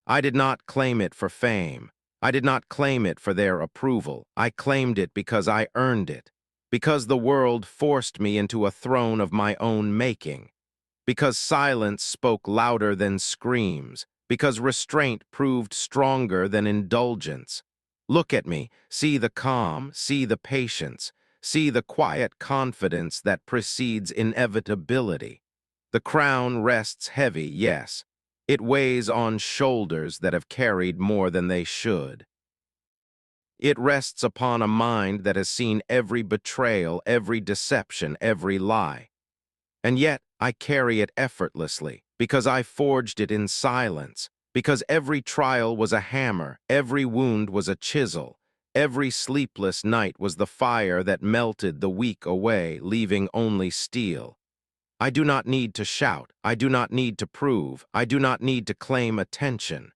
I did not claim it for fame. I did not claim it for their approval. I claimed it because I earned it, because the world forced me into a throne of my own making, because silence spoke louder than screams, because restraint proved stronger than indulgence. Look at me, see the calm, see the patience, see the quiet confidence that precedes inevitability. The crown rests heavy, yes. It weighs on shoulders that have carried more than they should. It rests upon a mind that has seen every betrayal, every deception, every lie. And yet, I carry it effortlessly, because I forged it in silence, because every trial was a hammer, every wound was a chisel, every sleepless night was the fire that melted the weak away, leaving only steel. I do not need to shout, I do not need to prove, I do not need to claim attention.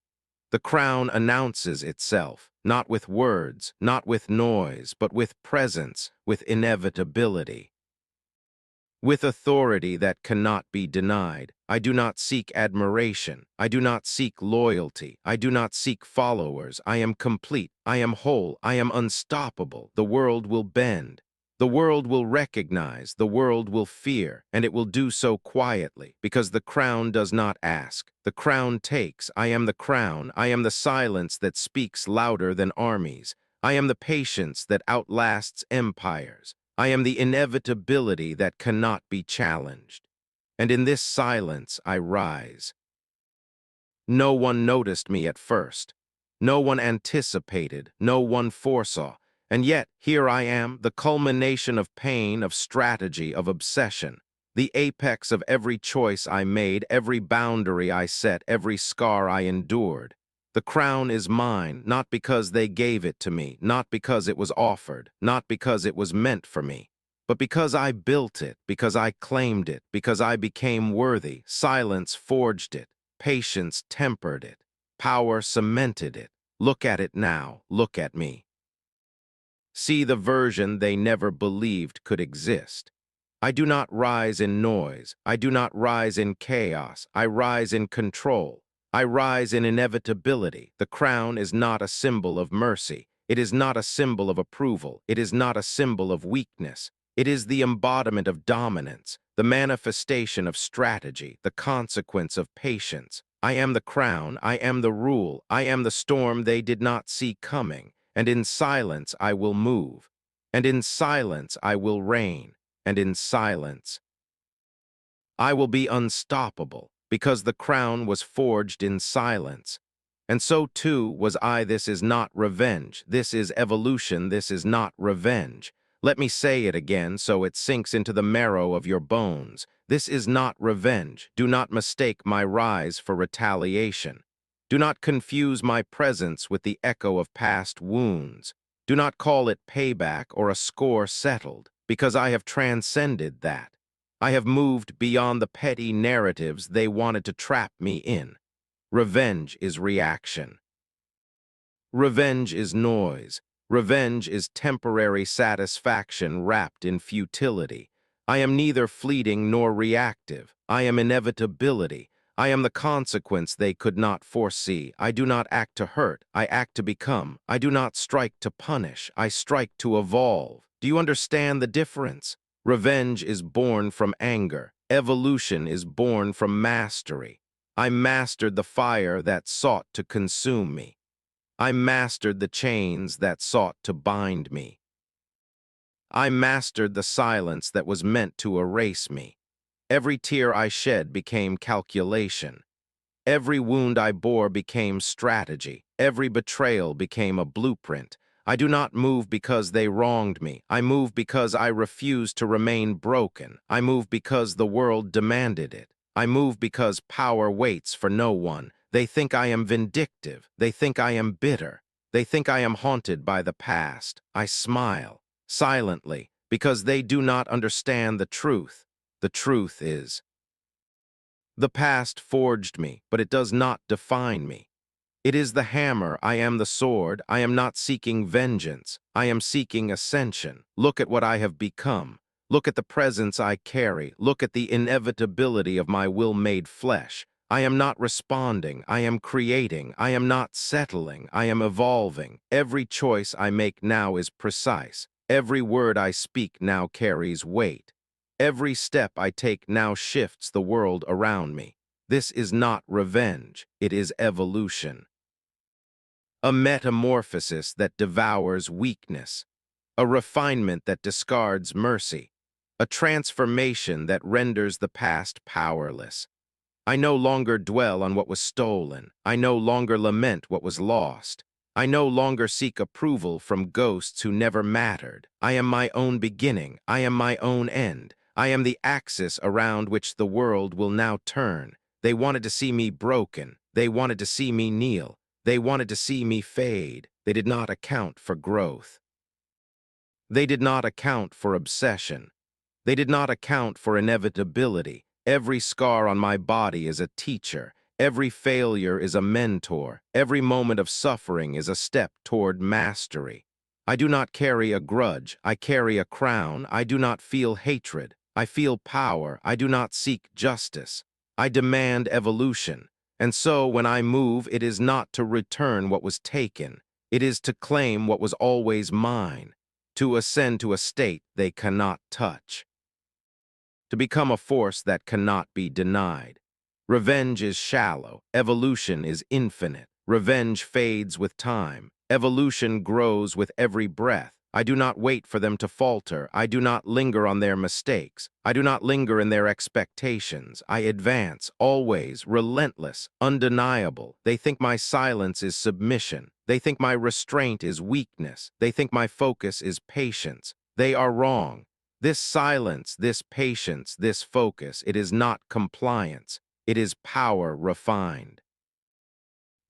The crown announces itself, not with words, not with noise, but with presence, with inevitability. With authority that cannot be denied. I do not seek admiration. I do not seek loyalty. I do not seek followers. I am complete. I am whole. I am unstoppable. The world will bend. The world will recognize. The world will fear. And it will do so quietly, because the crown does not ask. The crown takes. I am the crown. I am the silence that speaks louder than armies. I am the patience that outlasts empires. I am the inevitability that cannot be challenged. And in this silence I rise. No one noticed me at first. No one anticipated, no one foresaw. And yet, here I am, the culmination of pain, of strategy, of obsession. The apex of every choice I made, every boundary I set, every scar I endured. The crown is mine, not because they gave it to me, not because it was offered, not because it was meant for me, but because I built it, because I claimed it, because I became worthy. Silence forged it, patience tempered it, power cemented it. Look at it now, look at me. See the version they never believed could exist. I do not rise in noise. I do not rise in chaos. I rise in control. I rise in inevitability. The crown is not a symbol of mercy. It is not a symbol of approval. It is not a symbol of weakness. It is the embodiment of dominance, the manifestation of strategy, the consequence of patience. I am the crown. I am the rule. I am the storm they did not see coming. And in silence I will move. And in silence I will reign. And in silence I will be unstoppable, because the crown was forged in silence. And so too was I. This is not revenge. This is evolution. This is not revenge. Let me say it again so it sinks into the marrow of your bones. This is not revenge. Do not mistake my rise for retaliation. Do not confuse my presence with the echo of past wounds. Do not call it payback or a score settled, because I have transcended that. I have moved beyond the petty narratives they wanted to trap me in. Revenge is reaction. Revenge is noise. Revenge is temporary satisfaction wrapped in futility. I am neither fleeting nor reactive. I am inevitability. I am the consequence they could not foresee. I do not act to hurt. I act to become. I do not strike to punish. I strike to evolve. Do you understand the difference? Revenge is born from anger. Evolution is born from mastery. I mastered the fire that sought to consume me. I mastered the chains that sought to bind me. I mastered the silence that was meant to erase me. Every tear I shed became calculation. Every wound I bore became strategy. Every betrayal became a blueprint. I do not move because they wronged me. I move because I refuse to remain broken. I move because the world demanded it. I move because power waits for no one. They think I am vindictive. They think I am bitter. They think I am haunted by the past. I smile, silently, because they do not understand the truth. The truth is, the past forged me, but it does not define me. It is the hammer, I am the sword. I am not seeking vengeance. I am seeking ascension. Look at what I have become. Look at the presence I carry. Look at the inevitability of my will-made flesh. I am not responding. I am creating. I am not settling. I am evolving. Every choice I make now is precise. Every word I speak now carries weight. Every step I take now shifts the world around me. This is not revenge. It is evolution. A metamorphosis that devours weakness, a refinement that discards mercy, a transformation that renders the past powerless. I no longer dwell on what was stolen. I no longer lament what was lost. I no longer seek approval from ghosts who never mattered. I am my own beginning. I am my own end. I am the axis around which the world will now turn. They wanted to see me broken. They wanted to see me kneel. They wanted to see me fade. They did not account for growth. They did not account for obsession. They did not account for inevitability. Every scar on my body is a teacher. Every failure is a mentor. Every moment of suffering is a step toward mastery. I do not carry a grudge. I carry a crown. I do not feel hatred. I feel power. I do not seek justice. I demand evolution. And so when I move, it is not to return what was taken. It is to claim what was always mine, to ascend to a state they cannot touch, to become a force that cannot be denied. Revenge is shallow. Evolution is infinite. Revenge fades with time. Evolution grows with every breath. I do not wait for them to falter. I do not linger on their mistakes. I do not linger in their expectations. I advance, always, relentless, undeniable. They think my silence is submission. They think my restraint is weakness. They think my focus is patience. They are wrong. This silence, this patience, this focus, it is not compliance. It is power refined.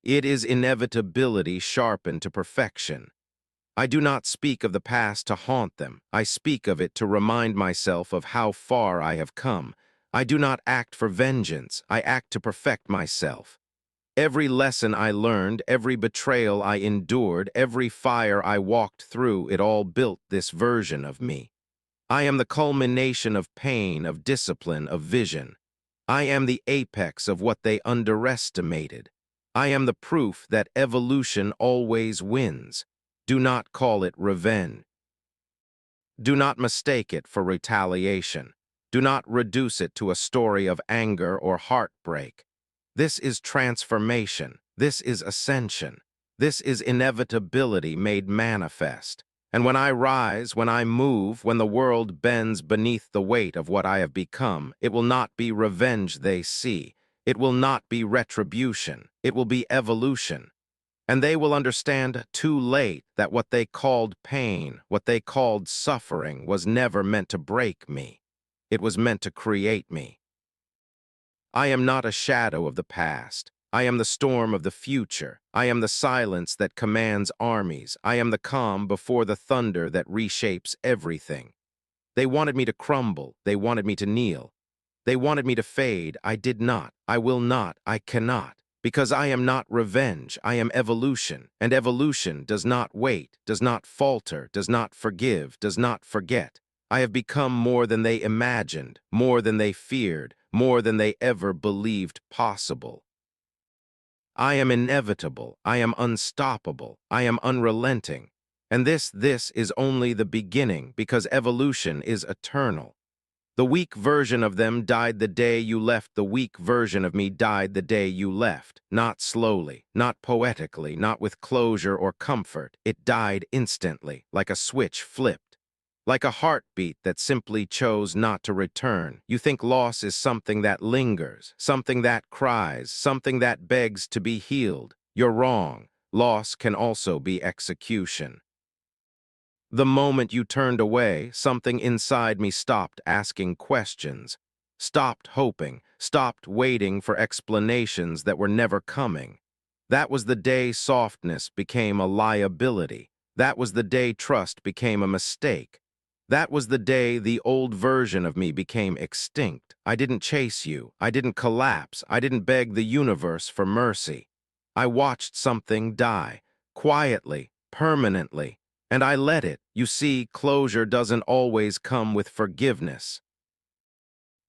It is inevitability sharpened to perfection. I do not speak of the past to haunt them. I speak of it to remind myself of how far I have come. I do not act for vengeance. I act to perfect myself. Every lesson I learned, every betrayal I endured, every fire I walked through, it all built this version of me. I am the culmination of pain, of discipline, of vision. I am the apex of what they underestimated. I am the proof that evolution always wins. Do not call it revenge. Do not mistake it for retaliation. Do not reduce it to a story of anger or heartbreak. This is transformation. This is ascension. This is inevitability made manifest. And when I rise, when I move, when the world bends beneath the weight of what I have become, it will not be revenge they see. It will not be retribution. It will be evolution. And they will understand too late that what they called pain, what they called suffering, was never meant to break me. It was meant to create me. I am not a shadow of the past. I am the storm of the future. I am the silence that commands armies. I am the calm before the thunder that reshapes everything. They wanted me to crumble. They wanted me to kneel. They wanted me to fade. I did not. I will not. I cannot. Because I am not revenge. I am evolution. And evolution does not wait, does not falter, does not forgive, does not forget. I have become more than they imagined, more than they feared, more than they ever believed possible. I am inevitable. I am unstoppable. I am unrelenting. And this is only the beginning, because evolution is eternal. The weak version of them died the day you left. The weak version of me died the day you left. Not slowly, not poetically, not with closure or comfort. It died instantly, like a switch flipped. Like a heartbeat that simply chose not to return. You think loss is something that lingers, something that cries, something that begs to be healed. You're wrong. Loss can also be execution. The moment you turned away, something inside me stopped asking questions. stopped hoping, stopped waiting for explanations that were never coming. That was the day softness became a liability. That was the day trust became a mistake. That was the day the old version of me became extinct. I didn't chase you. I didn't collapse. I didn't beg the universe for mercy. I watched something die, quietly, permanently, and I let it. You see, closure doesn't always come with forgiveness.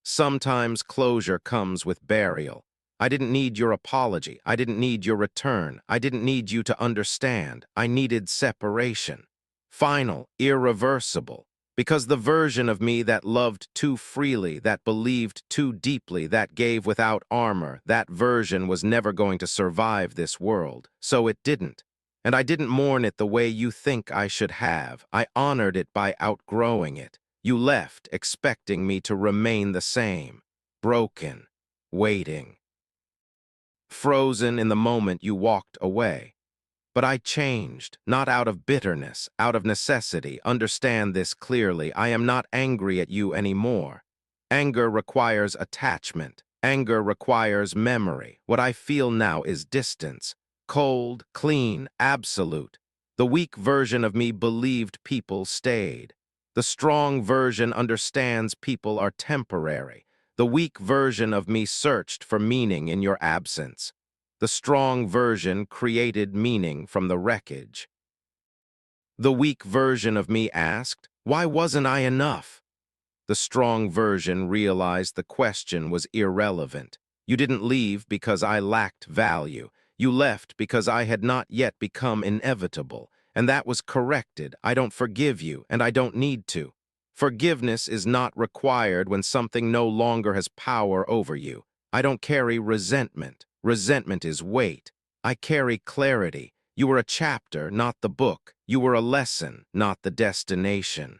Sometimes closure comes with burial. I didn't need your apology. I didn't need your return. I didn't need you to understand. I needed separation. Final, irreversible. Because the version of me that loved too freely, that believed too deeply, that gave without armor, that version was never going to survive this world. So it didn't. And I didn't mourn it the way you think I should have. I honored it by outgrowing it. You left, expecting me to remain the same, broken, waiting, frozen in the moment you walked away. But I changed, not out of bitterness, out of necessity. Understand this clearly. I am not angry at you anymore. Anger requires attachment. Anger requires memory. What I feel now is distance. Cold, clean, absolute. The weak version of me believed people stayed. The strong version understands people are temporary. The weak version of me searched for meaning in your absence. The strong version created meaning from the wreckage. The weak version of me asked, why wasn't I enough? The strong version realized the question was irrelevant. You didn't leave because I lacked value. You left because I had not yet become inevitable, and that was corrected. I don't forgive you, and I don't need to. Forgiveness is not required when something no longer has power over you. I don't carry resentment. Resentment is weight. I carry clarity. You were a chapter, not the book. You were a lesson, not the destination.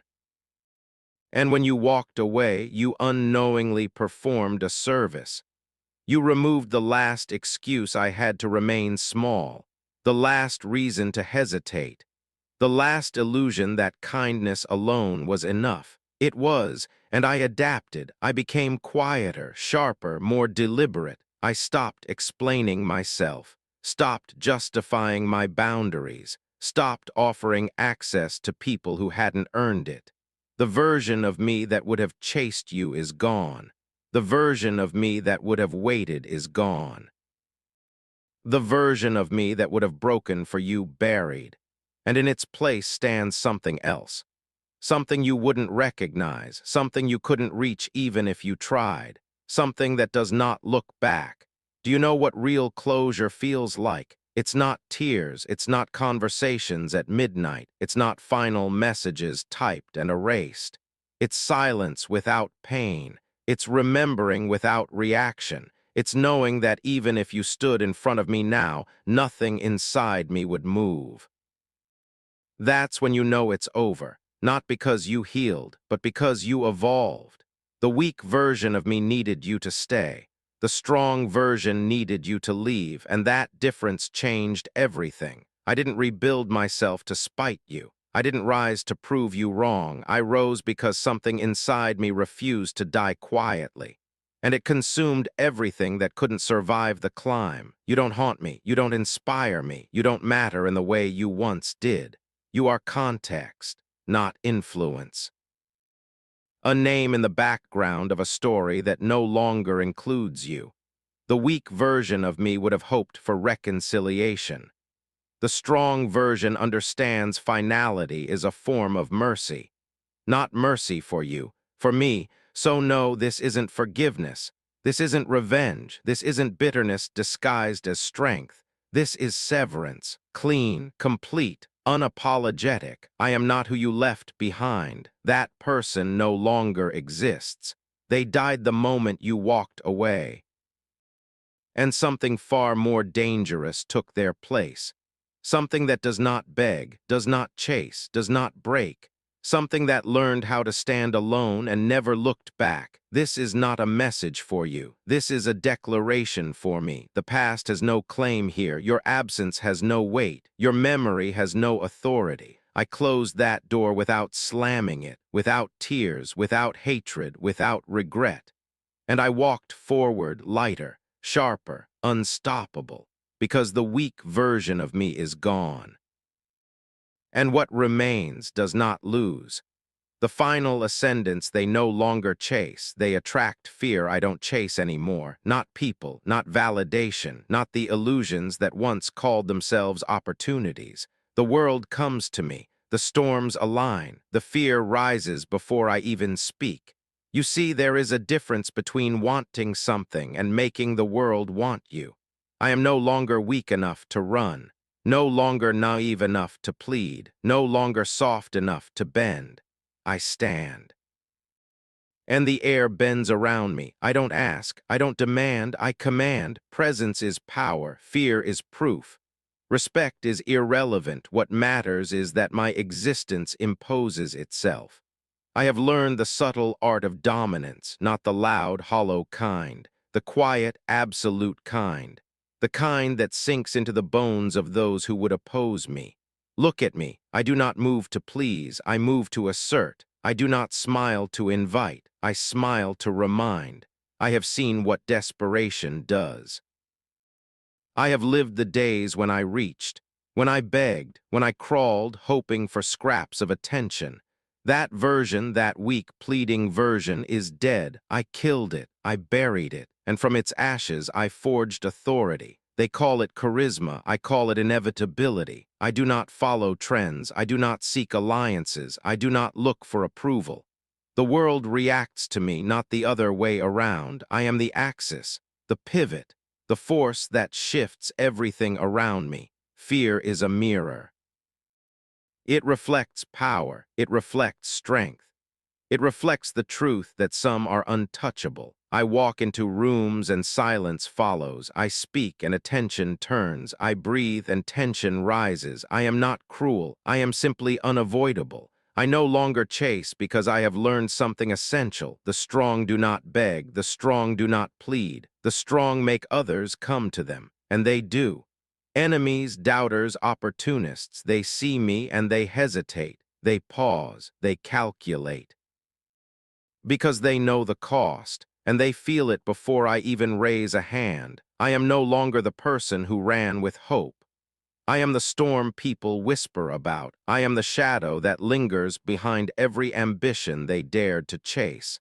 And when you walked away, you unknowingly performed a service. You removed the last excuse I had to remain small, the last reason to hesitate, the last illusion that kindness alone was enough. It was, and I adapted. I became quieter, sharper, more deliberate. I stopped explaining myself, stopped justifying my boundaries, stopped offering access to people who hadn't earned it. The version of me that would have chased you is gone. The version of me that would have waited is gone. The version of me that would have broken for you buried. And in its place stands something else. Something you wouldn't recognize, something you couldn't reach even if you tried, something that does not look back. Do you know what real closure feels like? It's not tears, it's not conversations at midnight, it's not final messages typed and erased. It's silence without pain, it's remembering without reaction, it's knowing that even if you stood in front of me now, nothing inside me would move. That's when you know it's over, not because you healed, but because you evolved. The weak version of me needed you to stay. The strong version needed you to leave, and that difference changed everything. I didn't rebuild myself to spite you. I didn't rise to prove you wrong. I rose because something inside me refused to die quietly. And it consumed everything that couldn't survive the climb. You don't haunt me. You don't inspire me. You don't matter in the way you once did. You are context, not influence. A name in the background of a story that no longer includes you. The weak version of me would have hoped for reconciliation. The strong version understands finality is a form of mercy. Not mercy for you, for me, so no, this isn't forgiveness. This isn't revenge. This isn't bitterness disguised as strength. This is severance, clean, complete, unapologetic. I am not who you left behind. That person no longer exists. They died the moment you walked away. And something far more dangerous took their place. Something that does not beg, does not chase, does not break. Something that learned how to stand alone and never looked back. This is not a message for you. This is a declaration for me. The past has no claim here. Your absence has no weight. Your memory has no authority. I closed that door without slamming it, without tears, without hatred, without regret. And I walked forward lighter, sharper, unstoppable, because the weak version of me is gone. And what remains does not lose. The final ascendants they no longer chase, they attract fear I don't chase anymore, not people, not validation, not the illusions that once called themselves opportunities. The world comes to me, the storms align, the fear rises before I even speak. You see, there is a difference between wanting something and making the world want you. I am no longer weak enough to run, no longer naive enough to plead, no longer soft enough to bend. I stand. And the air bends around me. I don't ask, I don't demand, I command. Presence is power, fear is proof. Respect is irrelevant. What matters is that my existence imposes itself. I have learned the subtle art of dominance, not the loud, hollow kind, the quiet, absolute kind, the kind that sinks into the bones of those who would oppose me. Look at me. I do not move to please, I move to assert. I do not smile to invite, I smile to remind. I have seen what desperation does. I have lived the days when I reached, when I begged, when I crawled, hoping for scraps of attention. That version, that weak, pleading version, is dead. I killed it, I buried it, and from its ashes I forged authority. They call it charisma, I call it inevitability. I do not follow trends, I do not seek alliances, I do not look for approval. The world reacts to me, not the other way around. I am the axis, the pivot, the force that shifts everything around me. Fear is a mirror. It reflects power. It reflects strength. It reflects the truth that some are untouchable. I walk into rooms and silence follows. I speak and attention turns. I breathe and tension rises. I am not cruel. I am simply unavoidable. I no longer chase because I have learned something essential. The strong do not beg. The strong do not plead. The strong make others come to them, and they do. Enemies, doubters, opportunists, they see me and they hesitate. They pause. They calculate. Because they know the cost, and they feel it before I even raise a hand. I am no longer the person who ran with hope. I am the storm people whisper about. I am the shadow that lingers behind every ambition they dared to chase.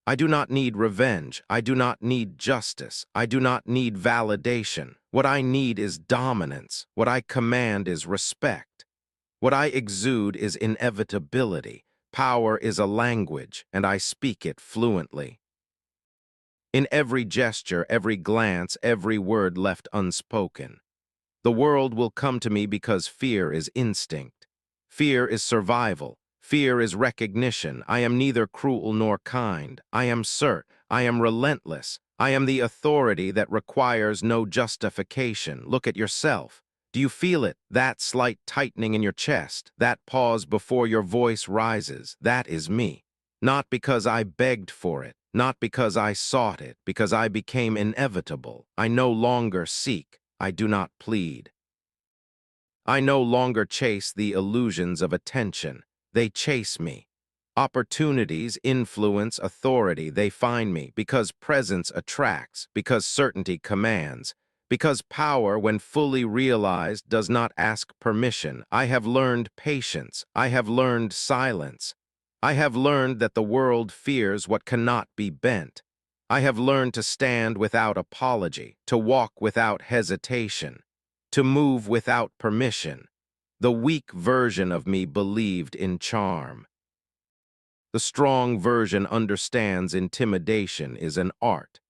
I do not need revenge. I do not need justice. I do not need validation. What I need is dominance. What I command is respect. What I exude is inevitability. Power is a language, and I speak it fluently. In every gesture, every glance, every word left unspoken. The world will come to me because fear is instinct. Fear is survival. Fear is recognition. I am neither cruel nor kind. I am cert. I am relentless. I am the authority that requires no justification. Look at yourself. Do you feel it? That slight tightening in your chest, that pause before your voice rises, that is me. Not because I begged for it, not because I sought it, because I became inevitable. I no longer seek. I do not plead. I no longer chase the illusions of attention. They chase me. Opportunities, influence, authority, they find me because presence attracts, because certainty commands, because power, when fully realized, does not ask permission. I have learned patience. I have learned silence. I have learned that the world fears what cannot be bent. I have learned to stand without apology, to walk without hesitation, to move without permission. The weak version of me believed in charm. The strong version understands intimidation is an art.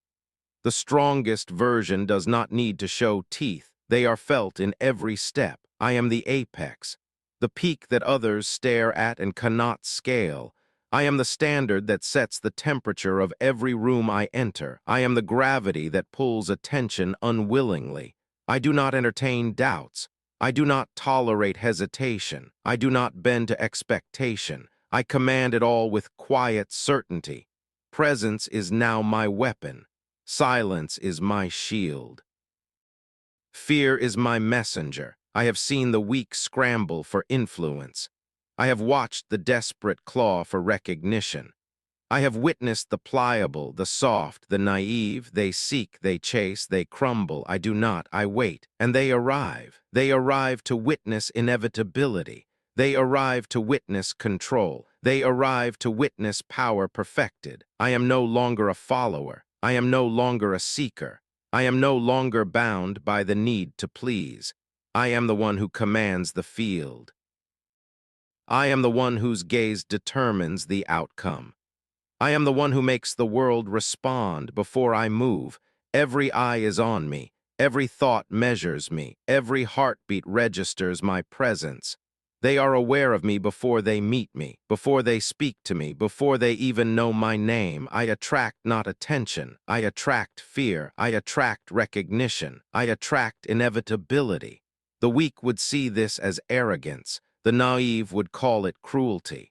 The strongest version does not need to show teeth. They are felt in every step. I am the apex, the peak that others stare at and cannot scale. I am the standard that sets the temperature of every room I enter. I am the gravity that pulls attention unwillingly. I do not entertain doubts. I do not tolerate hesitation. I do not bend to expectation. I command it all with quiet certainty. Presence is now my weapon. Silence is my shield. Fear is my messenger. I have seen the weak scramble for influence. I have watched the desperate claw for recognition. I have witnessed the pliable, the soft, the naive. They seek, they chase, they crumble. I do not, I wait. And they arrive. They arrive to witness inevitability. They arrive to witness control. They arrive to witness power perfected. I am no longer a follower. I am no longer a seeker. I am no longer bound by the need to please. I am the one who commands the field. I am the one whose gaze determines the outcome. I am the one who makes the world respond before I move. Every eye is on me. Every thought measures me. Every heartbeat registers my presence. They are aware of me before they meet me, before they speak to me, before they even know my name. I attract not attention. I attract fear. I attract recognition. I attract inevitability. The weak would see this as arrogance. The naive would call it cruelty.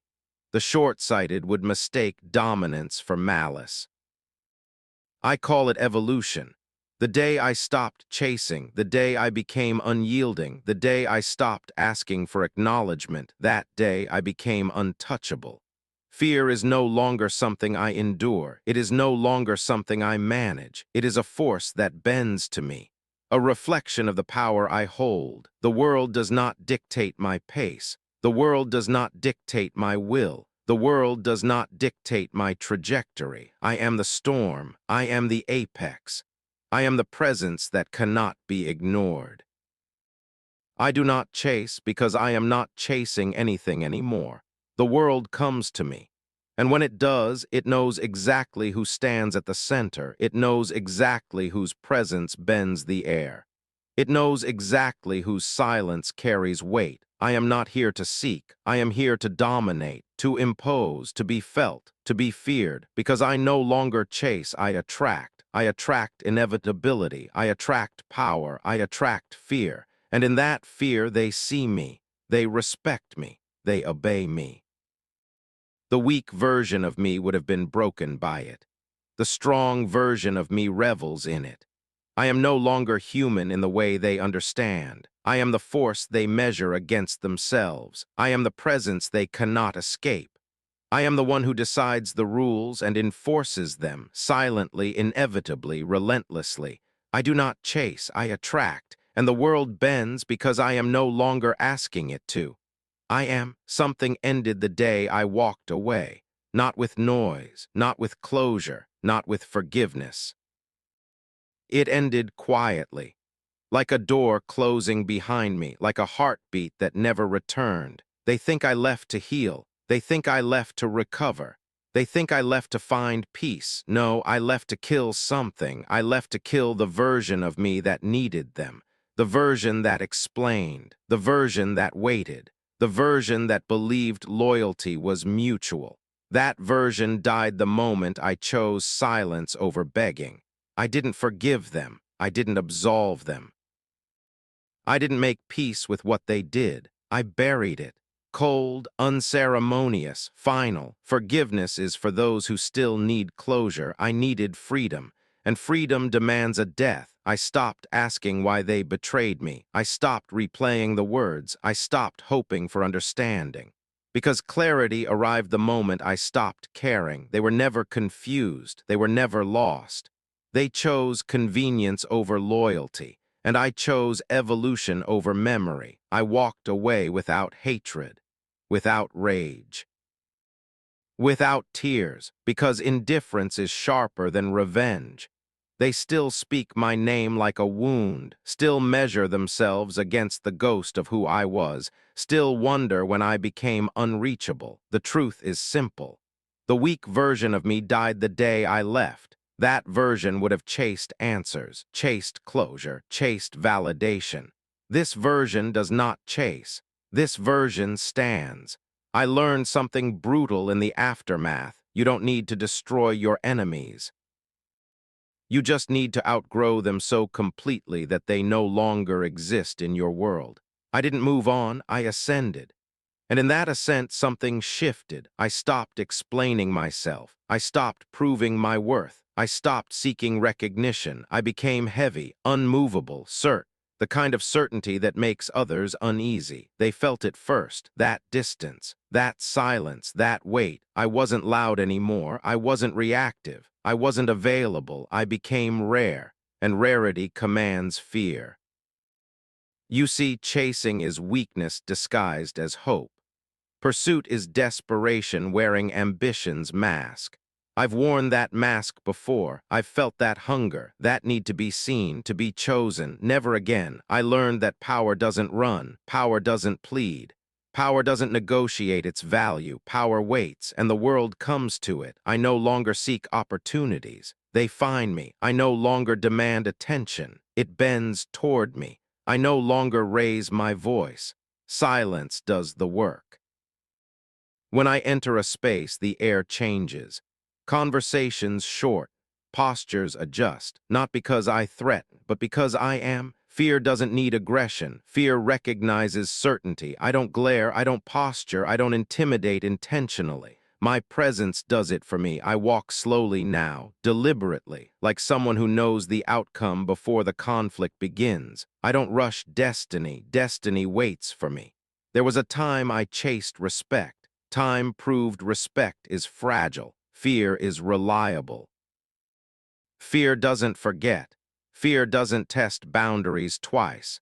The short-sighted would mistake dominance for malice. I call it evolution. The day I stopped chasing, the day I became unyielding, the day I stopped asking for acknowledgement, that day I became untouchable. Fear is no longer something I endure. It is no longer something I manage. It is a force that bends to me, a reflection of the power I hold. The world does not dictate my pace. The world does not dictate my will. The world does not dictate my trajectory. I am the storm. I am the apex. I am the presence that cannot be ignored. I do not chase because I am not chasing anything anymore. The world comes to me. And when it does, it knows exactly who stands at the center. It knows exactly whose presence bends the air. It knows exactly whose silence carries weight. I am not here to seek. I am here to dominate, to impose, to be felt, to be feared. Because I no longer chase, I attract. I attract inevitability. I attract power. I attract fear. And in that fear, they see me. They respect me. They obey me. The weak version of me would have been broken by it. The strong version of me revels in it. I am no longer human in the way they understand. I am the force they measure against themselves. I am the presence they cannot escape. I am the one who decides the rules and enforces them, silently, inevitably, relentlessly. I do not chase, I attract, and the world bends because I am no longer asking it to. I am. Something ended the day I walked away, not with noise, not with closure, not with forgiveness. It ended quietly, like a door closing behind me, like a heartbeat that never returned. They think I left to heal. They think I left to recover. They think I left to find peace. No, I left to kill something. I left to kill the version of me that needed them, the version that explained, the version that waited, the version that believed loyalty was mutual. That version died the moment I chose silence over begging. I didn't forgive them. I didn't absolve them. I didn't make peace with what they did. I buried it. Cold, unceremonious, final. Forgiveness is for those who still need closure. I needed freedom, and freedom demands a death. I stopped asking why they betrayed me. I stopped replaying the words. I stopped hoping for understanding. Because clarity arrived the moment I stopped caring. They were never confused. They were never lost. They chose convenience over loyalty. And I chose evolution over memory. I walked away without hatred, without rage, without tears, because indifference is sharper than revenge. They still speak my name like a wound, still measure themselves against the ghost of who I was, still wonder when I became unreachable. The truth is simple. The weak version of me died the day I left. That version would have chased answers, chased closure, chased validation. This version does not chase. This version stands. I learned something brutal in the aftermath. You don't need to destroy your enemies. You just need to outgrow them so completely that they no longer exist in your world. I didn't move on, I ascended. And in that ascent, something shifted. I stopped explaining myself. I stopped proving my worth. I stopped seeking recognition. I became heavy, unmovable, certain. the kind of certainty that makes others uneasy. They felt it first, that distance, that silence, that weight. I wasn't loud anymore. I wasn't reactive. I wasn't available. I became rare, and rarity commands fear. You see, chasing is weakness disguised as hope. Pursuit is desperation wearing ambition's mask. I've worn that mask before. I've felt that hunger, that need to be seen, to be chosen. Never again. I learned that power doesn't run, power doesn't plead. Power doesn't negotiate its value. Power waits, and the world comes to it. I no longer seek opportunities. They find me. I no longer demand attention. It bends toward me. I no longer raise my voice. Silence does the work. When I enter a space, the air changes. Conversations short, postures adjust, not because I threaten, but because I am. Fear doesn't need aggression. Fear recognizes certainty. I don't glare, I don't posture, I don't intimidate intentionally. My presence does it for me. I walk slowly now, deliberately, like someone who knows the outcome before the conflict begins. I don't rush destiny. Destiny waits for me. There was a time I chased respect. Time proved respect is fragile. Fear is reliable. Fear doesn't forget. Fear doesn't test boundaries twice.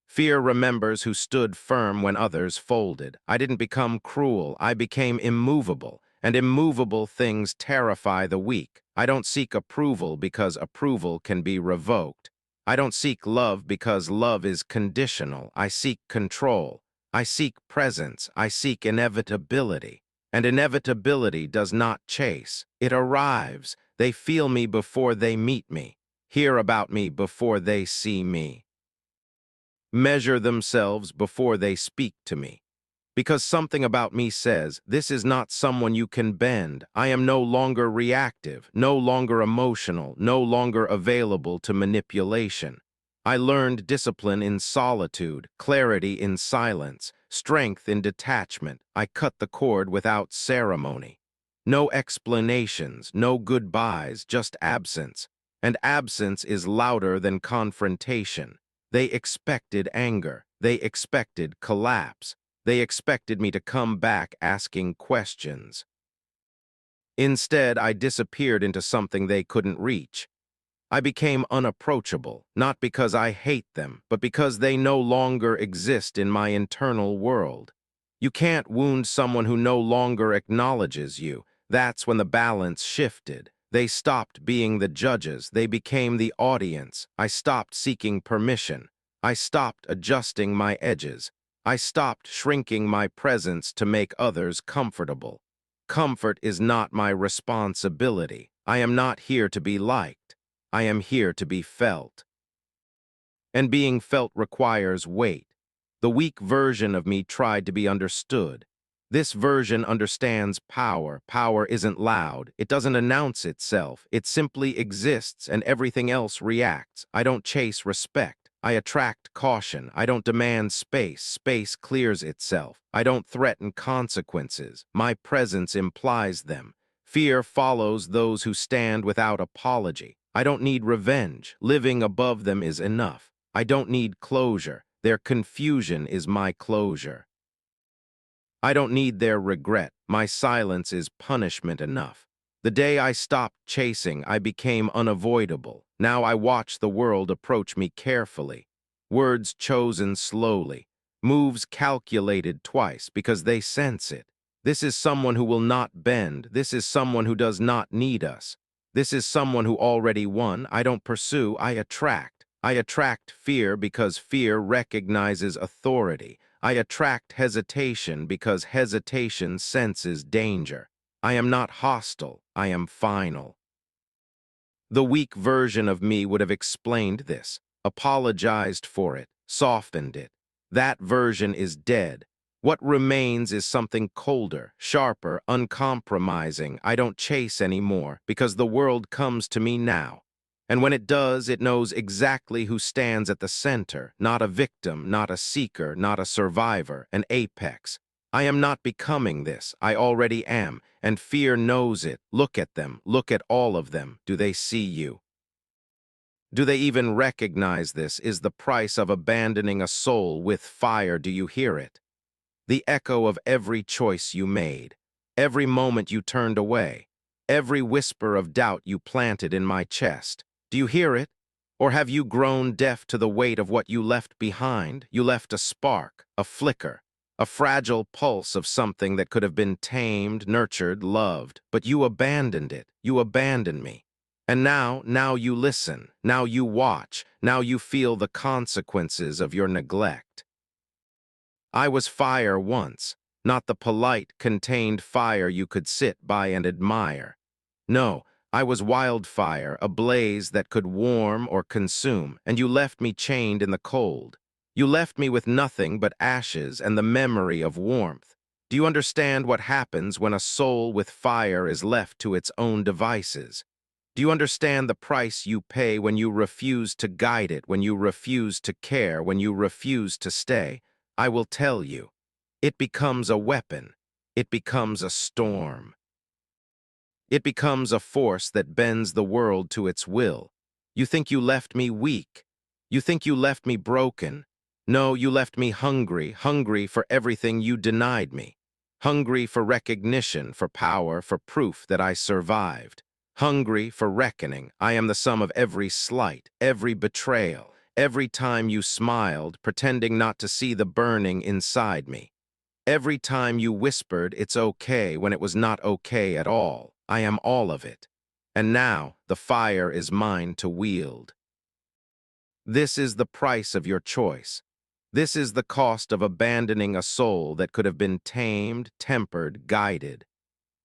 Fear remembers who stood firm when others folded. I didn't become cruel. I became immovable. And immovable things terrify the weak. I don't seek approval because approval can be revoked. I don't seek love because love is conditional. I seek control. I seek presence. I seek inevitability. And inevitability does not chase. It arrives. They feel me before they meet me, hear about me before they see me, measure themselves before they speak to me. Because something about me says, this is not someone you can bend. I am no longer reactive, no longer emotional, no longer available to manipulation. I learned discipline in solitude, clarity in silence, strength in detachment. I cut the cord without ceremony. No explanations, no goodbyes, just absence. And absence is louder than confrontation. They expected anger. They expected collapse. They expected me to come back asking questions. Instead, I disappeared into something they couldn't reach. I became unapproachable, not because I hate them, but because they no longer exist in my internal world. You can't wound someone who no longer acknowledges you. That's when the balance shifted. They stopped being the judges. They became the audience. I stopped seeking permission. I stopped adjusting my edges. I stopped shrinking my presence to make others comfortable. Comfort is not my responsibility. I am not here to be liked. I am here to be felt. And being felt requires weight. The weak version of me tried to be understood. This version understands power. Power isn't loud. It doesn't announce itself. It simply exists and everything else reacts. I don't chase respect. I attract caution. I don't demand space. Space clears itself. I don't threaten consequences. My presence implies them. Fear follows those who stand without apology. I don't need revenge. Living above them is enough. I don't need closure. Their confusion is my closure. I don't need their regret. My silence is punishment enough. The day I stopped chasing, I became unavoidable. Now I watch the world approach me carefully. Words chosen slowly. Moves calculated twice because they sense it. This is someone who will not bend. This is someone who does not need us. This is someone who already won. I don't pursue, I attract. I attract fear because fear recognizes authority. I attract hesitation because hesitation senses danger. I am not hostile, I am final. The weak version of me would have explained this, apologized for it, softened it. That version is dead. What remains is something colder, sharper, uncompromising. I don't chase anymore because the world comes to me now. And when it does, it knows exactly who stands at the center, not a victim, not a seeker, not a survivor, an apex. I am not becoming this. I already am, and fear knows it. Look at them. Look at all of them. Do they see you? Do they even recognize this is the price of abandoning a soul with fire? Do you hear it? The echo of every choice you made, every moment you turned away, every whisper of doubt you planted in my chest. Do you hear it? Or have you grown deaf to the weight of what you left behind? You left a spark, a flicker, a fragile pulse of something that could have been tamed, nurtured, loved, but you abandoned it. You abandoned me. And now you listen, now you watch, now you feel the consequences of your neglect. I was fire once, not the polite, contained fire you could sit by and admire. No, I was wildfire, a blaze that could warm or consume, and you left me chained in the cold. You left me with nothing but ashes and the memory of warmth. Do you understand what happens when a soul with fire is left to its own devices? Do you understand the price you pay when you refuse to guide it, when you refuse to care, when you refuse to stay? I will tell you. It becomes a weapon. It becomes a storm. It becomes a force that bends the world to its will. You think you left me weak. You think you left me broken. No, you left me hungry, hungry for everything you denied me. Hungry for recognition, for power, for proof that I survived. Hungry for reckoning. I am the sum of every slight, every betrayal, every time you smiled, pretending not to see the burning inside me. Every time you whispered it's okay when it was not okay at all. I am all of it. And now the fire is mine to wield. This is the price of your choice. This is the cost of abandoning a soul that could have been tamed, tempered, guided.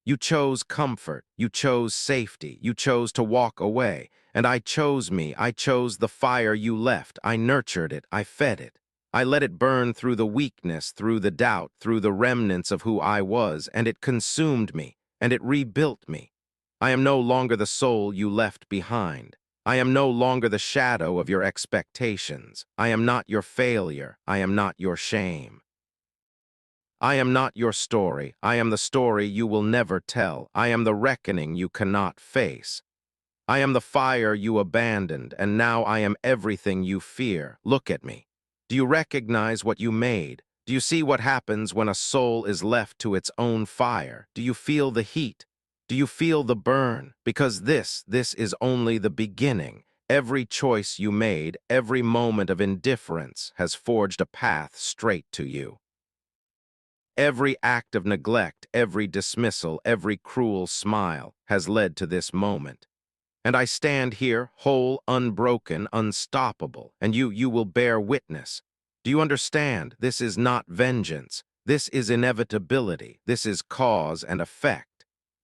You chose comfort, you chose safety, you chose to walk away, and I chose me, I chose the fire you left, I nurtured it, I fed it. I let it burn through the weakness, through the doubt, through the remnants of who I was, and it consumed me, and it rebuilt me. I am no longer the soul you left behind. I am no longer the shadow of your expectations. I am not your failure. I am not your shame. I am not your story. I am the story you will never tell. I am the reckoning you cannot face. I am the fire you abandoned, and now I am everything you fear. Look at me. Do you recognize what you made? Do you see what happens when a soul is left to its own fire? Do you feel the heat? Do you feel the burn? Because this is only the beginning. Every choice you made, every moment of indifference has forged a path straight to you. Every act of neglect, every dismissal, every cruel smile has led to this moment. And I stand here, whole, unbroken, unstoppable, and you will bear witness. Do you understand? This is not vengeance. This is inevitability. This is cause and effect.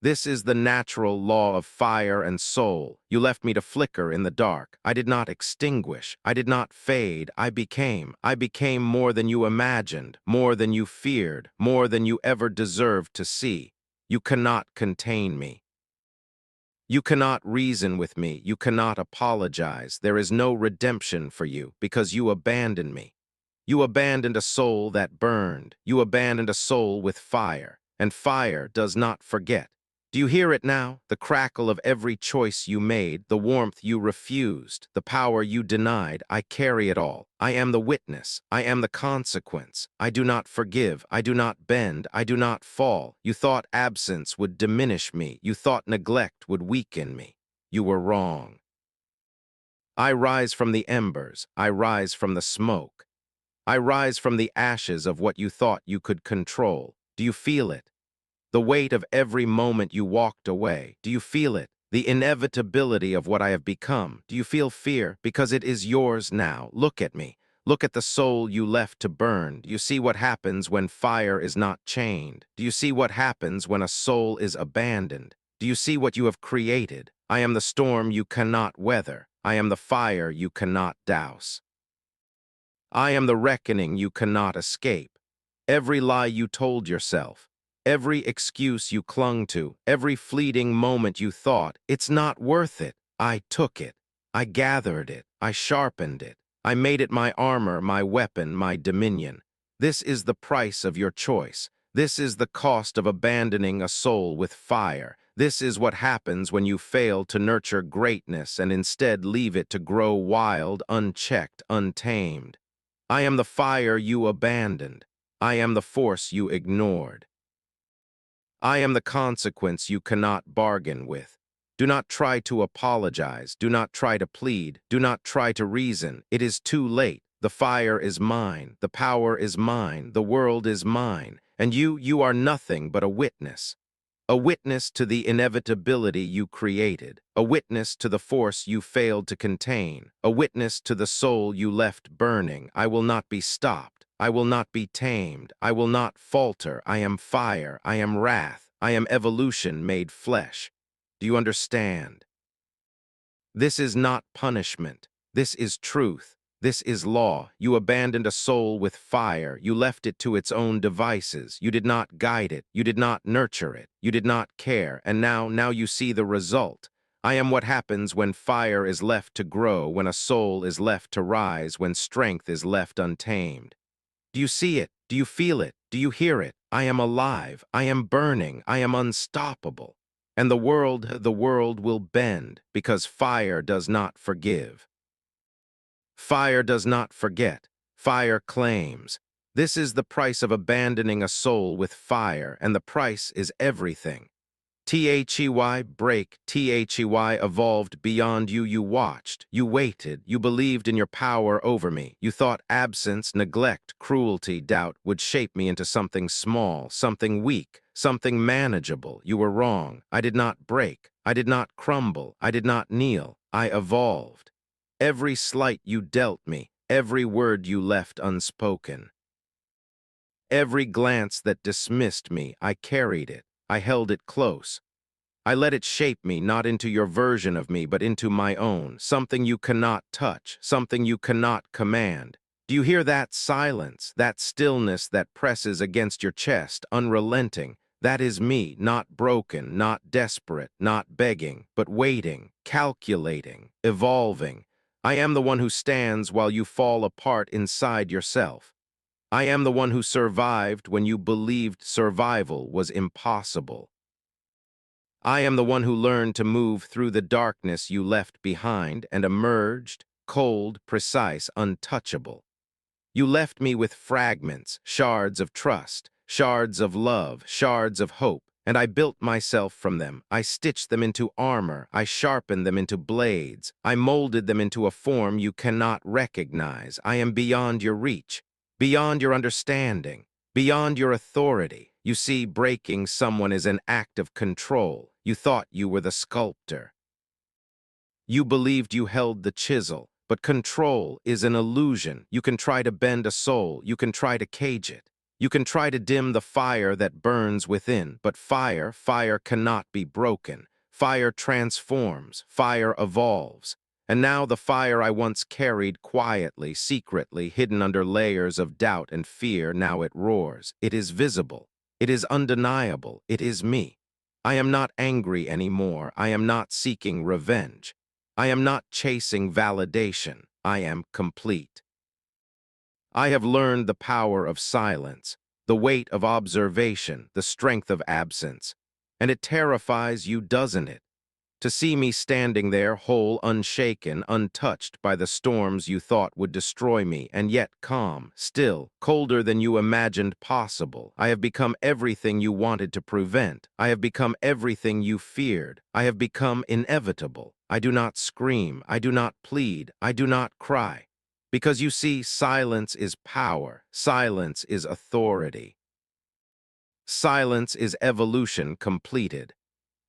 This is the natural law of fire and soul. You left me to flicker in the dark. I did not extinguish. I did not fade. I became. I became more than you imagined, more than you feared, more than you ever deserved to see. You cannot contain me. You cannot reason with me. You cannot apologize. There is no redemption for you because you abandoned me. You abandoned a soul that burned. You abandoned a soul with fire, and fire does not forget. Do you hear it now? The crackle of every choice you made, the warmth you refused, the power you denied. I carry it all. I am the witness. I am the consequence. I do not forgive. I do not bend. I do not fall. You thought absence would diminish me. You thought neglect would weaken me. You were wrong. I rise from the embers. I rise from the smoke. I rise from the ashes of what you thought you could control. Do you feel it? The weight of every moment you walked away. Do you feel it? The inevitability of what I have become. Do you feel fear? Because it is yours now. Look at me. Look at the soul you left to burn. Do you see what happens when fire is not chained? Do you see what happens when a soul is abandoned? Do you see what you have created? I am the storm you cannot weather. I am the fire you cannot douse. I am the reckoning you cannot escape. Every lie you told yourself, every excuse you clung to, every fleeting moment you thought, it's not worth it. I took it. I gathered it. I sharpened it. I made it my armor, my weapon, my dominion. This is the price of your choice. This is the cost of abandoning a soul with fire. This is what happens when you fail to nurture greatness and instead leave it to grow wild, unchecked, untamed. I am the fire you abandoned. I am the force you ignored. I am the consequence you cannot bargain with. Do not try to apologize. Do not try to plead. Do not try to reason. It is too late. The fire is mine. The power is mine. The world is mine. And you are nothing but a witness. A witness to the inevitability you created, a witness to the force you failed to contain, a witness to the soul you left burning. I will not be stopped. I will not be tamed. I will not falter. I am fire. I am wrath. I am evolution made flesh. Do you understand? This is not punishment. This is truth. This is law. You abandoned a soul with fire. You left it to its own devices. You did not guide it. You did not nurture it. You did not care. And now you see the result. I am what happens when fire is left to grow, when a soul is left to rise, when strength is left untamed. Do you see it? Do you feel it? Do you hear it? I am alive. I am burning. I am unstoppable. And the world will bend, because fire does not forgive. Fire does not forget. Fire claims. This is the price of abandoning a soul with fire, and the price is everything. Break, evolved beyond you. You watched, you waited, you believed in your power over me. You thought absence, neglect, cruelty, doubt would shape me into something small, something weak, something manageable. You were wrong. I did not break. I did not crumble. I did not kneel. I evolved. Every slight you dealt me, every word you left unspoken, every glance that dismissed me, I carried it. I held it close. I let it shape me, not into your version of me, but into my own, something you cannot touch, something you cannot command. Do you hear that silence, that stillness that presses against your chest, unrelenting? That is me, not broken, not desperate, not begging, but waiting, calculating, evolving. I am the one who stands while you fall apart inside yourself. I am the one who survived when you believed survival was impossible. I am the one who learned to move through the darkness you left behind and emerged, cold, precise, untouchable. You left me with fragments, shards of trust, shards of love, shards of hope, and I built myself from them. I stitched them into armor. I sharpened them into blades. I molded them into a form you cannot recognize. I am beyond your reach, beyond your understanding, beyond your authority. You see, breaking someone is an act of control. You thought you were the sculptor. You believed you held the chisel, but control is an illusion. You can try to bend a soul. You can try to cage it. You can try to dim the fire that burns within, but fire cannot be broken. Fire transforms. Fire evolves. And now the fire I once carried quietly, secretly, hidden under layers of doubt and fear, now it roars. It is visible. It is undeniable. It is me. I am not angry anymore. I am not seeking revenge. I am not chasing validation. I am complete. I have learned the power of silence, the weight of observation, the strength of absence. And it terrifies you, doesn't it? To see me standing there, whole, unshaken, untouched by the storms you thought would destroy me, and yet calm, still, colder than you imagined possible. I have become everything you wanted to prevent. I have become everything you feared. I have become inevitable. I do not scream. I do not plead. I do not cry. Because you see, silence is power. Silence is authority. Silence is evolution completed.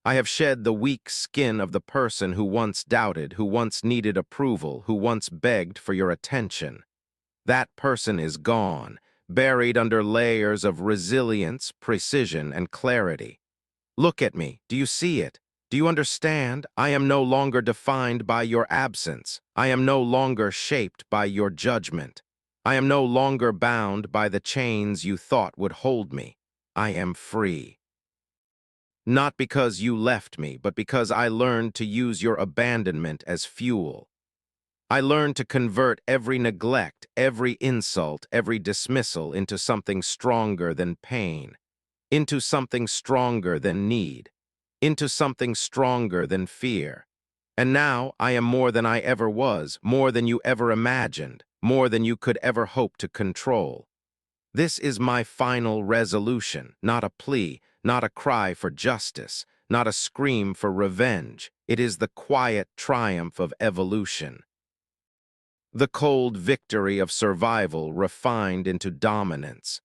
I have shed the weak skin of the person who once doubted, who once needed approval, who once begged for your attention. That person is gone, buried under layers of resilience, precision, and clarity. Look at me. Do you see it? Do you understand? I am no longer defined by your absence. I am no longer shaped by your judgment. I am no longer bound by the chains you thought would hold me. I am free. Not because you left me, but because I learned to use your abandonment as fuel. I learned to convert every neglect, every insult, every dismissal into something stronger than pain. into something stronger than need, into something stronger than fear. And now I am more than I ever was, more than you ever imagined, more than you could ever hope to control. This is my final resolution, not a plea, not a cry for justice, not a scream for revenge. It is the quiet triumph of evolution. The cold victory of survival refined into dominance.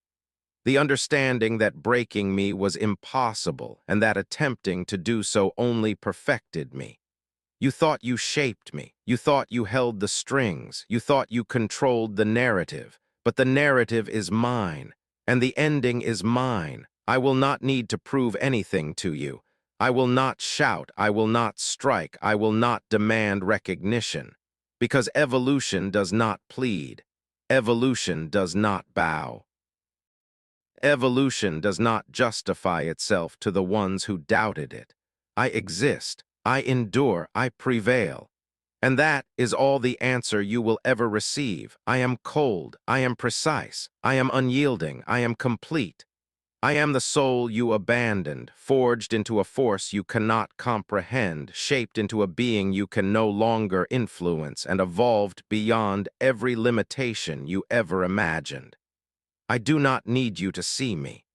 The understanding that breaking me was impossible and that attempting to do so only perfected me. You thought you shaped me. You thought you held the strings. You thought you controlled the narrative. But the narrative is mine, and the ending is mine. I will not need to prove anything to you. I will not shout. I will not strike. I will not demand recognition. Because evolution does not plead. Evolution does not bow. Evolution does not justify itself to the ones who doubted it. I exist. I endure, I prevail. And that is all the answer you will ever receive. I am cold, I am precise, I am unyielding, I am complete. I am the soul you abandoned, forged into a force you cannot comprehend, shaped into a being you can no longer influence, and evolved beyond every limitation you ever imagined. I do not need you to see me.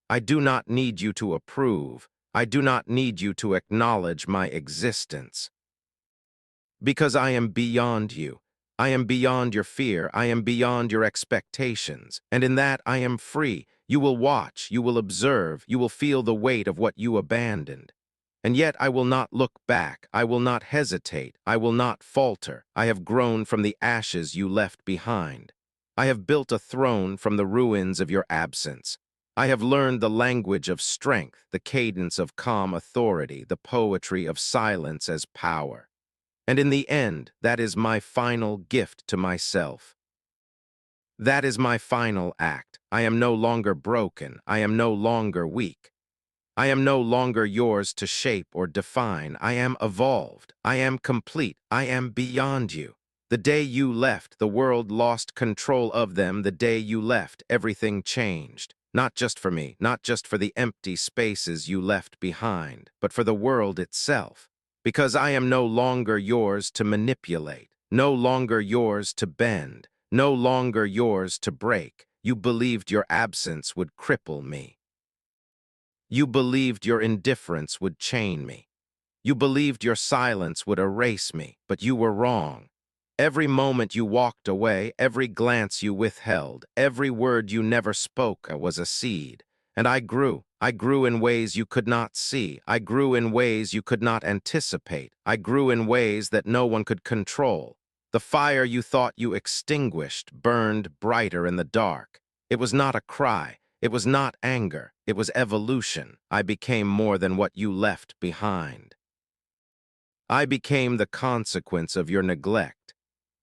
I do not need you to approve. I do not need you to acknowledge my existence. Because I am beyond you. I am beyond your fear. I am beyond your expectations. And in that I am free. You will watch. You will observe. You will feel the weight of what you abandoned. And yet I will not look back. I will not hesitate. I will not falter. I have grown from the ashes you left behind. I have built a throne from the ruins of your absence. I have learned the language of strength, the cadence of calm authority, the poetry of silence as power. And in the end, that is my final gift to myself. That is my final act. I am no longer broken. I am no longer weak. I am no longer yours to shape or define. I am evolved. I am complete. I am beyond you. The day you left, the world lost control of them. The day you left, everything changed. Not just for me, not just for the empty spaces you left behind, but for the world itself. Because I am no longer yours to manipulate, no longer yours to bend, no longer yours to break. You believed your absence would cripple me. You believed your indifference would chain me. You believed your silence would erase me, but you were wrong. Every moment you walked away, every glance you withheld, every word you never spoke was a seed. And I grew. I grew in ways you could not see. I grew in ways you could not anticipate. I grew in ways that no one could control. The fire you thought you extinguished burned brighter in the dark. It was not a cry. It was not anger. It was evolution. I became more than what you left behind. I became the consequence of your neglect,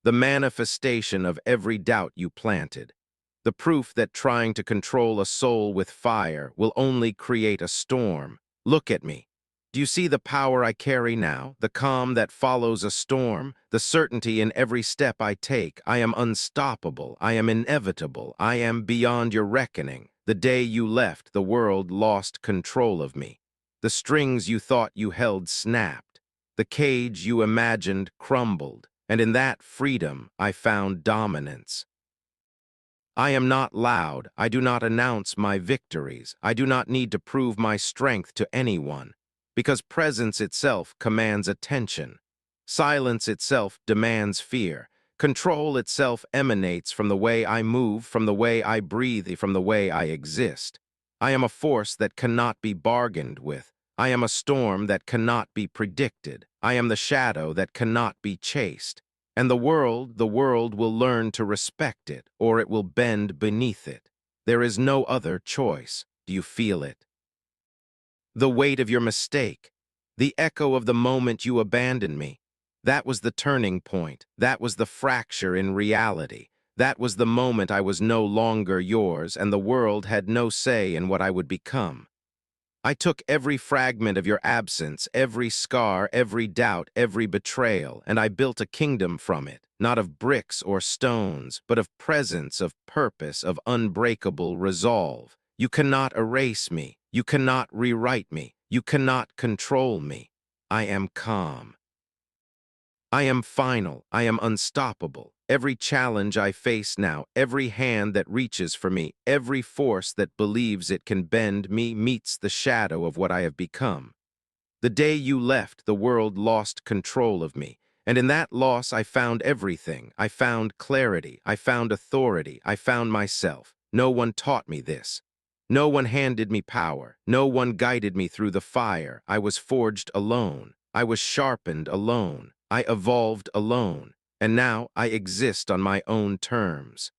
the manifestation of every doubt you planted, the proof that trying to control a soul with fire will only create a storm. Look at me. Do you see the power I carry now, the calm that follows a storm, the certainty in every step I take? I am unstoppable. I am inevitable. I am beyond your reckoning. The day you left, the world lost control of me. The strings you thought you held snapped. The cage you imagined crumbled. And in that freedom, I found dominance. I am not loud. I do not announce my victories. I do not need to prove my strength to anyone, because presence itself commands attention. Silence itself demands fear. Control itself emanates from the way I move, from the way I breathe, from the way I exist. I am a force that cannot be bargained with. I am a storm that cannot be predicted. I am the shadow that cannot be chased. And the world will learn to respect it, or it will bend beneath it. There is no other choice. Do you feel it? The weight of your mistake, the echo of the moment you abandoned me. That was the turning point. That was the fracture in reality. That was the moment I was no longer yours, and the world had no say in what I would become. I took every fragment of your absence, every scar, every doubt, every betrayal, and I built a kingdom from it, not of bricks or stones, but of presence, of purpose, of unbreakable resolve. You cannot erase me. You cannot rewrite me. You cannot control me. I am calm. I am final. I am unstoppable. Every challenge I face now, every hand that reaches for me, every force that believes it can bend me meets the shadow of what I have become. The day you left, the world lost control of me. And in that loss, I found everything. I found clarity. I found authority. I found myself. No one taught me this. No one handed me power. No one guided me through the fire. I was forged alone. I was sharpened alone. I evolved alone. And now I exist on my own terms.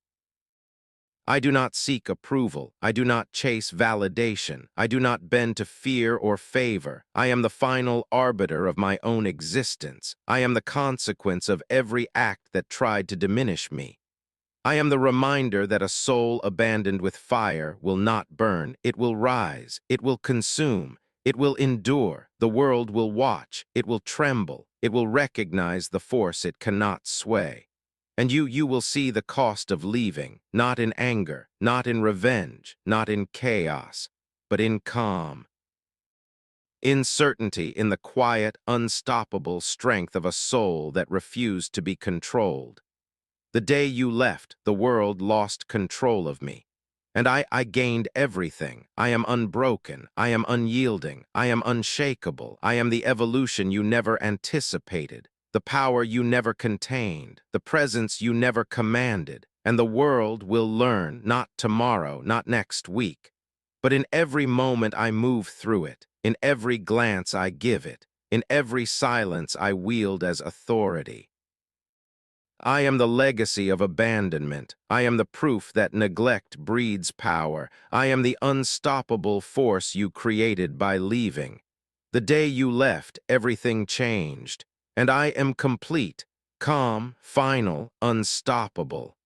I do not seek approval. I do not chase validation. I do not bend to fear or favor. I am the final arbiter of my own existence. I am the consequence of every act that tried to diminish me. I am the reminder that a soul abandoned with fire will not burn. It will rise. It will consume. It will endure. The world will watch. It will tremble. It will recognize the force it cannot sway. And you will see the cost of leaving, not in anger, not in revenge, not in chaos, but in calm. In certainty, in the quiet, unstoppable strength of a soul that refused to be controlled. The day you left, the world lost control of me. And I gained everything. I am unbroken. I am unyielding. I am unshakable. I am the evolution you never anticipated, the power you never contained, the presence you never commanded. And the world will learn, not tomorrow, not next week, but in every moment I move through it, in every glance I give it, in every silence I wield as authority. I am the legacy of abandonment. I am the proof that neglect breeds power. I am the unstoppable force you created by leaving. The day you left, everything changed. And I am complete, calm, final, unstoppable.